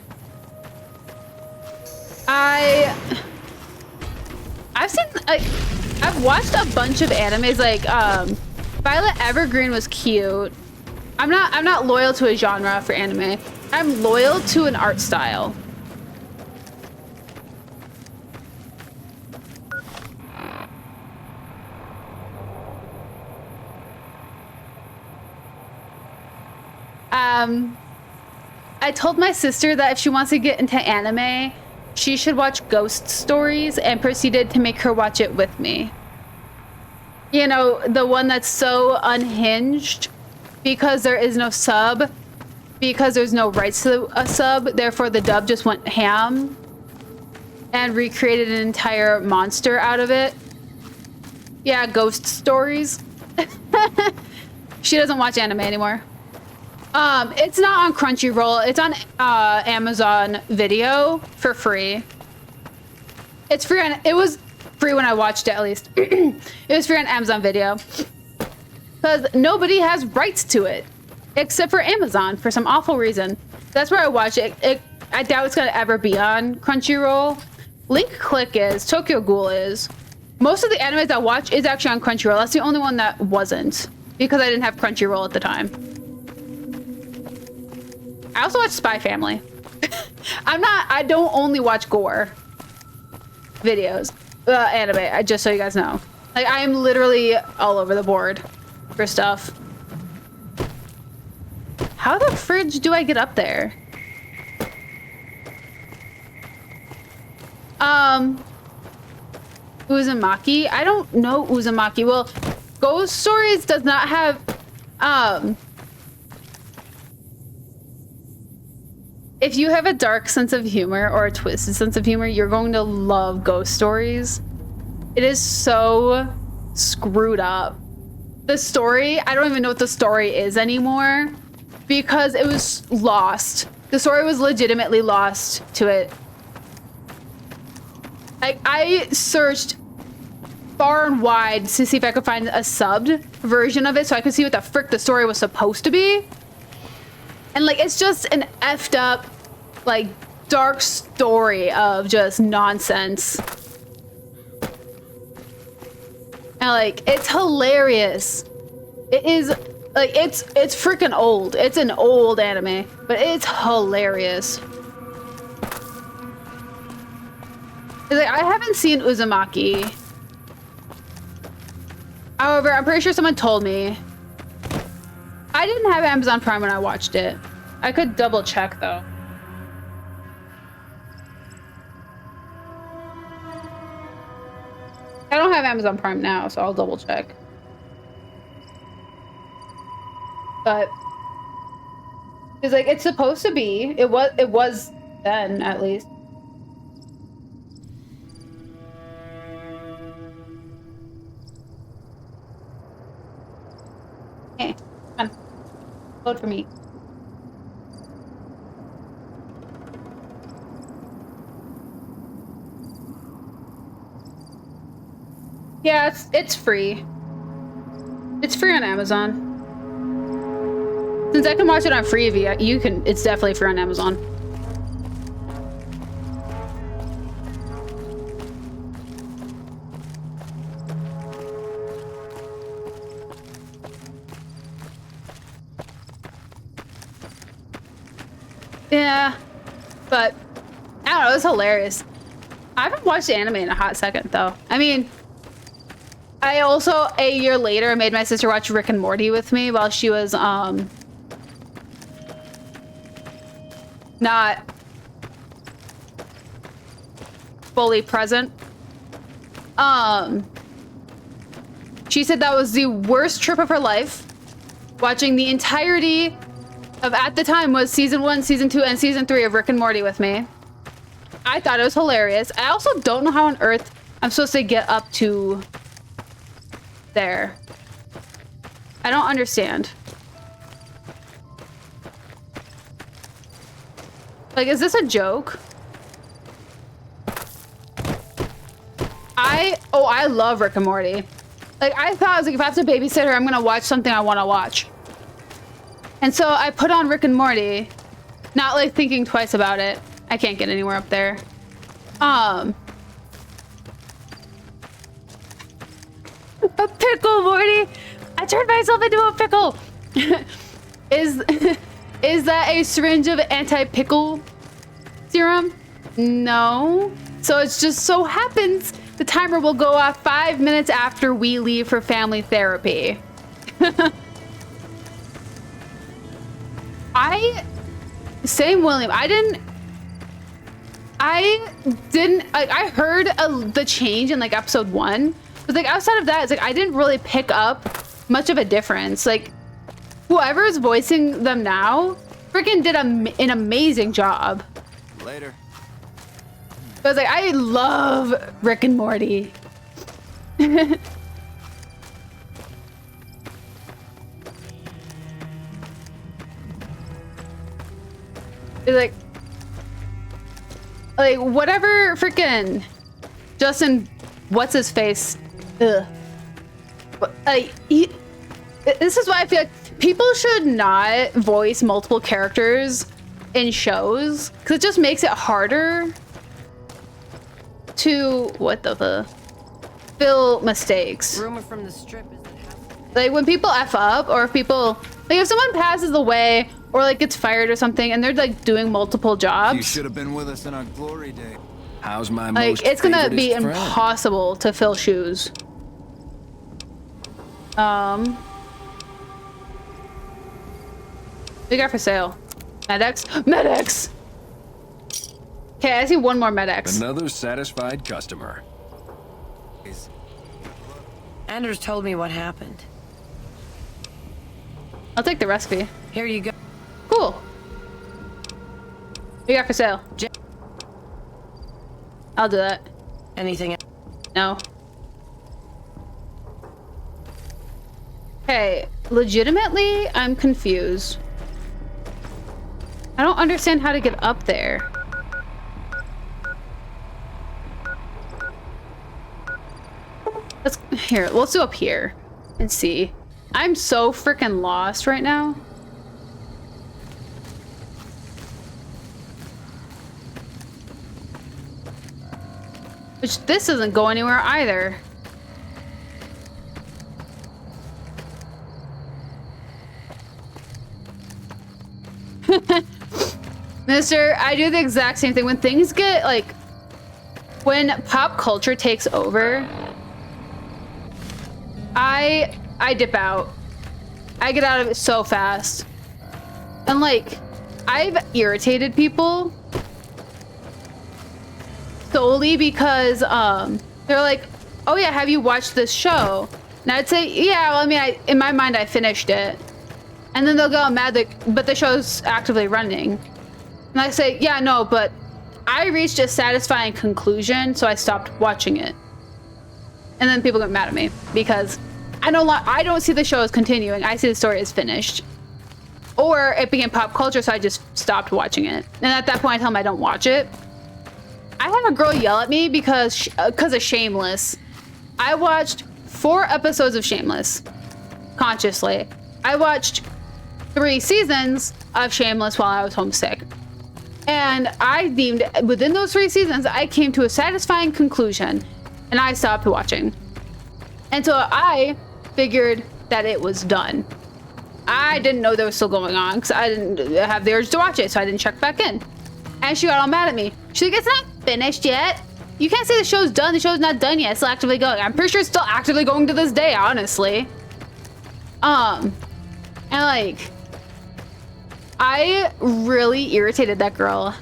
[SPEAKER 1] I've watched a bunch of animes, like Violet Evergreen was cute. I'm not loyal to a genre for anime. I'm loyal to an art style. I told my sister that if she wants to get into anime, she should watch Ghost Stories, and proceeded to make her watch it with me. You know, the one that's so unhinged because there is no sub, because there's no rights to a sub, therefore the dub just went ham and recreated an entire monster out of it. Yeah, Ghost Stories. She doesn't watch anime anymore. It's not on Crunchyroll. It's on Amazon Video for free. It's free on. It was free when I watched it, at least. It was free on Amazon Video because nobody has rights to it except for Amazon for some awful reason. That's where I watch it. I doubt it's gonna ever be on Crunchyroll. Link Click is. Tokyo Ghoul is. Most of the animes I watch is actually on Crunchyroll. That's the only one that wasn't because I didn't have Crunchyroll at the time. I also watch Spy Family. I don't only watch gore videos, anime, just so you guys know. Like, I am literally all over the board for stuff. How the fridge do I get up there? Uzumaki? I don't know Uzumaki. Well, Ghost Stories does not have, if you have a dark sense of humor or a twisted sense of humor, you're going to love Ghost Stories. It is so screwed up. The story, I don't even know what the story is anymore because it was lost. The story was legitimately lost to it. Like, I searched far and wide to see if I could find a subbed version of it so I could see what the frick the story was supposed to be. And like, it's just an effed up, like, dark story of just nonsense. And like, it's hilarious. It is, like, it's freaking old. It's an old anime, but it's hilarious. Like, I haven't seen Uzumaki. However, I'm pretty sure someone told me. I didn't have Amazon Prime when I watched it. I could double check though. I don't have Amazon Prime now, so I'll double check. But it's like, it's supposed to be. It was then, at least. Okay, come on. Load for me. Yeah, it's free. It's free on Amazon. Since I can watch it on Freevee, you can. It's definitely free on Amazon. Yeah, but don't know, it was hilarious. I haven't watched anime in a hot second though. I mean, I also, a year later, made my sister watch Rick and Morty with me while she was, not fully present. She said that was the worst trip of her life. Watching the entirety of, at the time, was season 1, season 2, and season 3 of Rick and Morty with me. I thought it was hilarious. I also don't know how on earth I'm supposed to get up to there. I don't understand. Like, is this a joke? I love Rick and Morty. Like, I thought, I was like, if I have to babysit her, I'm gonna watch something I want to watch. And so I put on Rick and Morty, not like thinking twice about it. I can't get anywhere up there. A pickle, Morty. I turned myself into a pickle. Is that a syringe of anti-pickle serum? No. So it just so happens the timer will go off 5 minutes after we leave for family therapy. Same William. I heard the change in like episode 1, but like outside of that, it's like I didn't really pick up much of a difference. Like whoever's voicing them now freaking did an amazing job.
[SPEAKER 4] Later.
[SPEAKER 1] I was like, I love Rick and Morty. It's like whatever freaking Justin, what's his face? Ugh. This is why I feel like people should not voice multiple characters in shows because it just makes it harder to fill mistakes.
[SPEAKER 17] Rumor from the strip is that
[SPEAKER 1] like when people F up, or if people like if someone passes away or like gets fired or something and they're like doing multiple jobs.
[SPEAKER 4] You should have been with us in our glory day.
[SPEAKER 2] How's my
[SPEAKER 1] like
[SPEAKER 2] most
[SPEAKER 1] it's gonna be
[SPEAKER 2] favoriteest friend?
[SPEAKER 1] impossible to fill shoes. We got for sale. Medics? Medics! Okay, I see one more medics.
[SPEAKER 7] Another satisfied customer.
[SPEAKER 17] Anders told me what happened.
[SPEAKER 1] I'll take the recipe.
[SPEAKER 17] Here you go.
[SPEAKER 1] Cool. We got for sale. I'll do that.
[SPEAKER 17] Anything else?
[SPEAKER 1] No. Okay, legitimately, I'm confused. I don't understand how to get up there. Let's do up here and see. I'm so freaking lost right now. Which this doesn't go anywhere either. Mister, I do the exact same thing. When things get like, when pop culture takes over, I dip out. I get out of it so fast. And like, I've irritated people solely because they're like, oh yeah, have you watched this show? And I'd say, yeah, well, I mean, in my mind, I finished it. And then they'll go mad, like, but the show's actively running. And I say, yeah, no, but I reached a satisfying conclusion, so I stopped watching it. And then people get mad at me because I don't see the show as continuing. I see the story as finished. Or it became pop culture, so I just stopped watching it. And at that point, I tell them I don't watch it. I had a girl yell at me because of Shameless. I watched 4 episodes of Shameless consciously. I watched 3 seasons of Shameless while I was homesick. And I deemed within those 3 seasons, I came to a satisfying conclusion and I stopped watching. And so I figured that it was done. I didn't know they were still going on because I didn't have the urge to watch it, so I didn't check back in. And she got all mad at me. She's like, it's not finished yet. You can't say the show's done. The show's not done yet. It's still actively going. I'm pretty sure it's still actively going to this day, honestly. And like, I really irritated that girl.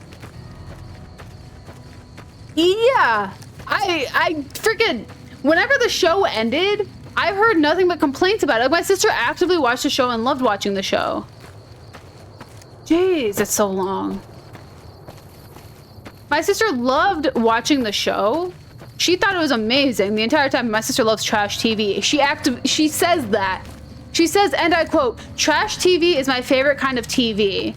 [SPEAKER 1] Yeah, I freaking, whenever the show ended, I've heard nothing but complaints about it. Like, my sister actively watched the show and loved watching the show. Jeez, it's so long. My sister loved watching the show. She thought it was amazing the entire time. My sister loves trash TV. She says that. She says, and I quote, trash TV is my favorite kind of TV.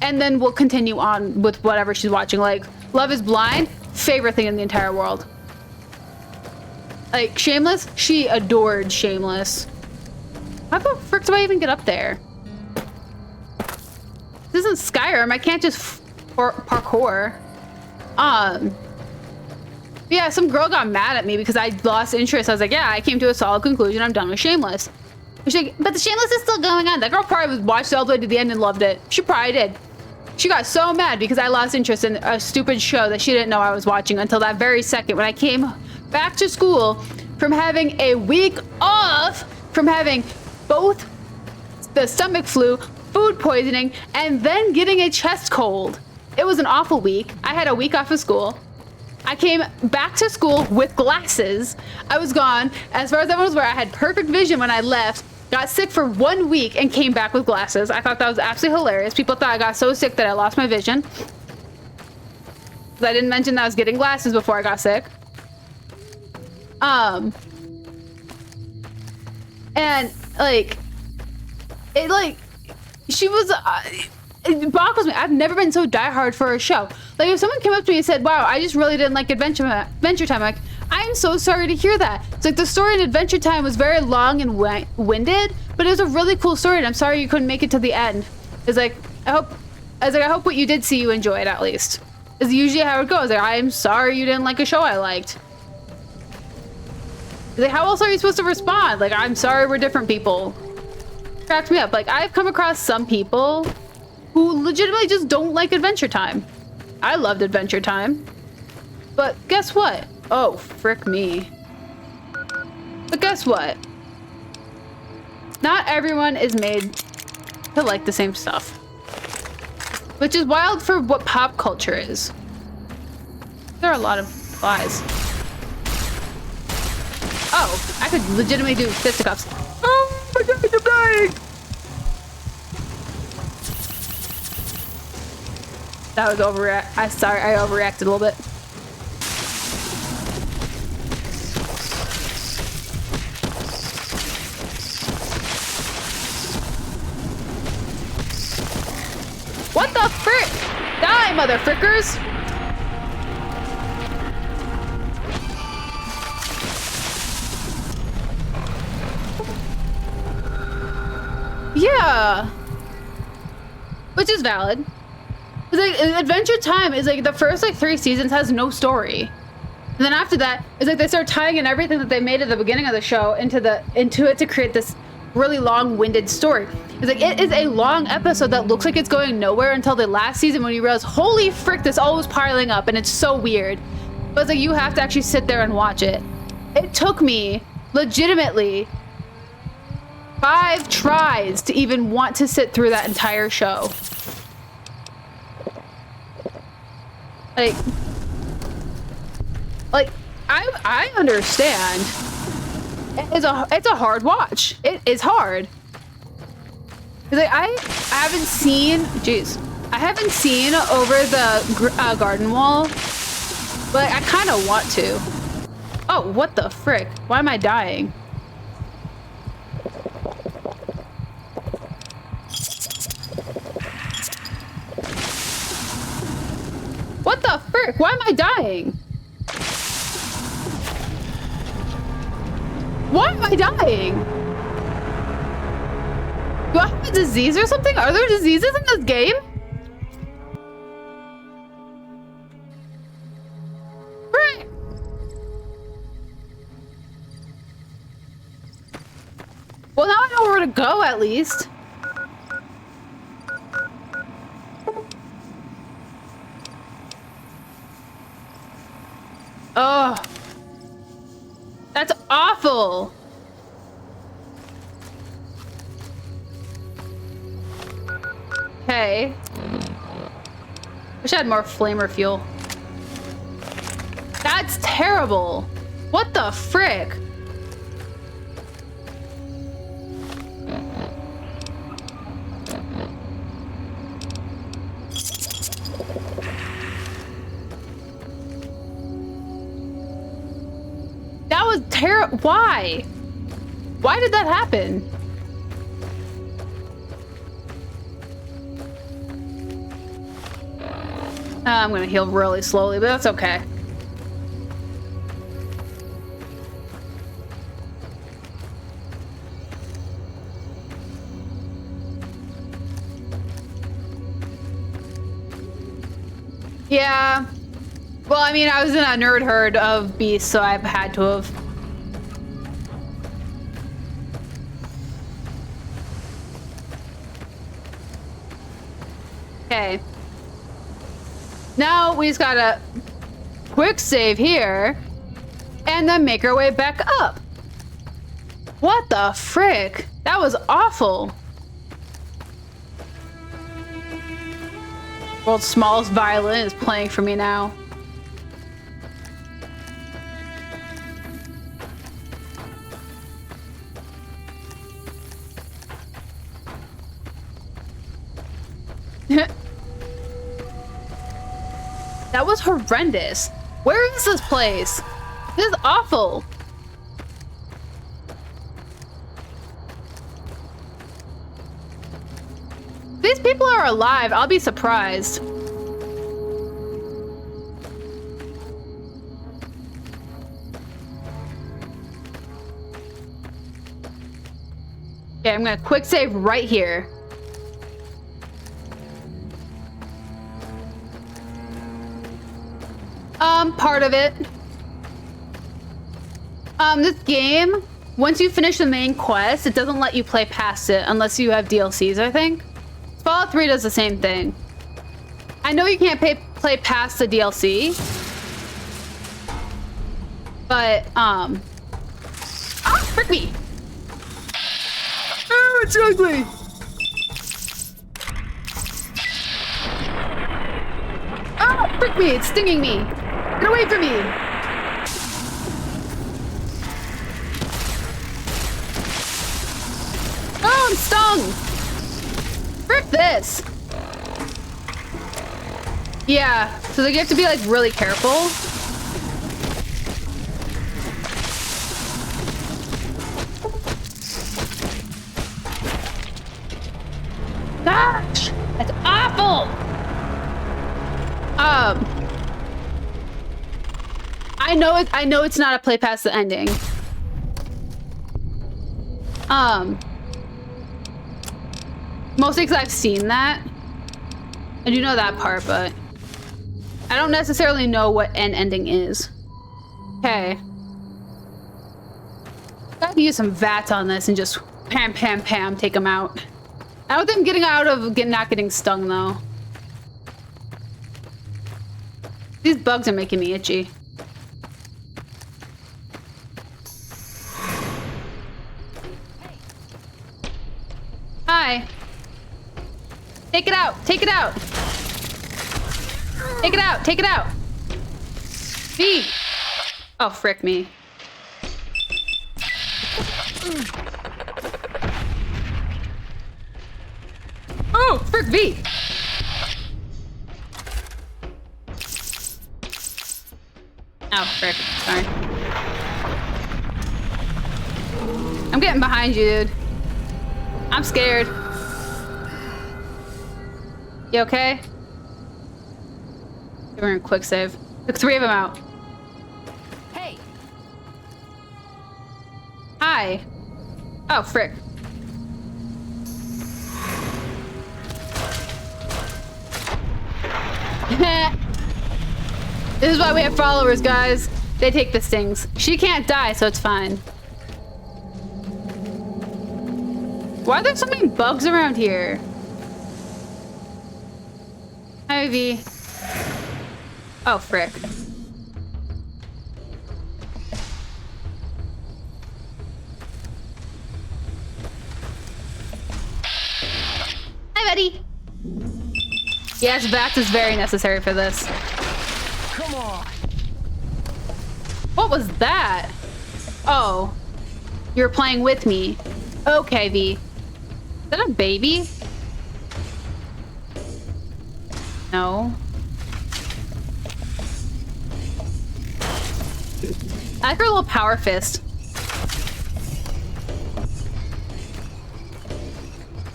[SPEAKER 1] And then we'll continue on with whatever she's watching. Like, Love is Blind, favorite thing in the entire world. Like, Shameless, she adored Shameless. How the frick do I even get up there? This isn't Skyrim. I can't just parkour. Yeah, some girl got mad at me because I lost interest. I was like, yeah, I came to a solid conclusion. I'm done with Shameless. She's like, but the Shameless is still going on. That girl probably watched it all the way to the end and loved it. She probably did. She got so mad because I lost interest in a stupid show that she didn't know I was watching until that very second when I came back to school from having a week off, from having both the stomach flu, food poisoning, and then getting a chest cold. It was an awful week. I had a week off of school. I came back to school with glasses. I was gone. As far as everyone was aware, I had perfect vision when I left. Got sick for 1 week and came back with glasses. I thought that was absolutely hilarious. People thought I got so sick that I lost my vision. I didn't mention that I was getting glasses before I got sick. And like, it like, she was, it boggles me. I've never been so diehard for a show. Like, if someone came up to me and said, wow, I just really didn't like Adventure Time, I'm like, I'm so sorry to hear that. It's like the story in Adventure Time was very long and winded, but it was a really cool story, and I'm sorry you couldn't make it to the end. It's like, I hope what you did see you enjoyed at least. Is usually how it goes. Like, I'm sorry you didn't like a show I liked. Like, how else are you supposed to respond? Like, I'm sorry we're different people. Cracks me up. Like, I've come across some people who legitimately just don't like Adventure Time. I loved Adventure Time. But guess what? Oh, frick me. But guess what? Not everyone is made to like the same stuff. Which is wild for what pop culture is. There are a lot of lies. Oh, I could legitimately do fisticuffs. Oh my god, I'm dying! That was I'm sorry, I overreacted a little bit. What the frick? Die, mother frickers! Yeah. Which is valid. It's like, Adventure Time is like the first like 3 seasons has no story. And then after that, it's like they start tying in everything that they made at the beginning of the show into it to create this really long-winded story. It's like, it is a long episode that looks like it's going nowhere until the last season when you realize, holy frick, this all was piling up and it's so weird. But it's like, you have to actually sit there and watch it. It took me, legitimately, 5 tries to even want to sit through that entire show. Like, I understand. It's a hard watch. It is hard. Like, I haven't seen, I haven't seen over the garden wall, but I kind of want to. Oh, what the frick? Why am I dying? What the frick? Why am I dying? Why am I dying? Do I have a disease or something? Are there diseases in this game? Frick! Well, now I know where to go at least. awful. Okay. Wish I had more flamer fuel. That's terrible. What the frick? That was terrible. Why? Why did that happen? I'm gonna heal really slowly, but that's okay. Yeah. Well, I mean, I was in a nerd herd of beasts, so I've had to have. Okay. Now we just gotta quick save here and then make our way back up. What the frick? That was awful. World's smallest violin is playing for me now. That was horrendous. Where is this place? This is awful. These people are alive. I'll be surprised. Okay, I'm gonna quick save right here. Part of it. This game, once you finish the main quest, it doesn't let you play past it unless you have DLCs, I think. Fallout 3 does the same thing. I know you can't play past the DLC, but, ah, frick me! Oh, it's ugly! Ah, frick me, it's stinging me! Get away from me! Oh, I'm stung! Frick this! Yeah, so you have to be like really careful. Gosh, that's awful! I know it's not a play past the ending. Mostly because I've seen that. I do know that part, but I don't necessarily know what an ending is. Okay. Gotta use some VATS on this and just pam, pam, pam, take them out. I don't think I'm getting out of not getting stung, though. These bugs are making me itchy. Hi. Take it out. Take it out. Take it out. Take it out. V. Oh, frick me. Oh, frick V. Oh, frick. Sorry. I'm getting behind you, dude. I'm scared. You okay? We're in quick save. Took 3 of them out.
[SPEAKER 15] Hey.
[SPEAKER 1] Hi. Oh, frick. This is why we have followers, guys. They take the stings. She can't die, so it's fine. Why are there so many bugs around here? Hi, V. Oh, frick. Eddie. Yes, Vax is very necessary for this.
[SPEAKER 13] Come on.
[SPEAKER 1] What was that? Oh. You're playing with me. Okay, V. Is that a baby? No. I like her little power fist.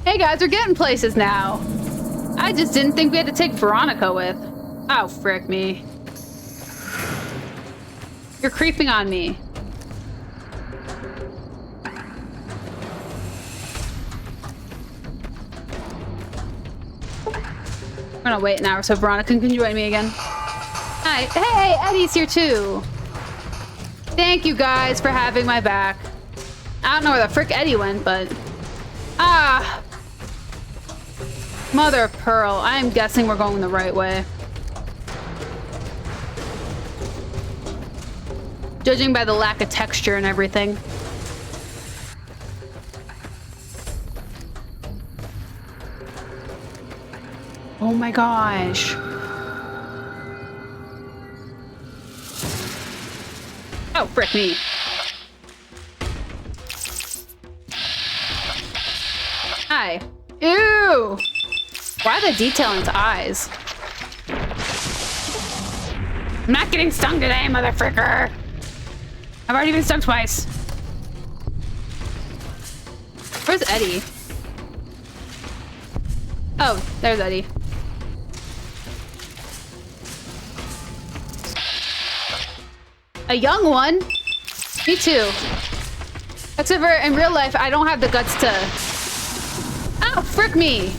[SPEAKER 1] Hey guys, we're getting places now. I just didn't think we had to take Veronica with. Oh, frick me. You're creeping on me. I'm gonna wait an hour so Veronica can join me again. Hi. Hey, Eddie's here too. Thank you guys for having my back. I don't know where the frick Eddie went, but... Ah! Mother of Pearl, I am guessing we're going the right way. Judging by the lack of texture and everything. Oh my gosh. Oh, frick me. Hi. Ew! Why the detail into eyes? I'm not getting stung today, motherfricker! I've already been stung twice. Where's Eddie? Oh, there's Eddie. A young one? Me too. Except for in real life, I don't have the guts to... Oh, frick me!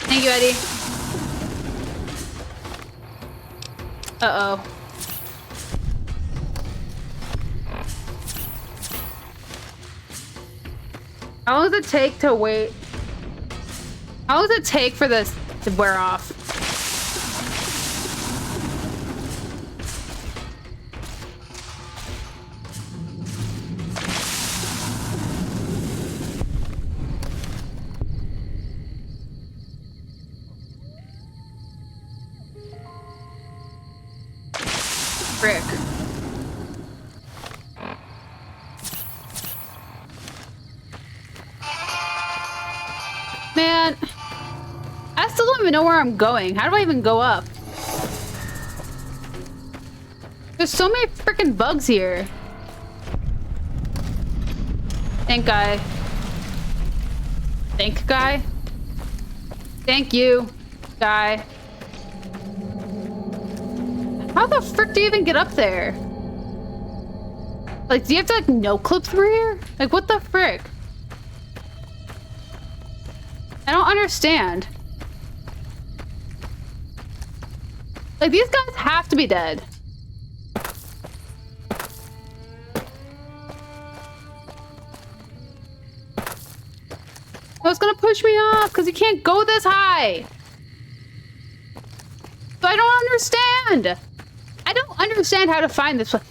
[SPEAKER 1] Thank you, Eddie. Uh-oh. How long does it take to wait? How long does it take for this to wear off? Frick. Man, I still don't even know where I'm going. How do I even go up? There's so many freaking bugs here. Thank guy. Thank guy. Thank you, guy. How the frick do you even get up there? Like, do you have to like no clip through here? Like, what the frick? I don't understand. Like, these guys have to be dead. Oh, it's gonna push me off because you can't go this high. So I don't understand. I don't understand how to find this one.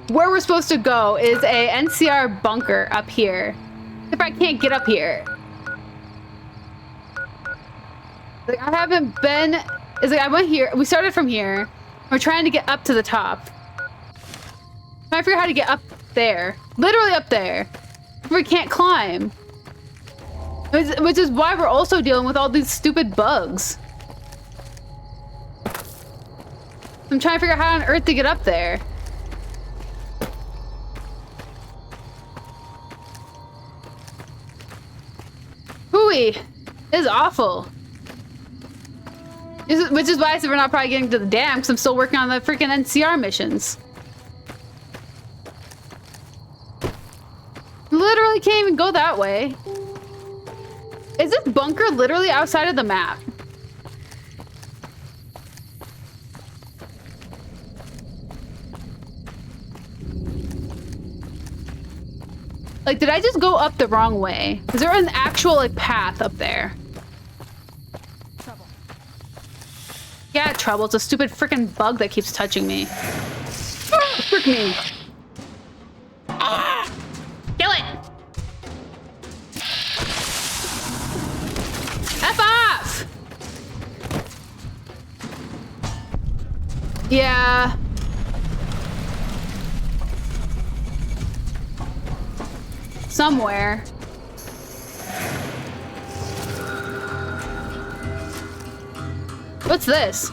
[SPEAKER 1] Where we're supposed to go is a NCR bunker up here. If I can't get up here. Like, I haven't been... It's like I went here. We started from here. We're trying to get up to the top. Trying to figure out how to get up there. Literally up there. We can't climb. Which is why we're also dealing with all these stupid bugs. I'm trying to figure out how on earth to get up there. Hooey! This is awful. Which is why I said we're not probably getting to the dam, because I'm still working on the freaking NCR missions. Literally can't even go that way. Is this bunker literally outside of the map? Like, did I just go up the wrong way? Is there an actual, like, path up there? Trouble. Yeah, trouble. It's a stupid freaking bug that keeps touching me. frick me. Ah! Kill it. F off. Yeah. Somewhere. What's this?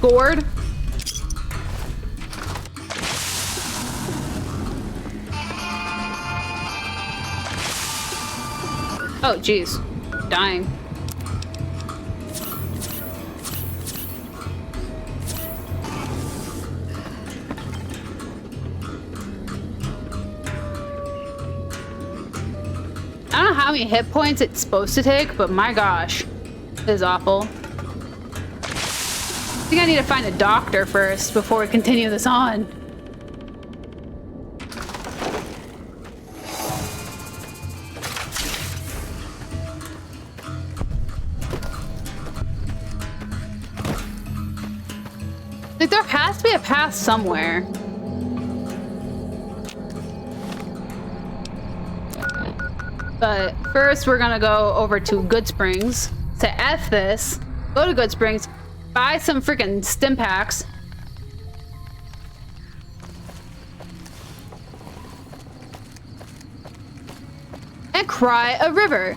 [SPEAKER 1] Gourd? Oh, jeez. Dying. I don't know how many hit points it's supposed to take, but my gosh, it is awful. I think I need to find a doctor first before we continue this on. Like, there has to be a path somewhere. But first, we're gonna go over to Good Springs to F this, go to Good Springs, buy some freaking stim packs. And cry a river.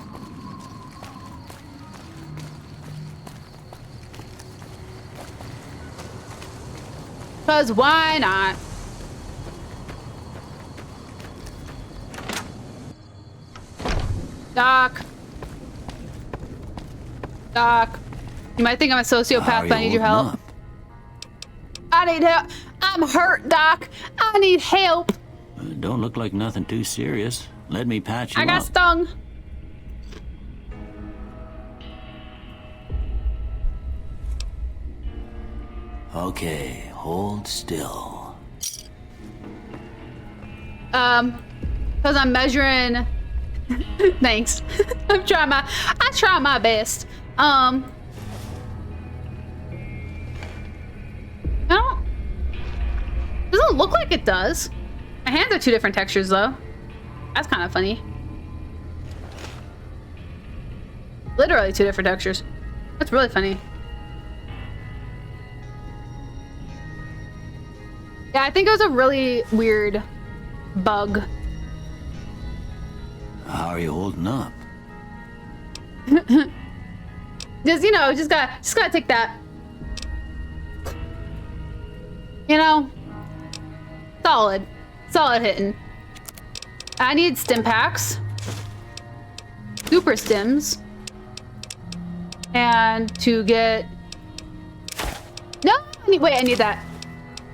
[SPEAKER 1] Because why not? Doc. Doc. You might think I'm a sociopath, but I need your help. I need help. I'm hurt, Doc. I need help.
[SPEAKER 9] Don't look like nothing too serious. Let me patch you up.
[SPEAKER 1] I got stung.
[SPEAKER 9] Okay, hold still.
[SPEAKER 1] Because I'm measuring. Thanks. I try my best. I don't. Doesn't look like it does. My hands are two different textures though. That's kind of funny. Literally two different textures. That's really funny. Yeah, I think it was a really weird bug.
[SPEAKER 9] How are you holding up?
[SPEAKER 1] Just, you know, just gotta take that. You know, solid hitting. I need stim packs, super stims, and to get. No, wait, I need that.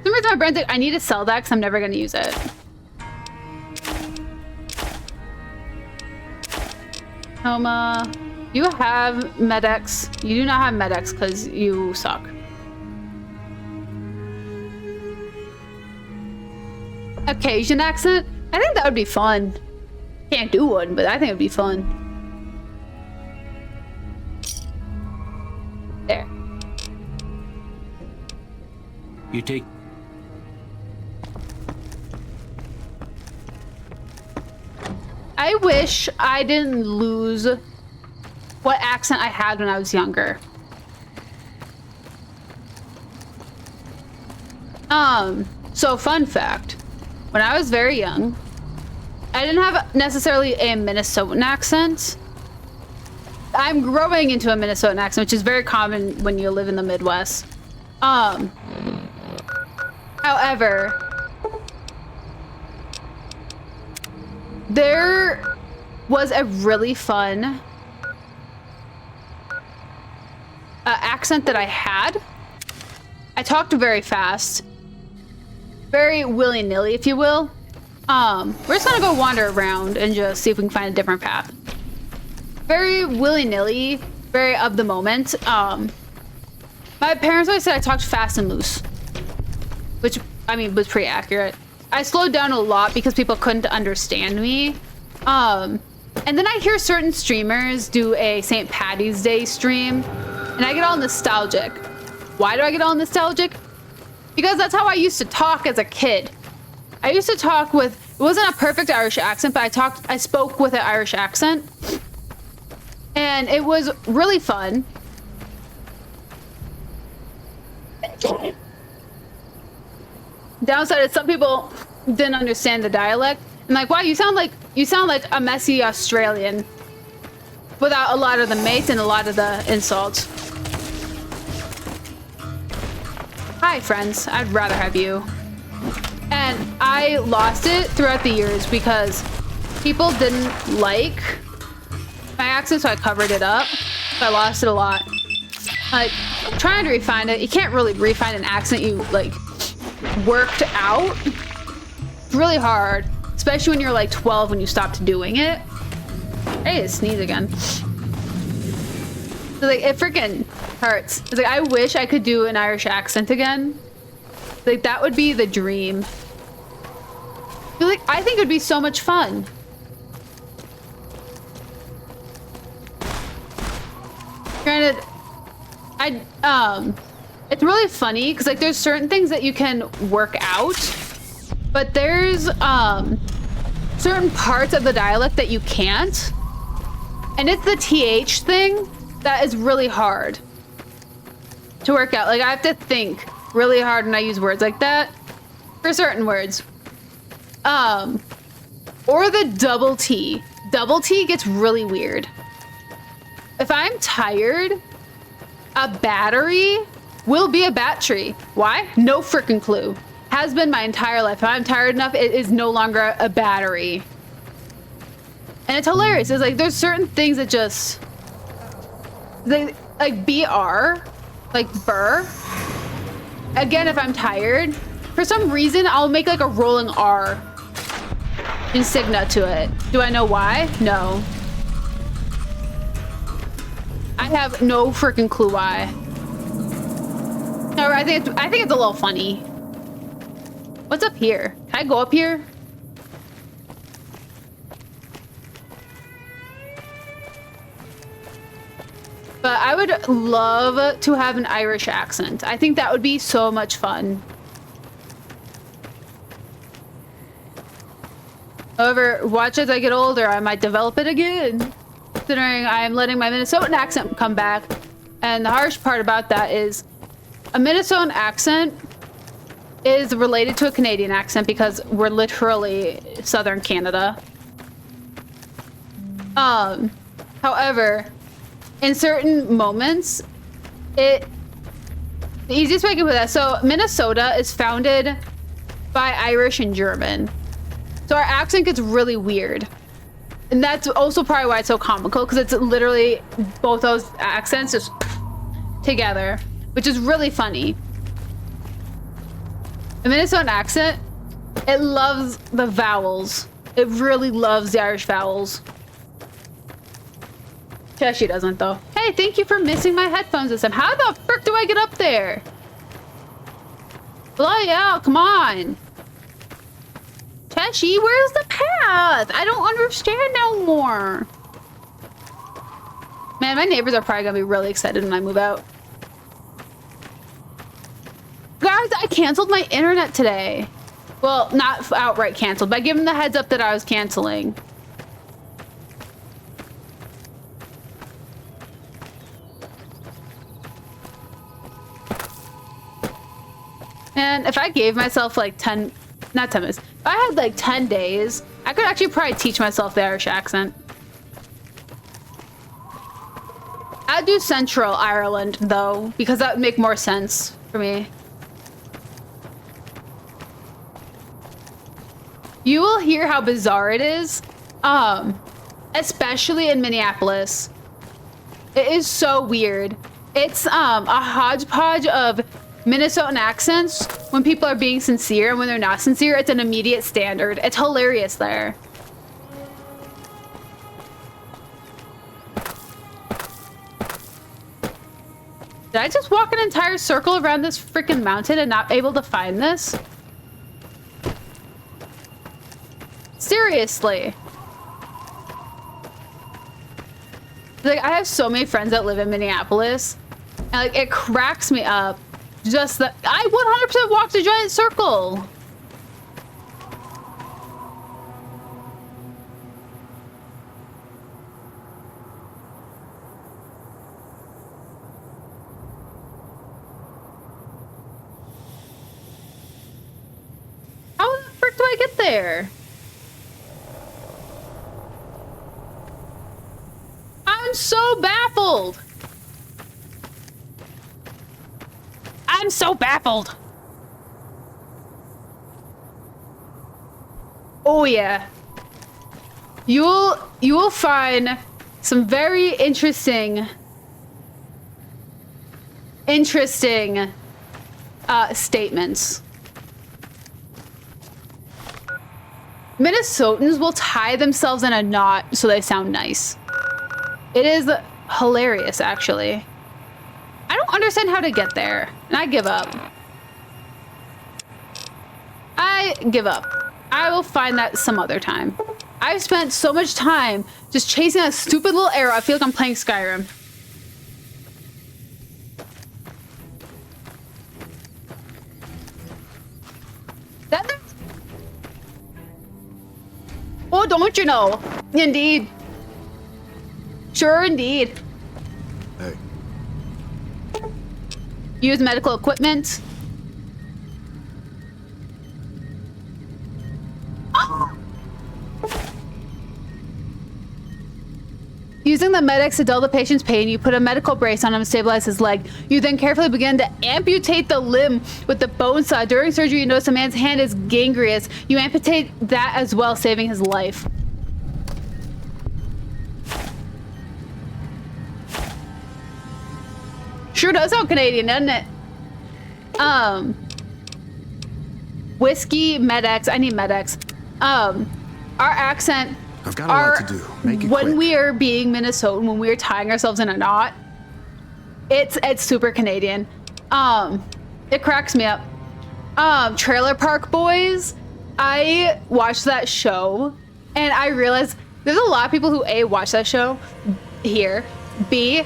[SPEAKER 1] For some reason my brain's like, I need to sell that because I'm never gonna use it. Homa, you have Medex. You do not have Medex because you suck. Occasion accent? I think that would be fun. Can't do one, but I think it would be fun. There.
[SPEAKER 9] You take...
[SPEAKER 1] I wish I didn't lose what accent I had when I was younger. So fun fact. When I was very young, I didn't have necessarily a Minnesotan accent. I'm growing into a Minnesotan accent, which is very common when you live in the Midwest. However, there was a really fun accent that I had. I talked very fast. Very willy-nilly, if you will. We're just gonna go wander around and just see if we can find a different path. Very willy-nilly, very of the moment. My parents always said I talked fast and loose, which, I mean, was pretty accurate. I slowed down a lot because people couldn't understand me. And then I hear certain streamers do a St. Patty's Day stream, and I get all nostalgic. Why do I get all nostalgic? Because that's how I used to talk as a kid. I used to talk with, it wasn't a perfect Irish accent, but I spoke with an Irish accent. And it was really fun. Downside is some people didn't understand the dialect. And like, wow, you sound like a messy Australian without a lot of the mates and a lot of the insults. Hi, friends. I'd rather have you. And I lost it throughout the years because people didn't like my accent, so I covered it up. So I lost it a lot. Like, trying to refine it, you can't really refine an accent you, like, worked out. It's really hard. Especially when you're like 12 when you stopped doing it. I need to sneeze again. So, like, it freaking hurts. It's like, I wish I could do an Irish accent again. Like, that would be the dream. I think it would be so much fun. Granted, it's really funny because like there's certain things that you can work out, but there's certain parts of the dialect that you can't, and it's the TH thing that is really hard to work out. Like I have to think really hard when I use words like that for certain words. Or the double T. Double T gets really weird. If I'm tired, a battery will be a battery. Why? No freaking clue. Has been my entire life. If I'm tired enough, it is no longer a battery. And it's hilarious. It's like there's certain things that just like BR, like burr. Again, if I'm tired, for some reason I'll make like a rolling R insignia to it. Do I know why? No. I have no freaking clue why. However, I think it's a little funny. What's up here? Can I go up here? But I would love to have an Irish accent. I think that would be so much fun. However, watch as I get older, I might develop it again. Considering I'm letting my Minnesotan accent come back. And the harsh part about that is a Minnesotan accent is related to a Canadian accent because we're literally southern Canada. However, in certain moments, the easiest way I can put that, so Minnesota is founded by Irish and German. So our accent gets really weird. And that's also probably why it's so comical, because it's literally both those accents just together, which is really funny. The Minnesotan accent, it loves the vowels. It really loves the Irish vowels. Cheshire doesn't, though. Hey, thank you for missing my headphones this time. How the frick do I get up there? Bloody hell, come on. Cheshire, where's the path? I don't understand no more. Man, my neighbors are probably gonna be really excited when I move out. Guys, I canceled my internet today. Well, not outright canceled, but I gave them the heads up that I was canceling. And if I gave myself like 10, not 10 minutes, if I had like 10 days, I could actually probably teach myself the Irish accent. I'd do Central Ireland though, because that would make more sense for me. You will hear how bizarre it is, especially in Minneapolis. It is so weird. It's a hodgepodge of Minnesotan accents when people are being sincere, and when they're not sincere, it's an immediate standard. It's hilarious there. Did I just walk an entire circle around this freaking mountain and not able to find this? Seriously. Like, I have so many friends that live in Minneapolis, and like it cracks me up just that I 100% walked a giant circle. How the frick do I get there? I'm so baffled. I'm so baffled. Oh yeah. You will find some very interesting statements. Minnesotans will tie themselves in a knot so they sound nice. It is hilarious, actually. I don't understand how to get there, and I give up. I give up. I will find that some other time. I've spent so much time just chasing a stupid little arrow. I feel like I'm playing Skyrim. Oh, don't you know? Indeed. Sure, indeed.
[SPEAKER 3] Hey.
[SPEAKER 1] Use medical equipment. Using the medics to dull the patient's pain, you put a medical brace on him to stabilize his leg. You then carefully begin to amputate the limb with the bone saw. During surgery, you notice a man's hand is gangrenous. You amputate that as well, saving his life. Sure does sound Canadian, doesn't it? Whiskey, medics. I need medics. Our accent.
[SPEAKER 3] I've got a lot to do. Make it
[SPEAKER 1] when
[SPEAKER 3] quick.
[SPEAKER 1] we are being Minnesotan, when we are tying ourselves in a knot, it's super Canadian. It cracks me up. Trailer Park Boys. I watched that show, and I realized there's a lot of people who A, watch that show here, B,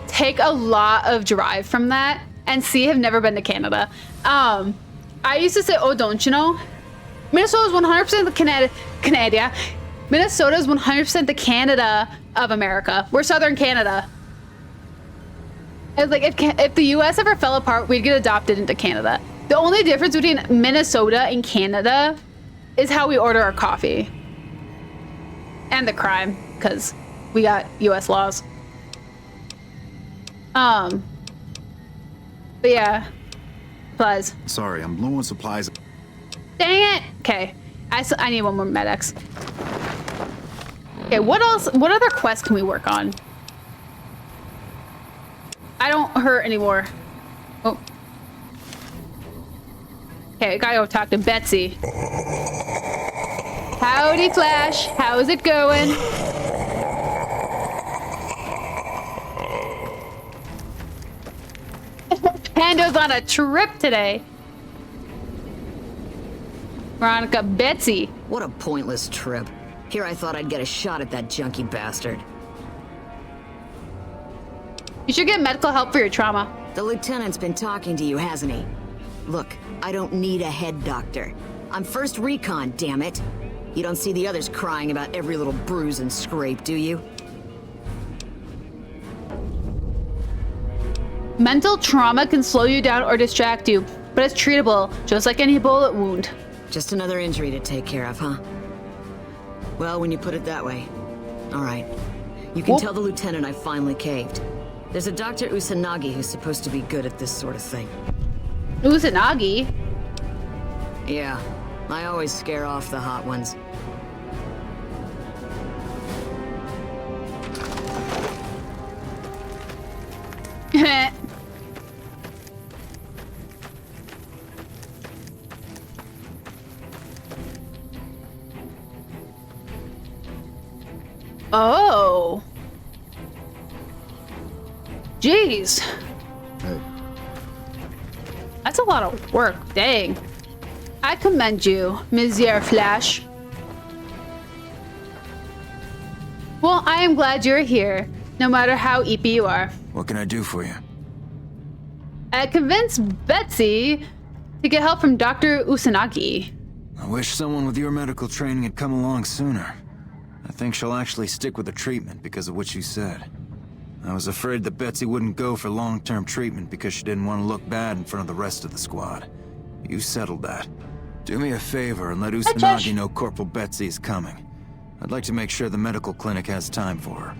[SPEAKER 1] take a lot of drive from that, and C, have never been to Canada. I used to say, oh, don't you know? Minnesota is 100% the Canada. Minnesota is 100% the Canada of America. We're Southern Canada. It's like if the U.S. ever fell apart, we'd get adopted into Canada. The only difference between Minnesota and Canada is how we order our coffee. And the crime, because we got U.S. laws. But yeah. Supplies.
[SPEAKER 3] Sorry, I'm low on supplies.
[SPEAKER 1] Dang it! Okay. I need one more medics. Okay, what else? What other quests can we work on? I don't hurt anymore. Oh. Okay, I gotta go talk to Betsy. Howdy, Flash. How's it going? Pando's on a trip today. Veronica, Betsy.
[SPEAKER 17] What a pointless trip. Here I thought I'd get a shot at that junky bastard.
[SPEAKER 1] You should get medical help for your trauma.
[SPEAKER 17] The lieutenant's been talking to you, hasn't he? Look, I don't need a head doctor. I'm first recon, damn it. You don't see the others crying about every little bruise and scrape, do you?
[SPEAKER 1] Mental trauma can slow you down or distract you, but it's treatable, just like any bullet wound.
[SPEAKER 17] Just another injury to take care of, huh? Well, when you put it that way. All right. You can tell the lieutenant I finally caved. There's a Dr. Usanagi who's supposed to be good at this sort of thing.
[SPEAKER 1] Usanagi?
[SPEAKER 17] Yeah. I always scare off the hot ones.
[SPEAKER 1] Oh. Jeez.
[SPEAKER 3] Hey.
[SPEAKER 1] That's a lot of work. Dang. I commend you, Monsieur Flash. Well, I am glad you're here. no matter how eepy you are.
[SPEAKER 4] What can I do for you?
[SPEAKER 1] I convinced Betsy to get help from Dr. Usanagi.
[SPEAKER 4] I wish someone with your medical training had come along sooner. I think she'll actually stick with the treatment because of what you said. I was afraid that Betsy wouldn't go for long-term treatment because she didn't want to look bad in front of the rest of the squad. You settled that. Do me a favor and let Usanagi know Corporal Betsy is coming. I'd like to make sure the medical clinic has time for her.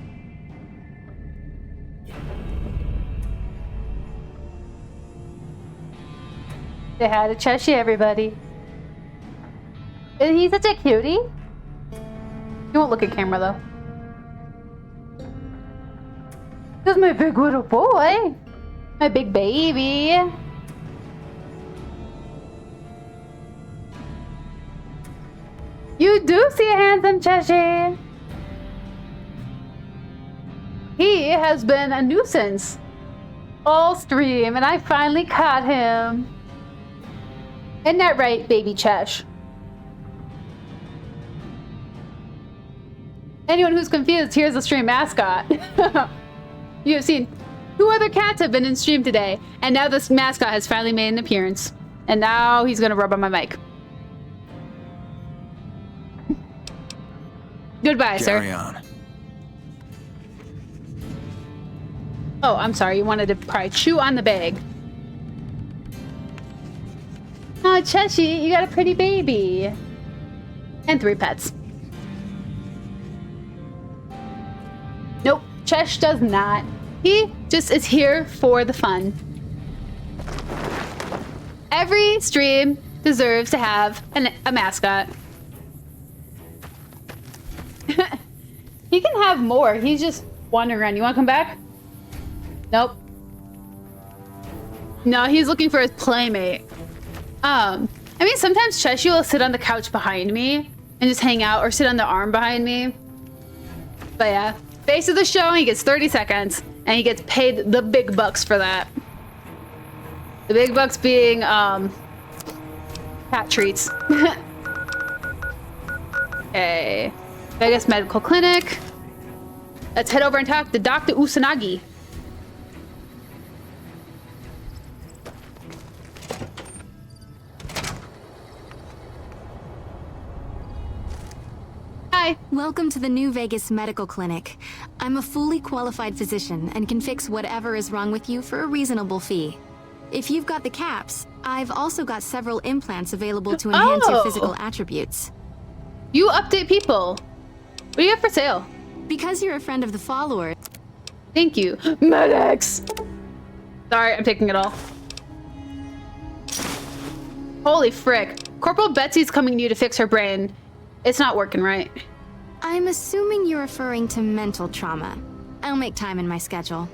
[SPEAKER 1] Say hi to Cheshi, everybody. Isn't he such a cutie? He won't look at camera though. This is my big little boy. My big baby. You do see a handsome Cheshi. He has been a nuisance all stream, and I finally caught him. Isn't that right, baby Chesh? Anyone who's confused, here's the stream mascot. You have seen 2 other cats have been in stream today, and now this mascot has finally made an appearance. And now he's gonna rub on my mic. Goodbye, sir.
[SPEAKER 4] Carry on.
[SPEAKER 1] Oh, I'm sorry. You wanted to probably chew on the bag. Oh, Cheshi, you got a pretty baby. And 3 pets. Nope, Chesh does not. He just is here for the fun. Every stream deserves to have a mascot. He can have more. He's just wandering around. You want to come back? Nope. No, he's looking for his playmate. I mean, sometimes Cheshi will sit on the couch behind me and just hang out, or sit on the arm behind me. But yeah, face of the show, he gets 30 seconds, and he gets paid the big bucks for that. The big bucks being, cat treats. Okay. Vegas Medical Clinic. Let's head over and talk to Dr. Usanagi. Hi.
[SPEAKER 12] Welcome to the New Vegas Medical Clinic. I'm a fully qualified physician and can fix whatever is wrong with you for a reasonable fee. If you've got the caps, I've also got several implants available to enhance your physical attributes.
[SPEAKER 1] You update people. What do you have for sale?
[SPEAKER 12] Because you're a friend of the followers.
[SPEAKER 1] Thank you. Medics! Sorry, I'm taking it all. Holy frick. Corporal Betsy's coming to you to fix her brain. It's not working right.
[SPEAKER 12] I'm assuming you're referring to mental trauma. I'll make time in my schedule.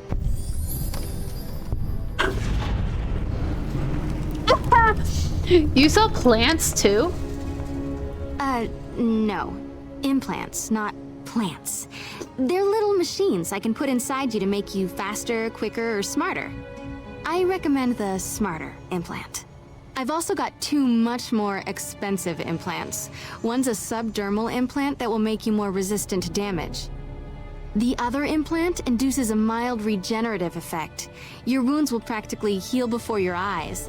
[SPEAKER 1] You sell plants too?
[SPEAKER 12] No. Implants, not plants. They're little machines I can put inside you to make you faster, quicker, or smarter. I recommend the smarter implant. I've also got 2 much more expensive implants. One's a subdermal implant that will make you more resistant to damage. The other implant induces a mild regenerative effect. Your wounds will practically heal before your eyes.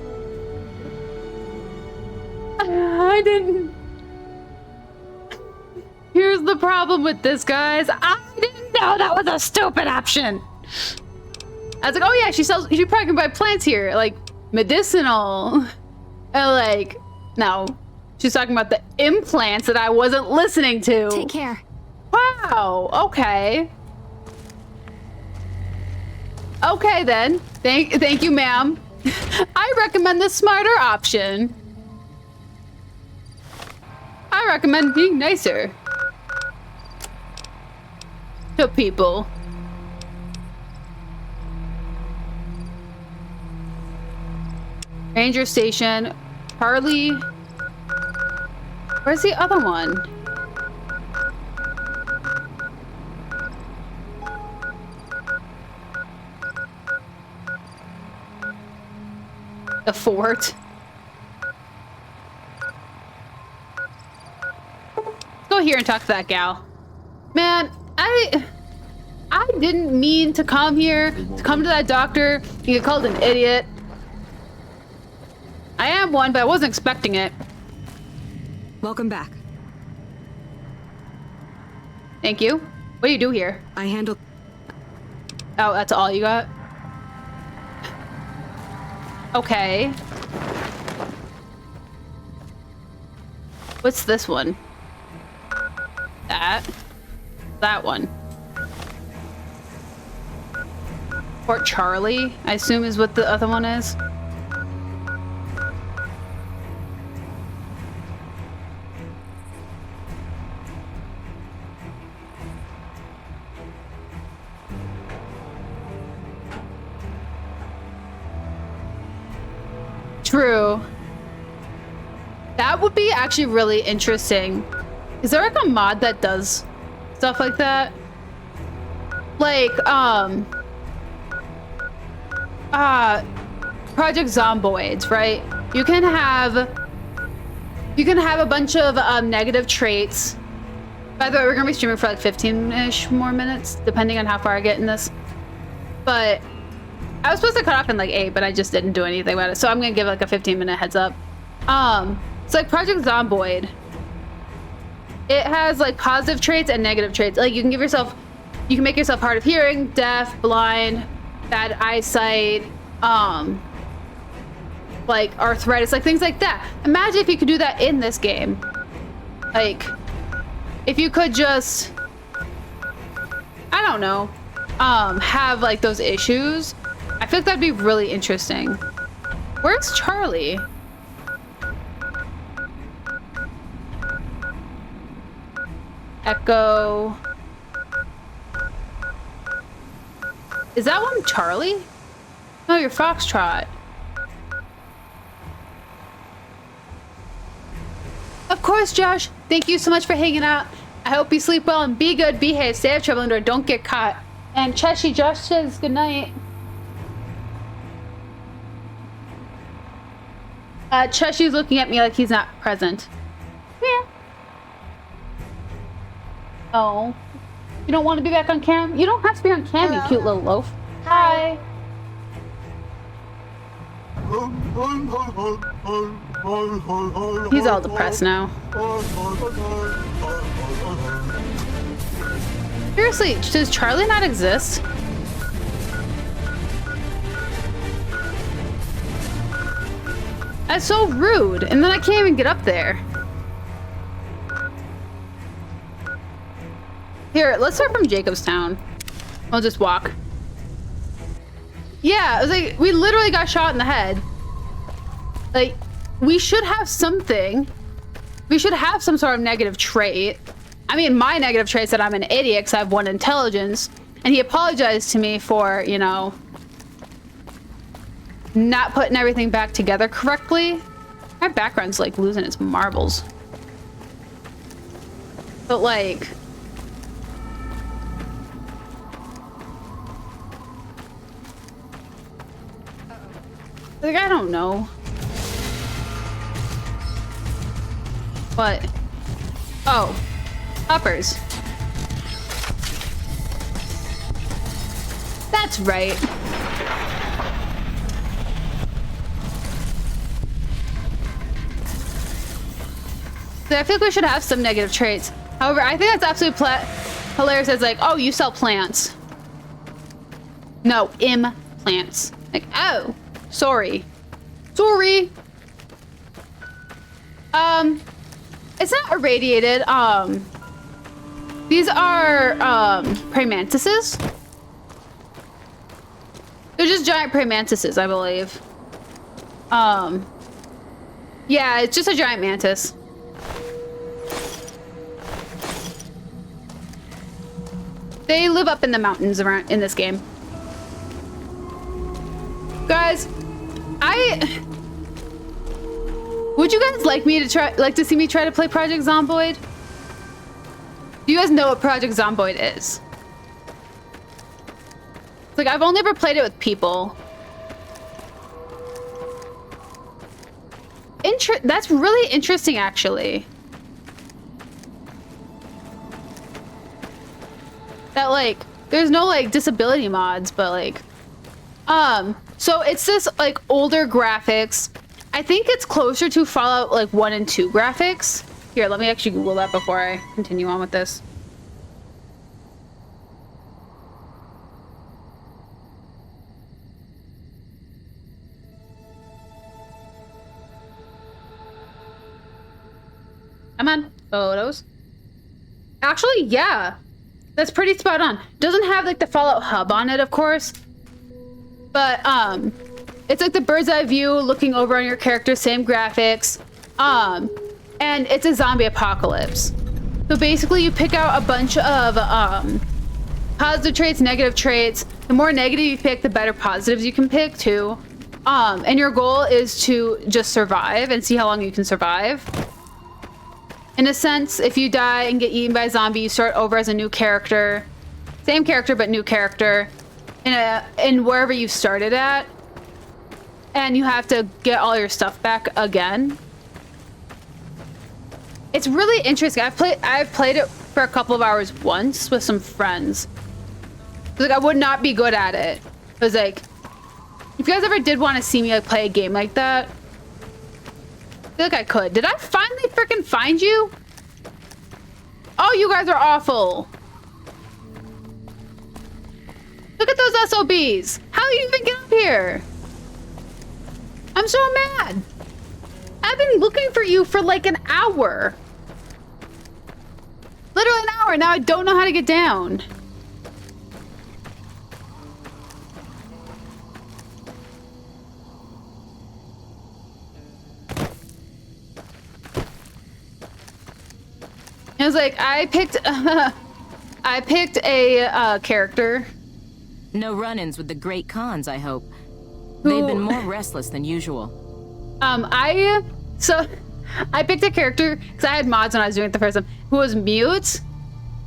[SPEAKER 1] I didn't... Here's the problem with this, guys. I didn't know that was a stupid option. I was like, oh yeah, she probably can buy plants here, like medicinal. And like, no. She's talking about the implants that I wasn't listening to.
[SPEAKER 12] Take care.
[SPEAKER 1] Wow, okay. Okay then. Thank you, ma'am. I recommend the smarter option. I recommend being nicer to people. Ranger Station. Charlie. Where's the other one? The fort. Let's go here and talk to that gal. Man, I I didn't mean to come here, to come to that doctor. You get called an idiot. I am one, but I wasn't expecting it.
[SPEAKER 5] Welcome back.
[SPEAKER 1] Thank you. What do you do here?
[SPEAKER 5] I handle...
[SPEAKER 1] Oh, that's all you got? Okay. What's this one? That one. Fort Charlie, I assume is what the other one is. True. That would be actually really interesting. Is there like a mod that does stuff like that? Like, Project Zomboids, right? You can have a bunch of negative traits. By the way, we're gonna be streaming for like 15-ish more minutes, depending on how far I get in this. But I was supposed to cut off in like 8, but I just didn't do anything about it. So I'm gonna give like a 15-minute heads up. It's like Project Zomboid. It has like positive traits and negative traits. Like you can make yourself hard of hearing, deaf, blind, bad eyesight, like arthritis, like things like that. Imagine if you could do that in this game. Like, if you could just, I don't know, have like those issues. I feel like that'd be really interesting. Where's Charlie? Echo. Is that one Charlie? No, you're Foxtrot. Of course, Josh. Thank you so much for hanging out. I hope you sleep well and be good, behave, stay out of trouble, and don't get caught. And Cheshi, Josh says good night. Cheshi's looking at me like he's not present. Yeah. Oh. You don't want to be back on cam? You don't have to be on cam, you cute little loaf. Hi. He's all depressed now. Seriously, does Charlie not exist? That's so rude. And then I can't even get up there. Here, let's start from Jacobstown. I'll just walk. Yeah, it was like, we literally got shot in the head. Like, we should have something. We should have some sort of negative trait. I mean, my negative trait is that I'm an idiot because I have 1 intelligence. And he apologized to me for, you know, not putting everything back together correctly. My background's like losing its marbles. But like, I don't know. What? Oh, uppers. That's right. So I feel like we should have some negative traits. However, I think that's absolutely hilarious. It's like, oh, you sell plants. No, implants. Like, oh, sorry. Sorry. It's not irradiated. These are, praying mantises. They're just giant praying mantises, I believe. Yeah, it's just a giant mantis. They live up in the mountains around in this game. Guys, would you guys like me to see me try to play Project Zomboid? Do you guys know what Project Zomboid is? It's like, I've only ever played it with people. That's really interesting, actually. That, like, there's no like disability mods, but like, so it's this like older graphics. I think it's closer to Fallout like 1 and 2 graphics. Here, let me actually Google that before I continue on with this. Come on, photos. Actually, yeah, that's pretty spot on. Doesn't have like the Fallout hub on it, of course, but it's like the bird's eye view looking over on your character, same graphics, and it's a zombie apocalypse. So basically, you pick out a bunch of positive traits, negative traits. The more negative you pick, the better positives you can pick too. And your goal is to just survive and see how long you can survive. In a sense, if you die and get eaten by a zombie, you start over as a new character. Same character, but new character. In wherever you started at. And you have to get all your stuff back again. It's really interesting. I've played it for a couple of hours once with some friends. Like, I would not be good at it. It was like, if you guys ever did want to see me like play a game like that, I feel like I could. Did I finally freaking find you? Oh, you guys are awful. Look at those SOBs. How do you even get up here? I'm so mad. I've been looking for you for like an hour. Literally an hour. Now I don't know how to get down. It was like, I picked a character.
[SPEAKER 19] No run-ins with the great cons, I hope. They've been more restless than usual.
[SPEAKER 1] I picked a character because I had mods when I was doing it the first time, who was mute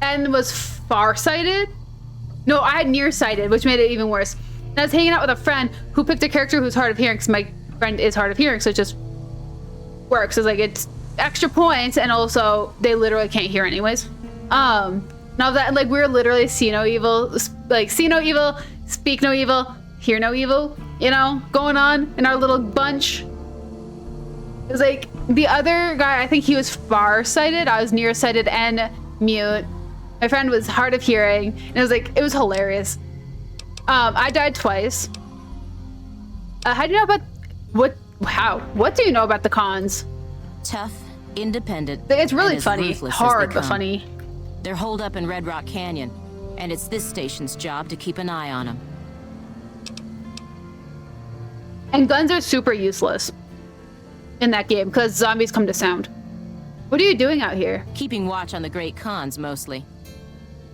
[SPEAKER 1] and was farsighted. No, I had nearsighted, which made it even worse. And I was hanging out with a friend who picked a character who's hard of hearing because my friend is hard of hearing, so it just works. It's like, it's extra points, and also they literally can't hear anyways. Now that like we're literally see no evil, like see no evil, speak no evil, hear no evil, you know, going on in our little bunch. It was like the other guy, I think he was farsighted. I was nearsighted and mute. My friend was hard of hearing, and it was like, it was hilarious. I died twice. How do you know about what do you know about the cons?
[SPEAKER 19] Tough, independent.
[SPEAKER 1] It's really funny. Hard, but funny.
[SPEAKER 19] They're holed up in Red Rock Canyon, and it's this station's job to keep an eye on them.
[SPEAKER 1] And guns are super useless in that game because zombies come to sound. What are you doing out here?
[SPEAKER 19] Keeping watch on the great cons, mostly.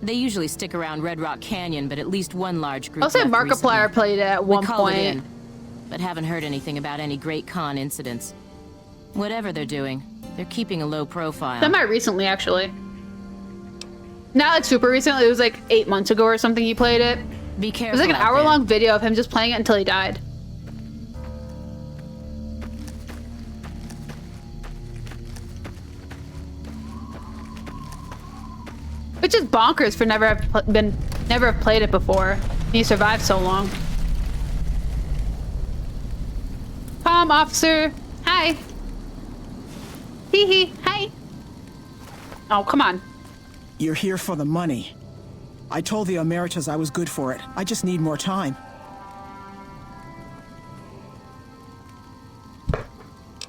[SPEAKER 19] They usually stick around Red Rock Canyon, but at least one large group.
[SPEAKER 1] I'll say Markiplier played it at one point.
[SPEAKER 19] It in, but haven't heard anything about any great con incidents. Whatever they're doing, they're keeping a low profile.
[SPEAKER 1] Semi-recently, actually. Not like super recently. It was like 8 months ago or something he played it.
[SPEAKER 19] Be careful.
[SPEAKER 1] It was like an hour-long video of him just playing it until he died. Which is bonkers for never have played it before. And he survived so long. Palm officer, hi. Hee hee, hi. Oh, come on.
[SPEAKER 10] You're here for the money. I told the Emeritus I was good for it. I just need more time.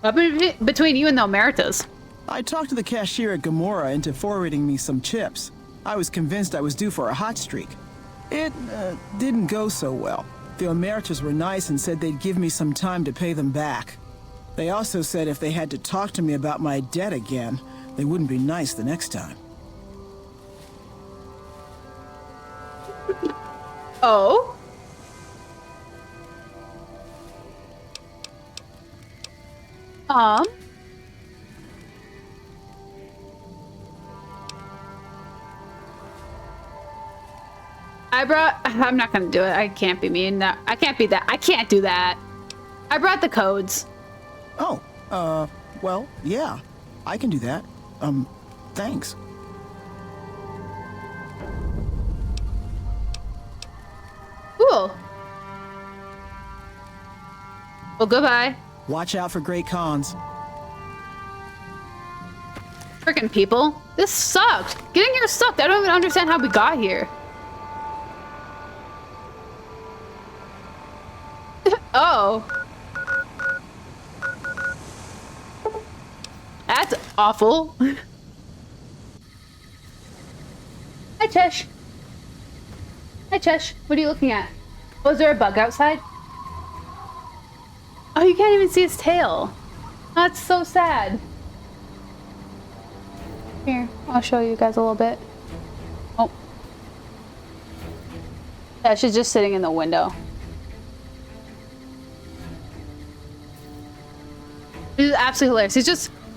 [SPEAKER 1] What between you and the Emeritus?
[SPEAKER 10] I talked to the cashier at Gamora into forwarding me some chips. I was convinced I was due for a hot streak. It didn't go so well. The Emeritus were nice and said they'd give me some time to pay them back. They also said if they had to talk to me about my debt again, they wouldn't be nice the next time.
[SPEAKER 1] Oh? I'm not gonna do it. I can't be mean. I can't be that. I can't do that. I brought the codes.
[SPEAKER 10] Oh, well, yeah. I can do that. Thanks.
[SPEAKER 1] Cool. Well, goodbye.
[SPEAKER 10] Watch out for great cons.
[SPEAKER 1] Freaking people. This sucked. Getting here sucked. I don't even understand how we got here. Oh. That's awful. Hi, Chesh. Hi, Chesh. What are you looking at? Was there a bug outside? Oh, you can't even see his tail. That's so sad. Here, I'll show you guys a little bit. Oh. Yeah, she's just sitting in the window. This is absolutely hilarious. He's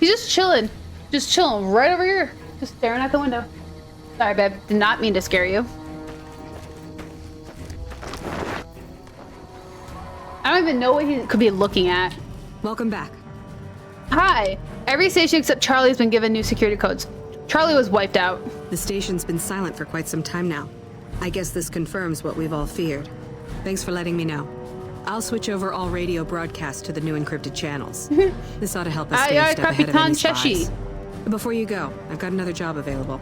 [SPEAKER 1] just chilling. Just chilling right over here. Just staring at the window. Sorry, babe. Did not mean to scare you. I don't even know what he could be looking at.
[SPEAKER 5] Welcome back.
[SPEAKER 1] Hi. Every station except Charlie's been given new security codes. Charlie was wiped out.
[SPEAKER 5] The station's been silent for quite some time now. I guess this confirms what we've all feared. Thanks for letting me know. I'll switch over all radio broadcasts to the new encrypted channels. This ought to help us stay a step ahead of any spies. Before you go, I've got another job available.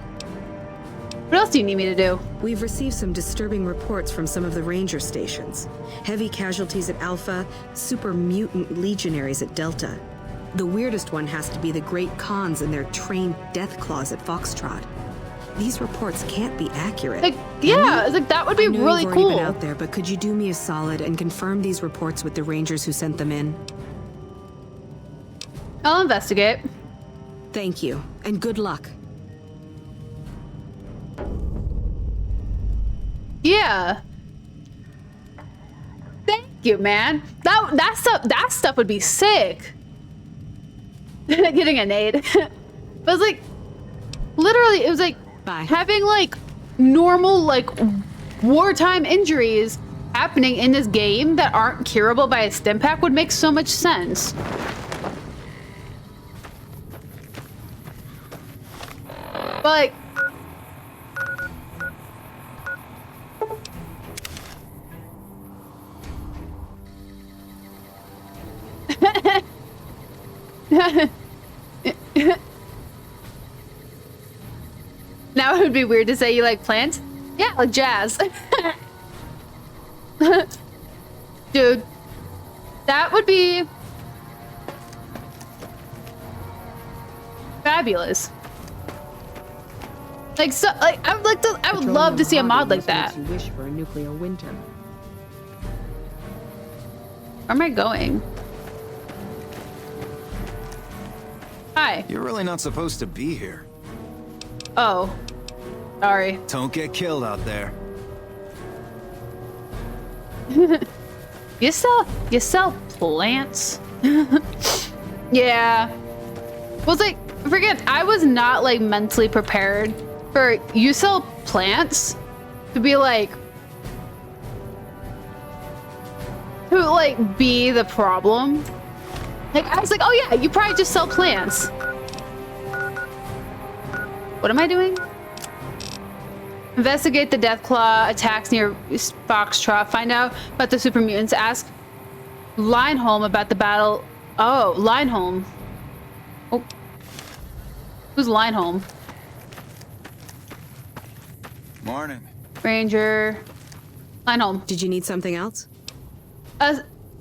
[SPEAKER 1] What else do you need me to do?
[SPEAKER 5] We've received some disturbing reports from some of the ranger stations. Heavy casualties at Alpha, super mutant legionaries at Delta. The weirdest one has to be the Great Khans and their trained death claws at Foxtrot. These reports can't be accurate.
[SPEAKER 1] Like, yeah, it's like that would be really
[SPEAKER 5] you've
[SPEAKER 1] cool.
[SPEAKER 5] Already been out there, but could you do me a solid and confirm these reports with the rangers who sent them in?
[SPEAKER 1] I'll investigate.
[SPEAKER 5] Thank you, and good luck.
[SPEAKER 1] Yeah. Thank you, man. That stuff would be sick. Getting a nade. It was like, literally, it was like having like normal like wartime injuries happening in this game that aren't curable by a stim pack would make so much sense. But like, now it would be weird to say you like plants. Yeah, like jazz. Dude, that would be fabulous. Like, so, like, I would love to see a mod like that.
[SPEAKER 5] You wish for a nuclear winter.
[SPEAKER 1] Where am I going? Hi.
[SPEAKER 4] You're really not supposed to be here.
[SPEAKER 1] Oh. Sorry.
[SPEAKER 4] Don't get killed out there.
[SPEAKER 1] You sell plants? Yeah. Was like, forget, I was not like mentally prepared for you sell plants to be like, to like be the problem. Like, I was like, oh yeah, you probably just sell plants. What am I doing? Investigate the Deathclaw attacks near Foxtrot. Find out about the super mutants. Ask Lineholm about the battle. Oh, Lineholm. Oh. Who's Lineholm?
[SPEAKER 4] Morning.
[SPEAKER 1] Ranger. Lineholm.
[SPEAKER 5] Did you need something else?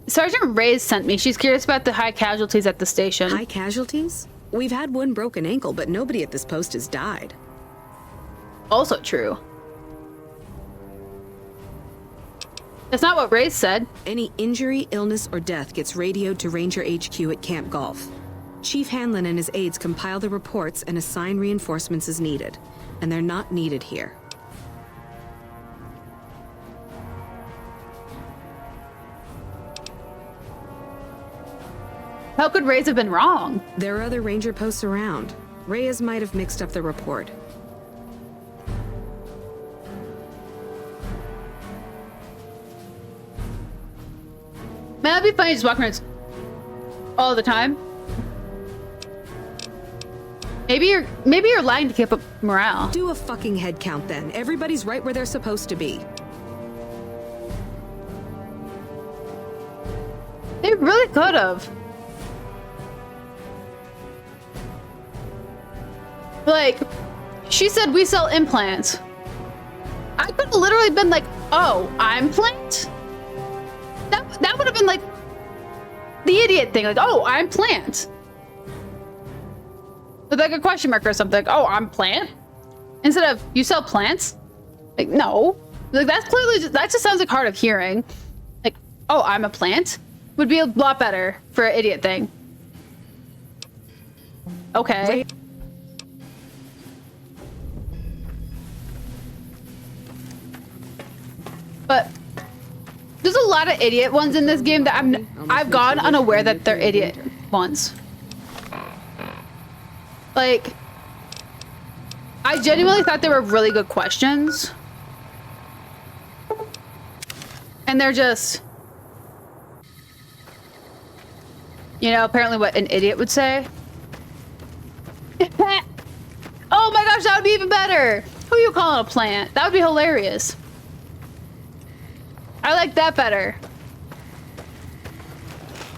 [SPEAKER 1] Sergeant Reyes sent me. She's curious about the high casualties at the station.
[SPEAKER 5] High casualties? We've had one broken ankle, but nobody at this post has died.
[SPEAKER 1] Also true. That's not what Reyes said.
[SPEAKER 5] Any injury, illness, or death gets radioed to Ranger HQ at Camp Golf. Chief Hanlon and his aides compile the reports and assign reinforcements as needed. And they're not needed here.
[SPEAKER 1] How could Reyes have been wrong?
[SPEAKER 5] There are other Ranger posts around. Reyes might have mixed up the report.
[SPEAKER 1] Man, that'd be funny just walking around all the time. Maybe you're lying to keep up morale.
[SPEAKER 5] Do a fucking head count then. Everybody's right where they're supposed to be.
[SPEAKER 1] They really could have. Like, she said we sell implants. I could have literally been like, oh, I'm plant? That would have been like the idiot thing. Like, oh, I'm plant. With like a question mark or something. Like, oh, I'm plant? Instead of, you sell plants? Like, no. Like, that's clearly just, that just sounds like hard of hearing. Like, oh, I'm a plant? Would be a lot better for an idiot thing. Okay. But there's a lot of idiot ones in this game that I've gone unaware that they're idiot ones. Like, I genuinely thought they were really good questions. And they're just, you know, apparently what an idiot would say. Oh my gosh, that would be even better. Who are you calling a plant? That would be hilarious. I like that better.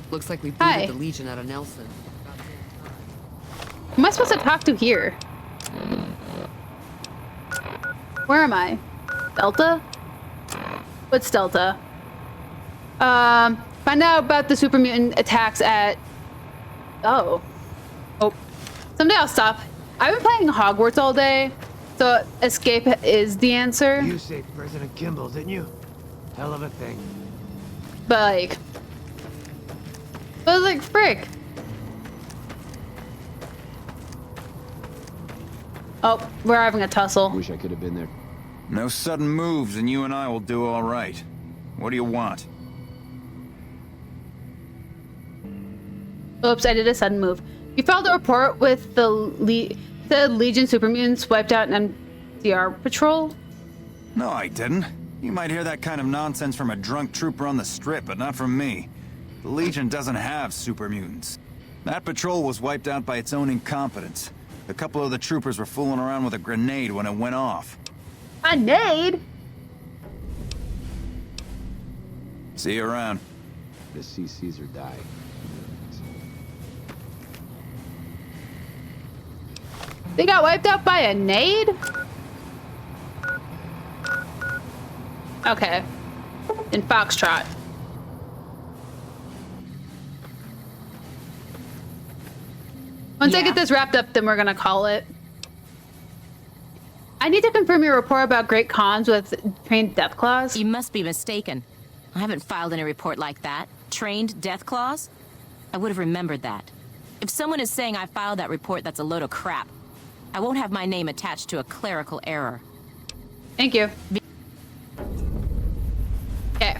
[SPEAKER 18] Looks like we booted the Legion out of Nelson.
[SPEAKER 1] Who am I supposed to talk to here? Where am I? Delta? What's Delta? Find out about the super mutant attacks at... Oh. Someday I'll stop. I've been playing Hogwarts all day, so escape is the answer.
[SPEAKER 13] You saved President Kimball, didn't you? Hell of a thing.
[SPEAKER 1] But like, frick. Oh, we're having a tussle.
[SPEAKER 7] Wish I could have been there.
[SPEAKER 4] No sudden moves and you and I will do all right. What do you want?
[SPEAKER 1] Oops, I did a sudden move. You filed a report with the Legion super mutants wiped out an NCR patrol?
[SPEAKER 4] No, I didn't. You might hear that kind of nonsense from a drunk trooper on the strip, but not from me. The Legion doesn't have super mutants. That patrol was wiped out by its own incompetence. A couple of the troopers were fooling around with a grenade when it went off.
[SPEAKER 1] A nade?
[SPEAKER 4] See you around.
[SPEAKER 7] The see Caesar die.
[SPEAKER 1] They got wiped out by a nade? Okay. In Foxtrot. Once I get this wrapped up, then we're gonna call it. I need to confirm your report about great cons with trained Deathclaws.
[SPEAKER 19] You must be mistaken. I haven't filed any report like that. Trained Deathclaws? I would have remembered that. If someone is saying I filed that report, that's a load of crap. I won't have my name attached to a clerical error.
[SPEAKER 1] Thank you. Okay.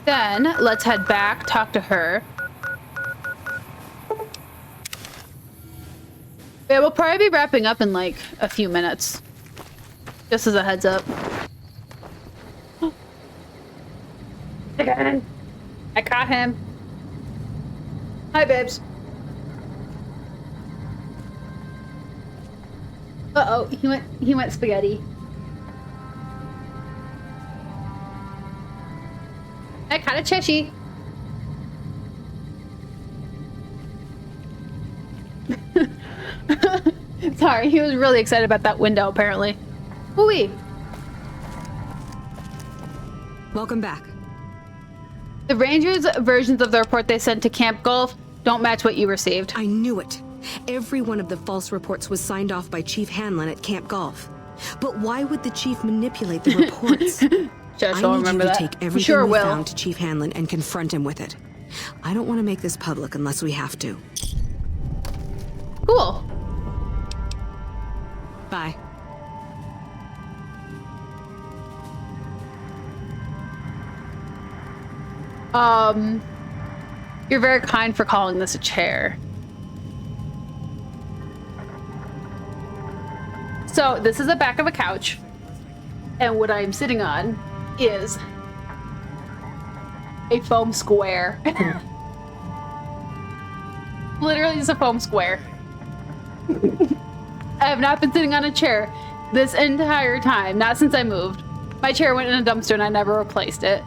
[SPEAKER 1] Then, let's head back, talk to her. Yeah, we'll probably be wrapping up in like a few minutes. Just as a heads up. Again. I caught him. Hi, babes. Uh-oh, he went spaghetti. I caught a Cheshire. Sorry, he was really excited about that window, apparently. Ooh-wee.
[SPEAKER 5] Welcome back.
[SPEAKER 1] The Rangers' versions of the report they sent to Camp Gulf don't match what you received.
[SPEAKER 5] I knew it. Every one of the false reports was signed off by Chief Hanlon at Camp Gulf. But why would the Chief manipulate the reports? I need you to take everything we found to Chief Hanlon and confront him with it. I don't want to make this public unless we have to.
[SPEAKER 1] Cool.
[SPEAKER 5] Bye.
[SPEAKER 1] You're very kind for calling this a chair. So this is the back of a couch, and what I'm sitting on is a foam square. Literally just a foam square. I have not been sitting on a chair this entire time, not since I moved. My chair went in a dumpster and I never replaced it.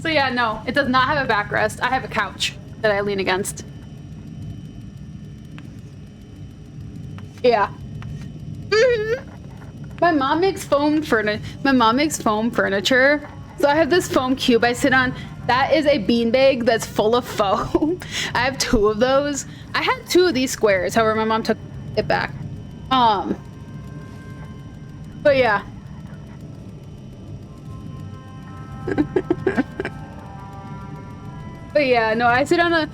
[SPEAKER 1] So yeah, no, it does not have a backrest. I have a couch that I lean against. Yeah. My mom makes foam furniture. So I have this foam cube I sit on. That is a beanbag that's full of foam. I have 2 of those. I had 2 of these squares. However, my mom took it back. But yeah. But yeah, no, I sit on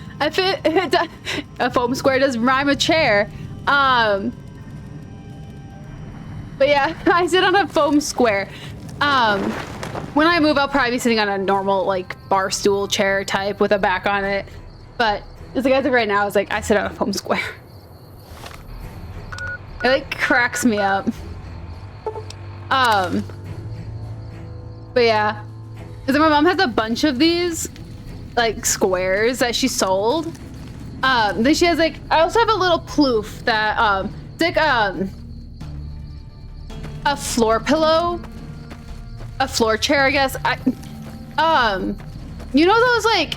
[SPEAKER 1] a foam square does rhyme with chair. But yeah, I sit on a foam square. When I move, I'll probably be sitting on a normal like bar stool chair type with a back on it. But as of right now, it's like I sit on a foam square. It like cracks me up. But yeah, because my mom has a bunch of these like squares that she sold. Then she has like, I also have a little ploof that it's like a floor pillow, a floor chair, I guess. You know those like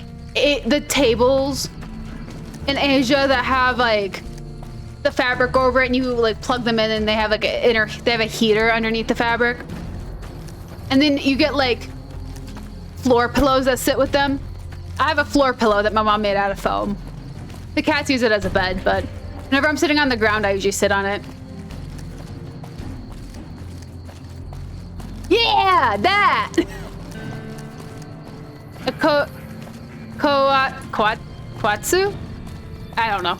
[SPEAKER 1] the tables in Asia that have like the fabric over it, and you like plug them in, and they have like they have a heater underneath the fabric, and then you get like floor pillows that sit with them. I have a floor pillow that my mom made out of foam. The cats use it as a bed, but whenever I'm sitting on the ground, I usually sit on it. Yeah, that! A Quatsu? I don't know.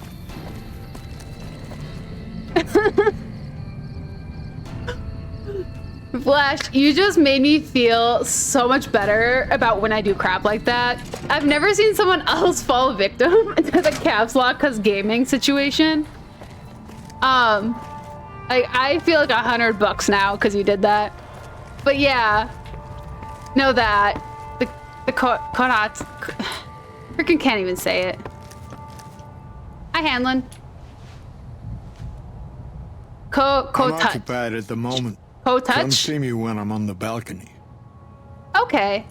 [SPEAKER 1] Flash, you just made me feel so much better about when I do crap like that. I've never seen someone else fall victim to the caps lock cause gaming situation. I feel like $100 now because you did that. But yeah, know that the Kotats freaking can't even say it. Hi, Hanlon.
[SPEAKER 14] I'm occupied at the moment.
[SPEAKER 1] Come
[SPEAKER 14] Come see me when I'm on the balcony.
[SPEAKER 1] Okay.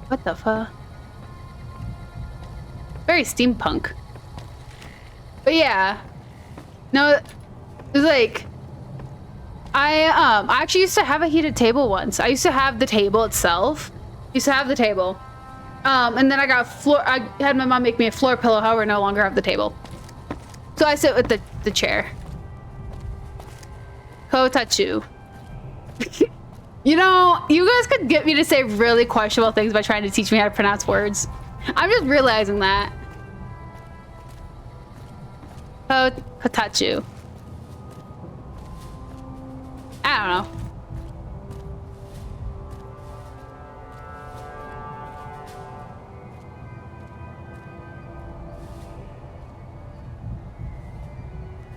[SPEAKER 1] What the fuck? Very steampunk. But yeah. No, it's like I actually used to have a heated table once. I used to have the table itself. And then I got I had my mom make me a floor pillow, however, I no longer have the table. So I sit with the chair. Kotachu. You know, you guys could get me to say really questionable things by trying to teach me how to pronounce words. I'm just realizing that. Kotachu. I don't know.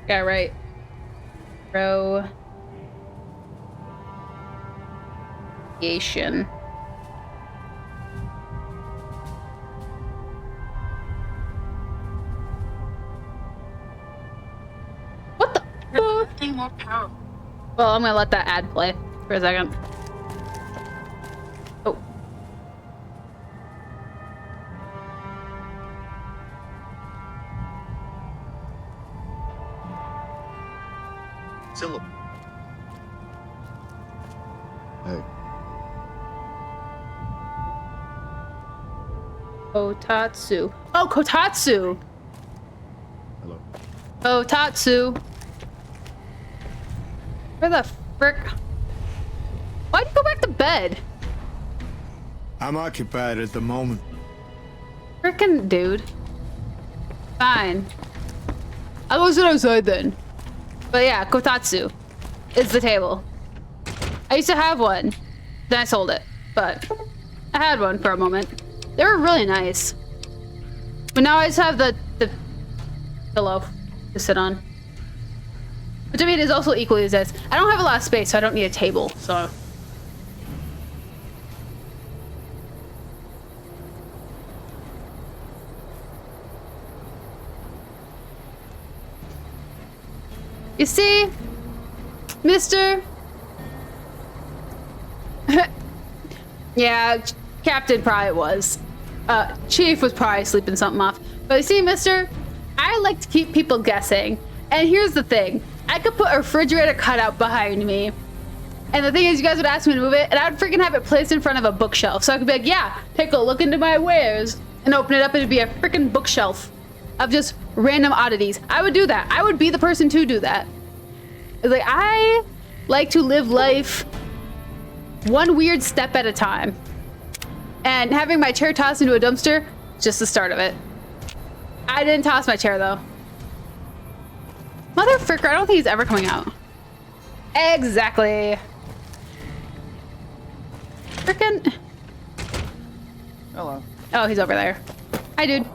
[SPEAKER 1] Yeah, right. Radiation. What the? Well, I'm gonna let that ad play for a second. Oh.
[SPEAKER 16] Syllable. Hey.
[SPEAKER 1] Kotatsu. Oh, Kotatsu.
[SPEAKER 16] Hello.
[SPEAKER 1] Kotatsu. Where the frick? Why'd you go back to bed?
[SPEAKER 14] I'm occupied at the moment.
[SPEAKER 1] Frickin' dude. Fine. I'll go sit outside then. But yeah, Kotatsu is the table. I used to have one. Then I sold it. But I had one for a moment. They were really nice. But now I just have the pillow to sit on. Which I mean is also equally as this. I don't have a lot of space, so I don't need a table, so. You see, mister? Yeah, Captain probably was. Chief was probably sleeping something off. But you see, mister, I like to keep people guessing. And here's the thing. I could put a refrigerator cutout behind me. And the thing is, you guys would ask me to move it, and I would freaking have it placed in front of a bookshelf. So I could be like, yeah, take a look into my wares. And open it up, and it'd be a freaking bookshelf of just random oddities. I would do that. I would be the person to do that. It's like, I like to live life one weird step at a time. And having my chair tossed into a dumpster, just the start of it. I didn't toss my chair, though. Mother fricker, I don't think he's ever coming out. Exactly. Frickin'.
[SPEAKER 8] Hello.
[SPEAKER 1] Oh, he's over there. Hi, dude.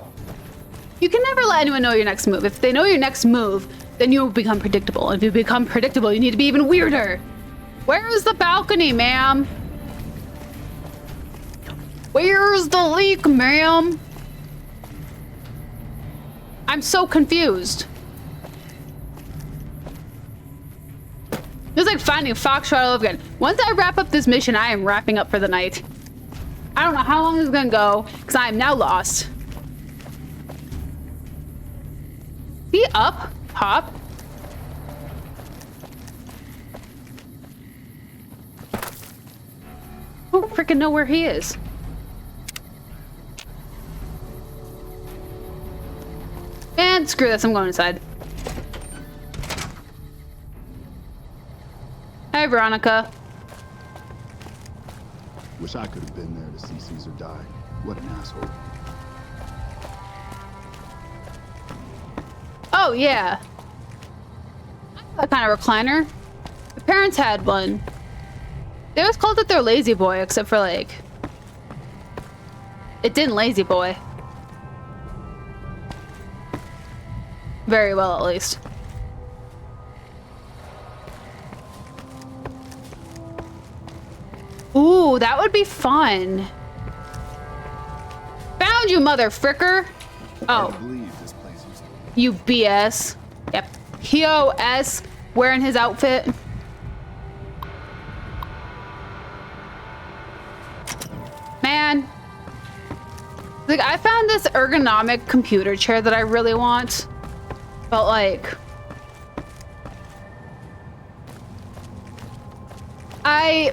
[SPEAKER 1] You can never let anyone know your next move. If they know your next move, then you will become predictable. If you become predictable, you need to be even weirder. Where is the balcony, ma'am? Where's the leak, ma'am? I'm so confused. It's like finding Foxtrot all over again. Once I wrap up this mission, I am wrapping up for the night. I don't know how long this is gonna go, because I am now lost. See up? Hop? I don't freaking know where he is. And screw this, I'm going inside. Hi, Veronica.
[SPEAKER 16] Wish I could have been there to see Caesar die. What an asshole.
[SPEAKER 1] Oh, yeah. That kind of recliner. My parents had one. They always called it their lazy boy, except for like... It didn't lazy boy. Very well, at least. Ooh, that would be fun. Found you, mother fricker. Oh. You BS. Yep. POS wearing his outfit. Man. Like, I found this ergonomic computer chair that I really want. But like...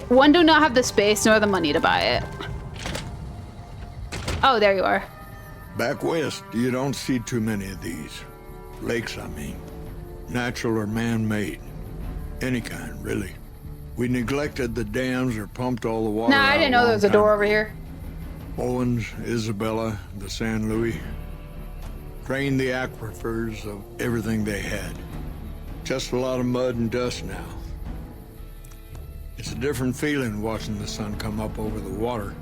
[SPEAKER 1] One, do not have the space nor the money to buy it. Oh, there you are.
[SPEAKER 14] Back west, you don't see too many of these. Lakes, I mean. Natural or man-made. Any kind, really. We neglected the dams or pumped all the water
[SPEAKER 1] Nah, I didn't know there was a door over here.
[SPEAKER 14] Owens, Isabella, the San Luis. Drained the aquifers of everything they had. Just a lot of mud and dust now. It's a different feeling watching the sun come up over the water.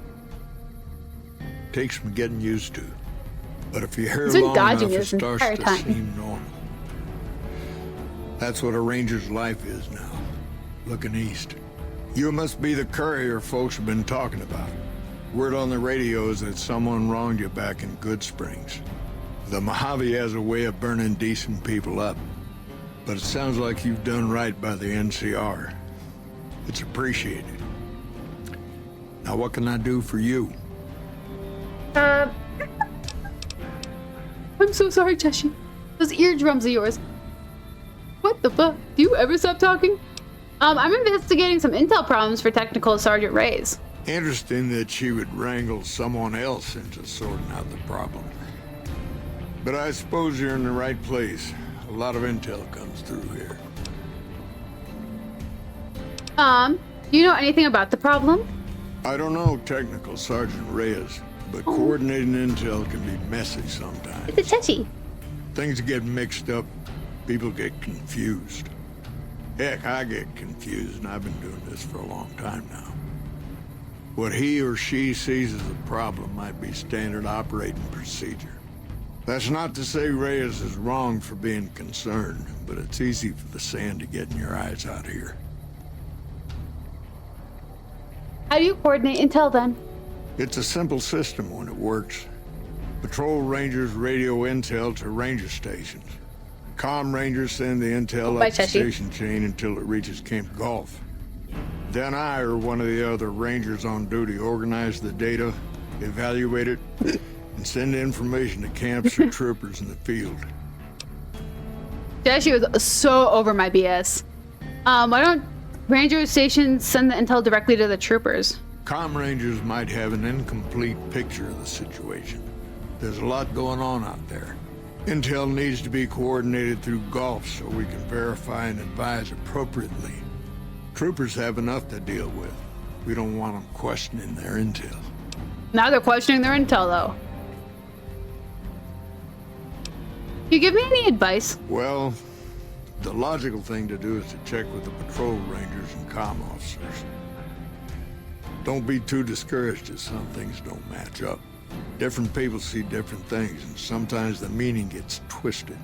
[SPEAKER 14] Takes some getting used to. But if you're here long enough, it starts to seem normal. That's what a ranger's life is now. Looking east. You must be the courier folks have been talking about. Word on the radio is that someone wronged you back in Good Springs. The Mojave has a way of burning decent people up. But it sounds like you've done right by the NCR. It's appreciated. Now what can I do for you?
[SPEAKER 1] I'm so sorry, Teshi. Those eardrums of yours. What the fuck? Do you ever stop talking? I'm investigating some intel problems for Technical Sergeant Reyes.
[SPEAKER 14] Interesting that she would wrangle someone else into sorting out the problem. But I suppose you're in the right place. A lot of intel comes through here.
[SPEAKER 1] Do you know anything about the problem?
[SPEAKER 14] I don't know Technical Sergeant Reyes, but coordinating intel can be messy sometimes.
[SPEAKER 1] It's a Teshi.
[SPEAKER 14] Things get mixed up, people get confused. Heck, I get confused, and I've been doing this for a long time now. What he or she sees as a problem might be standard operating procedure. That's not to say Reyes is wrong for being concerned, but it's easy for the sand to get in your eyes out here.
[SPEAKER 1] How do you coordinate intel then?
[SPEAKER 14] It's a simple system when it works. Patrol rangers radio intel to ranger stations. Comm rangers send the intel up the station chain until it reaches Camp Gulf. Then I or one of the other rangers on duty organize the data, evaluate it, and send information to camps or troopers in the field.
[SPEAKER 1] She was so over my BS. Why don't ranger stations send the intel directly to the troopers?
[SPEAKER 14] Comm rangers might have an incomplete picture of the situation. There's a lot going on out there. Intel needs to be coordinated through Gulf so we can verify and advise appropriately. Troopers have enough to deal with. We don't want them questioning their intel.
[SPEAKER 1] Now they're questioning their intel, though. Can you give me any advice?
[SPEAKER 14] Well, the logical thing to do is to check with the patrol rangers and comm officers. Don't be too discouraged if some things don't match up. Different people see different things, and sometimes the meaning gets twisted.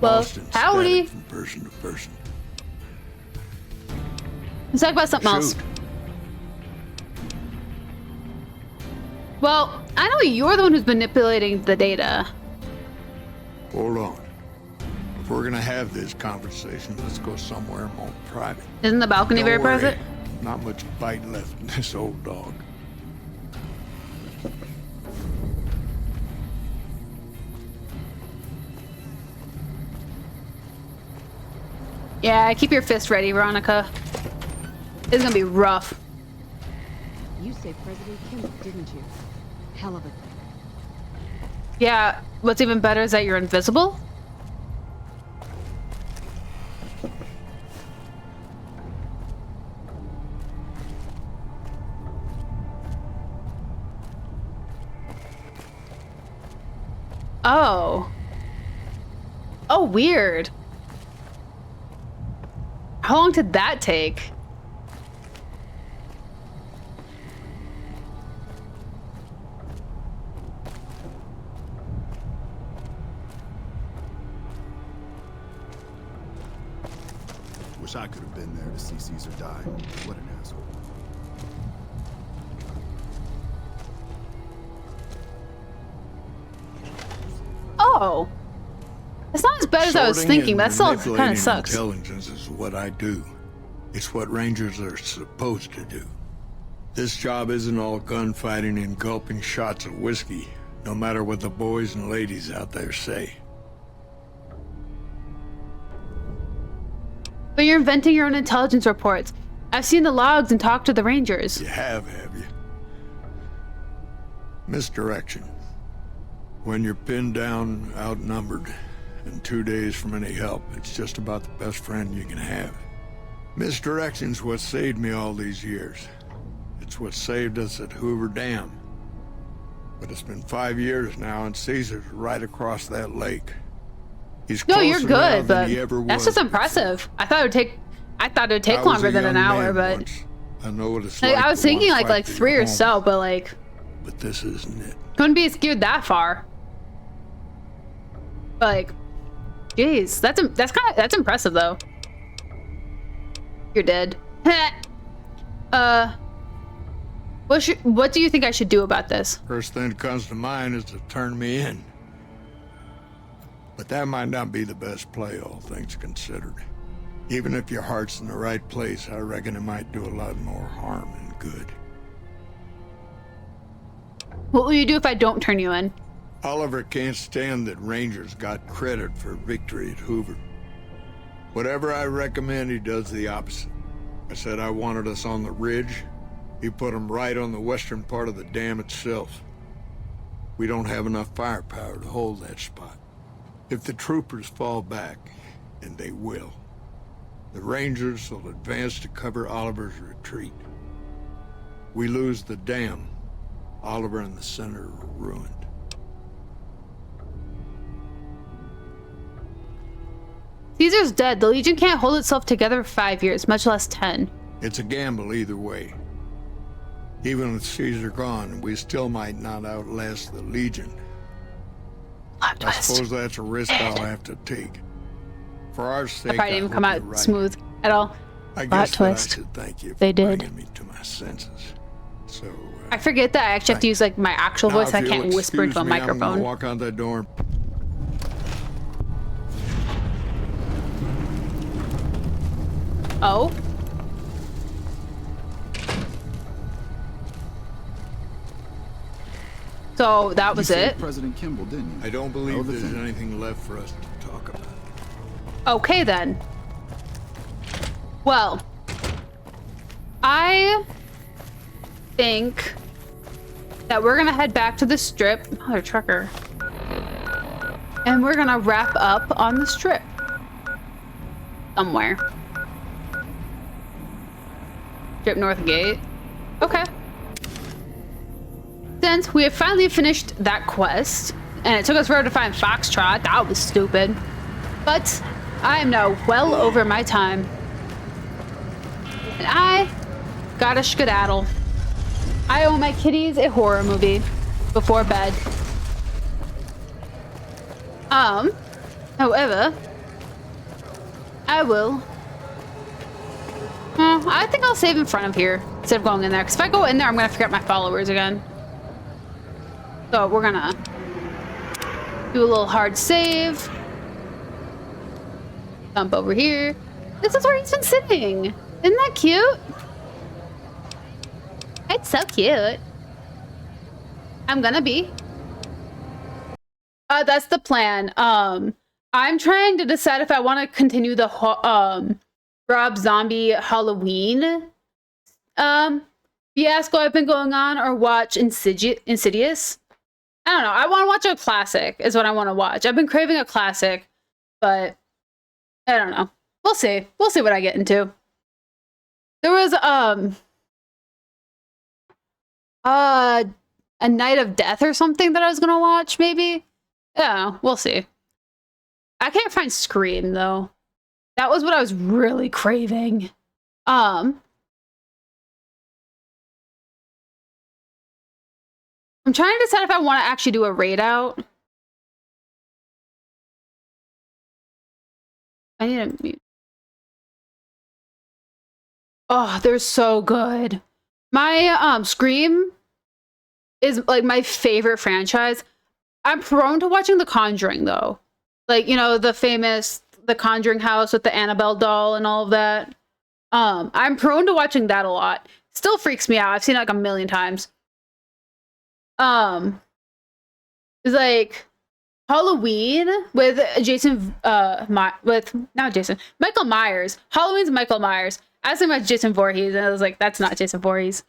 [SPEAKER 1] Well,
[SPEAKER 14] Lost and
[SPEAKER 1] howdy.
[SPEAKER 14] scattered from person to person.
[SPEAKER 1] Let's talk about something else. Well, I know you're the one who's manipulating the data.
[SPEAKER 14] Hold on. If we're gonna have this conversation, let's go somewhere more private.
[SPEAKER 1] Isn't the balcony
[SPEAKER 14] Don't
[SPEAKER 1] very
[SPEAKER 14] worry,
[SPEAKER 1] private?
[SPEAKER 14] Not much bite left in this old dog.
[SPEAKER 1] Yeah, keep your fist ready, Veronica. It's gonna be rough.
[SPEAKER 15] You saved President Kimball, didn't you? Hell of a thing.
[SPEAKER 1] Yeah, what's even better is that you're invisible? Oh. Oh, weird. How long did that take?
[SPEAKER 16] Wish I could have been there to see Caesar die. What an asshole.
[SPEAKER 1] Oh. It's not as bad as I was
[SPEAKER 14] Sorting
[SPEAKER 1] thinking.
[SPEAKER 14] and
[SPEAKER 1] That still kind
[SPEAKER 14] manipulating
[SPEAKER 1] of sucks.
[SPEAKER 14] Intelligence is what I do. It's what Rangers are supposed to do. This job isn't all gunfighting and gulping shots of whiskey, no matter what the boys and ladies out there say.
[SPEAKER 1] But you're inventing your own intelligence reports. I've seen the logs and talked to the Rangers.
[SPEAKER 14] You have you? Misdirection. When you're pinned down, outnumbered, and 2 days from any help, it's just about the best friend you can have. Misdirection's what saved me all these years. It's what saved us at Hoover Dam. But it's been 5 years now, and Caesar's right across that lake. He's
[SPEAKER 1] No, you're
[SPEAKER 14] closer now
[SPEAKER 1] good,
[SPEAKER 14] than
[SPEAKER 1] but
[SPEAKER 14] he ever
[SPEAKER 1] that's
[SPEAKER 14] was
[SPEAKER 1] just impressive. I thought it would take
[SPEAKER 14] I was
[SPEAKER 1] longer
[SPEAKER 14] a
[SPEAKER 1] than an
[SPEAKER 14] young
[SPEAKER 1] hour,
[SPEAKER 14] man
[SPEAKER 1] but
[SPEAKER 14] once. I know what it's
[SPEAKER 1] like,
[SPEAKER 14] like
[SPEAKER 1] I was
[SPEAKER 14] to
[SPEAKER 1] thinking
[SPEAKER 14] wanna
[SPEAKER 1] like
[SPEAKER 14] fight for
[SPEAKER 1] 3
[SPEAKER 14] your
[SPEAKER 1] or
[SPEAKER 14] home.
[SPEAKER 1] so, but like
[SPEAKER 14] But this isn't it.
[SPEAKER 1] couldn't be skewed that far. But like, jeez, that's impressive though. You're dead. What do you think I should do about this?
[SPEAKER 14] First thing that comes to mind is to turn me in. But that might not be the best play, all things considered. Even if your heart's in the right place, I reckon it might do a lot more harm than good.
[SPEAKER 1] What will you do if I don't turn you in?
[SPEAKER 14] Oliver can't stand that Rangers got credit for victory at Hoover. Whatever I recommend, he does the opposite. I said I wanted us on the ridge. He put them right on the western part of the dam itself. We don't have enough firepower to hold that spot. If the troopers fall back, and they will, the Rangers will advance to cover Oliver's retreat. We lose the dam, Oliver and the center are ruined.
[SPEAKER 1] Caesar's dead. The Legion can't hold itself together for 5 years, much less 10.
[SPEAKER 14] It's a gamble either way. Even with Caesar gone, we still might not outlast the Legion. I suppose that's a risk I'll have to take. For our sake,
[SPEAKER 1] That probably didn't come out
[SPEAKER 14] right.
[SPEAKER 1] smooth at all.
[SPEAKER 14] I
[SPEAKER 1] Plot
[SPEAKER 14] guess that I
[SPEAKER 1] twist.
[SPEAKER 14] should thank you for
[SPEAKER 1] They did.
[SPEAKER 14] bringing me to my senses. So,
[SPEAKER 1] I forget that I actually have to use like my actual
[SPEAKER 14] now,
[SPEAKER 1] voice.
[SPEAKER 14] if
[SPEAKER 1] I
[SPEAKER 14] you'll
[SPEAKER 1] can't whisper into a
[SPEAKER 14] excuse me, I'm gonna
[SPEAKER 1] microphone.
[SPEAKER 14] walk out that door.
[SPEAKER 1] Oh. So that was it.
[SPEAKER 3] President Kimball, didn't you?
[SPEAKER 14] I don't believe there's anything left for us to talk about.
[SPEAKER 1] Okay then. Well, I think that we're gonna head back to the strip. Another trucker. And we're gonna wrap up on the strip. Somewhere. Strip North Gate. Okay. Since we have finally finished that quest, and it took us forever to find Foxtrot, that was stupid. But I am now well over my time. And I gotta skedaddle. I owe my kitties a horror movie before bed. However, I will. I think I'll save in front of here instead of going in there. Because if I go in there, I'm gonna forget my followers again. So we're gonna do a little hard save. Jump over here. This is where he's been sitting. Isn't that cute? It's so cute. I'm gonna be. That's the plan. I'm trying to decide if I want to continue the Rob Zombie Halloween fiasco I've been going on, or watch Insidious. I don't know. I want to watch a classic is what I want to watch. I've been craving a classic, but I don't know. We'll see. We'll see what I get into. There was a Night of Death or something that I was gonna watch, maybe. Yeah, we'll see. I can't find Scream though. That was what I was really craving. I'm trying to decide if I want to actually do a raid out. I need to mute. Oh, they're so good. My Scream is like my favorite franchise. I'm prone to watching The Conjuring though. Like, you know, the famous The Conjuring house with the Annabelle doll and all of that. I'm prone to watching that a lot. Still freaks me out. I've seen it like a million times. It's like Halloween with Michael Myers. Halloween's Michael Myers. I was thinking about Jason Voorhees, and I was like, that's not Jason Voorhees.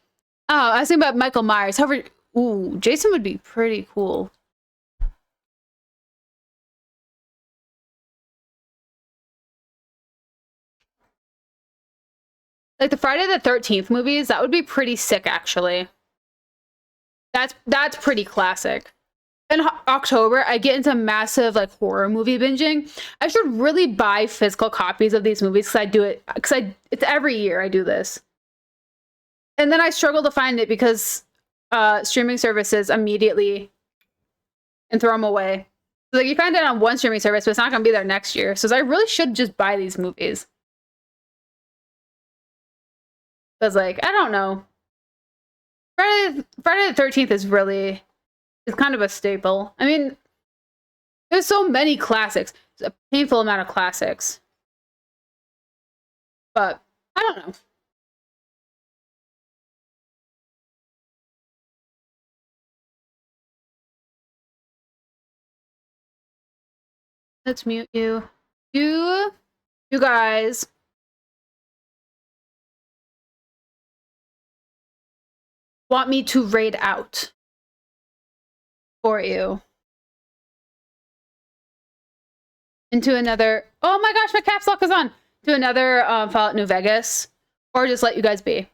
[SPEAKER 1] I was thinking about Michael Myers. However, ooh, Jason would be pretty cool. Like the Friday the 13th movies, that would be pretty sick, actually. That's pretty classic. In October, I get into massive like horror movie binging. I should really buy physical copies of these movies because I do it it's every year I do this. And then I struggle to find it because streaming services immediately and throw them away. So, like, you find it on one streaming service, but it's not going to be there next year. So I really should just buy these movies. Because, like, I don't know. Friday the 13th is kind of a staple. I mean, there's so many classics. It's a painful amount of classics. But, I don't know. Let's mute you. You guys want me to raid out for you into another, oh my gosh, my caps lock is on, to another Fallout New Vegas, or just let you guys be?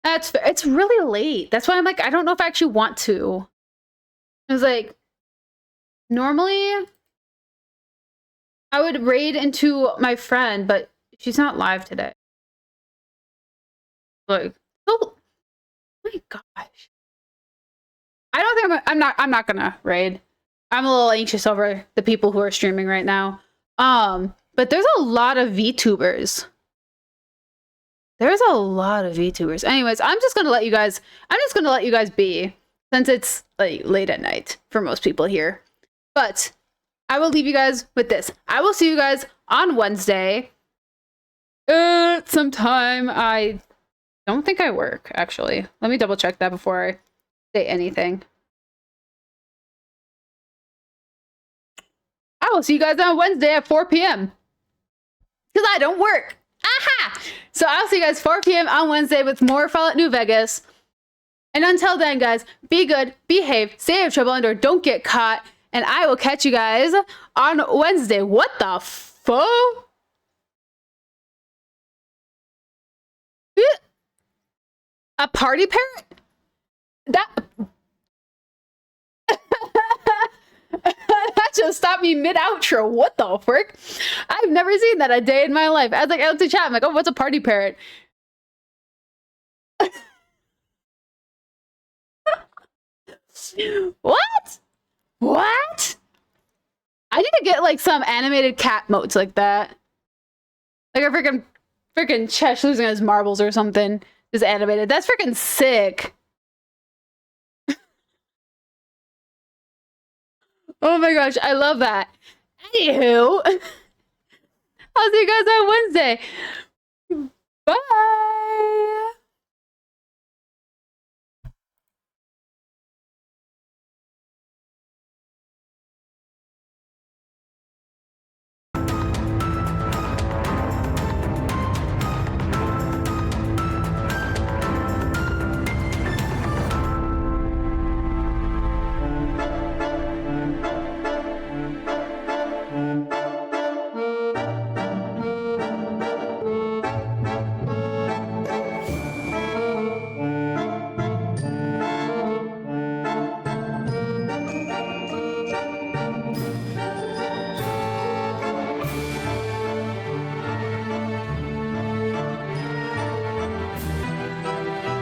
[SPEAKER 1] That's fair. It's really late. That's why I'm like, I don't know if I actually want to. I was like, normally I would raid into my friend, but she's not live today. Like, oh my gosh. I don't think I'm not gonna raid. I'm a little anxious over the people who are streaming right now. But there's a lot of VTubers. There's a lot of VTubers. Anyways, I'm just gonna let you guys be, since it's like late at night for most people here. But I will leave you guys with this. I will see you guys on Wednesday. Sometime. I don't think I work, actually. Let me double check that before I say anything. I will see you guys on Wednesday at 4 p.m. because I don't work. Aha! So I'll see you guys 4 p.m. on Wednesday with more Fallout New Vegas. And until then, guys, be good, behave, stay out of trouble, and or don't get caught. And I will catch you guys on Wednesday. What the fuck? A party parrot? That that just stopped me mid-outro. What the frick? I've never seen that a day in my life. I was like, out to chat. I'm like, oh, what's a party parrot? What? What? I need to get like some animated cat motes like that. Like a freaking Chesh losing his marbles or something. Just animated. That's freaking sick. Oh my gosh, I love that. Anywho, I'll see you guys on Wednesday. Bye.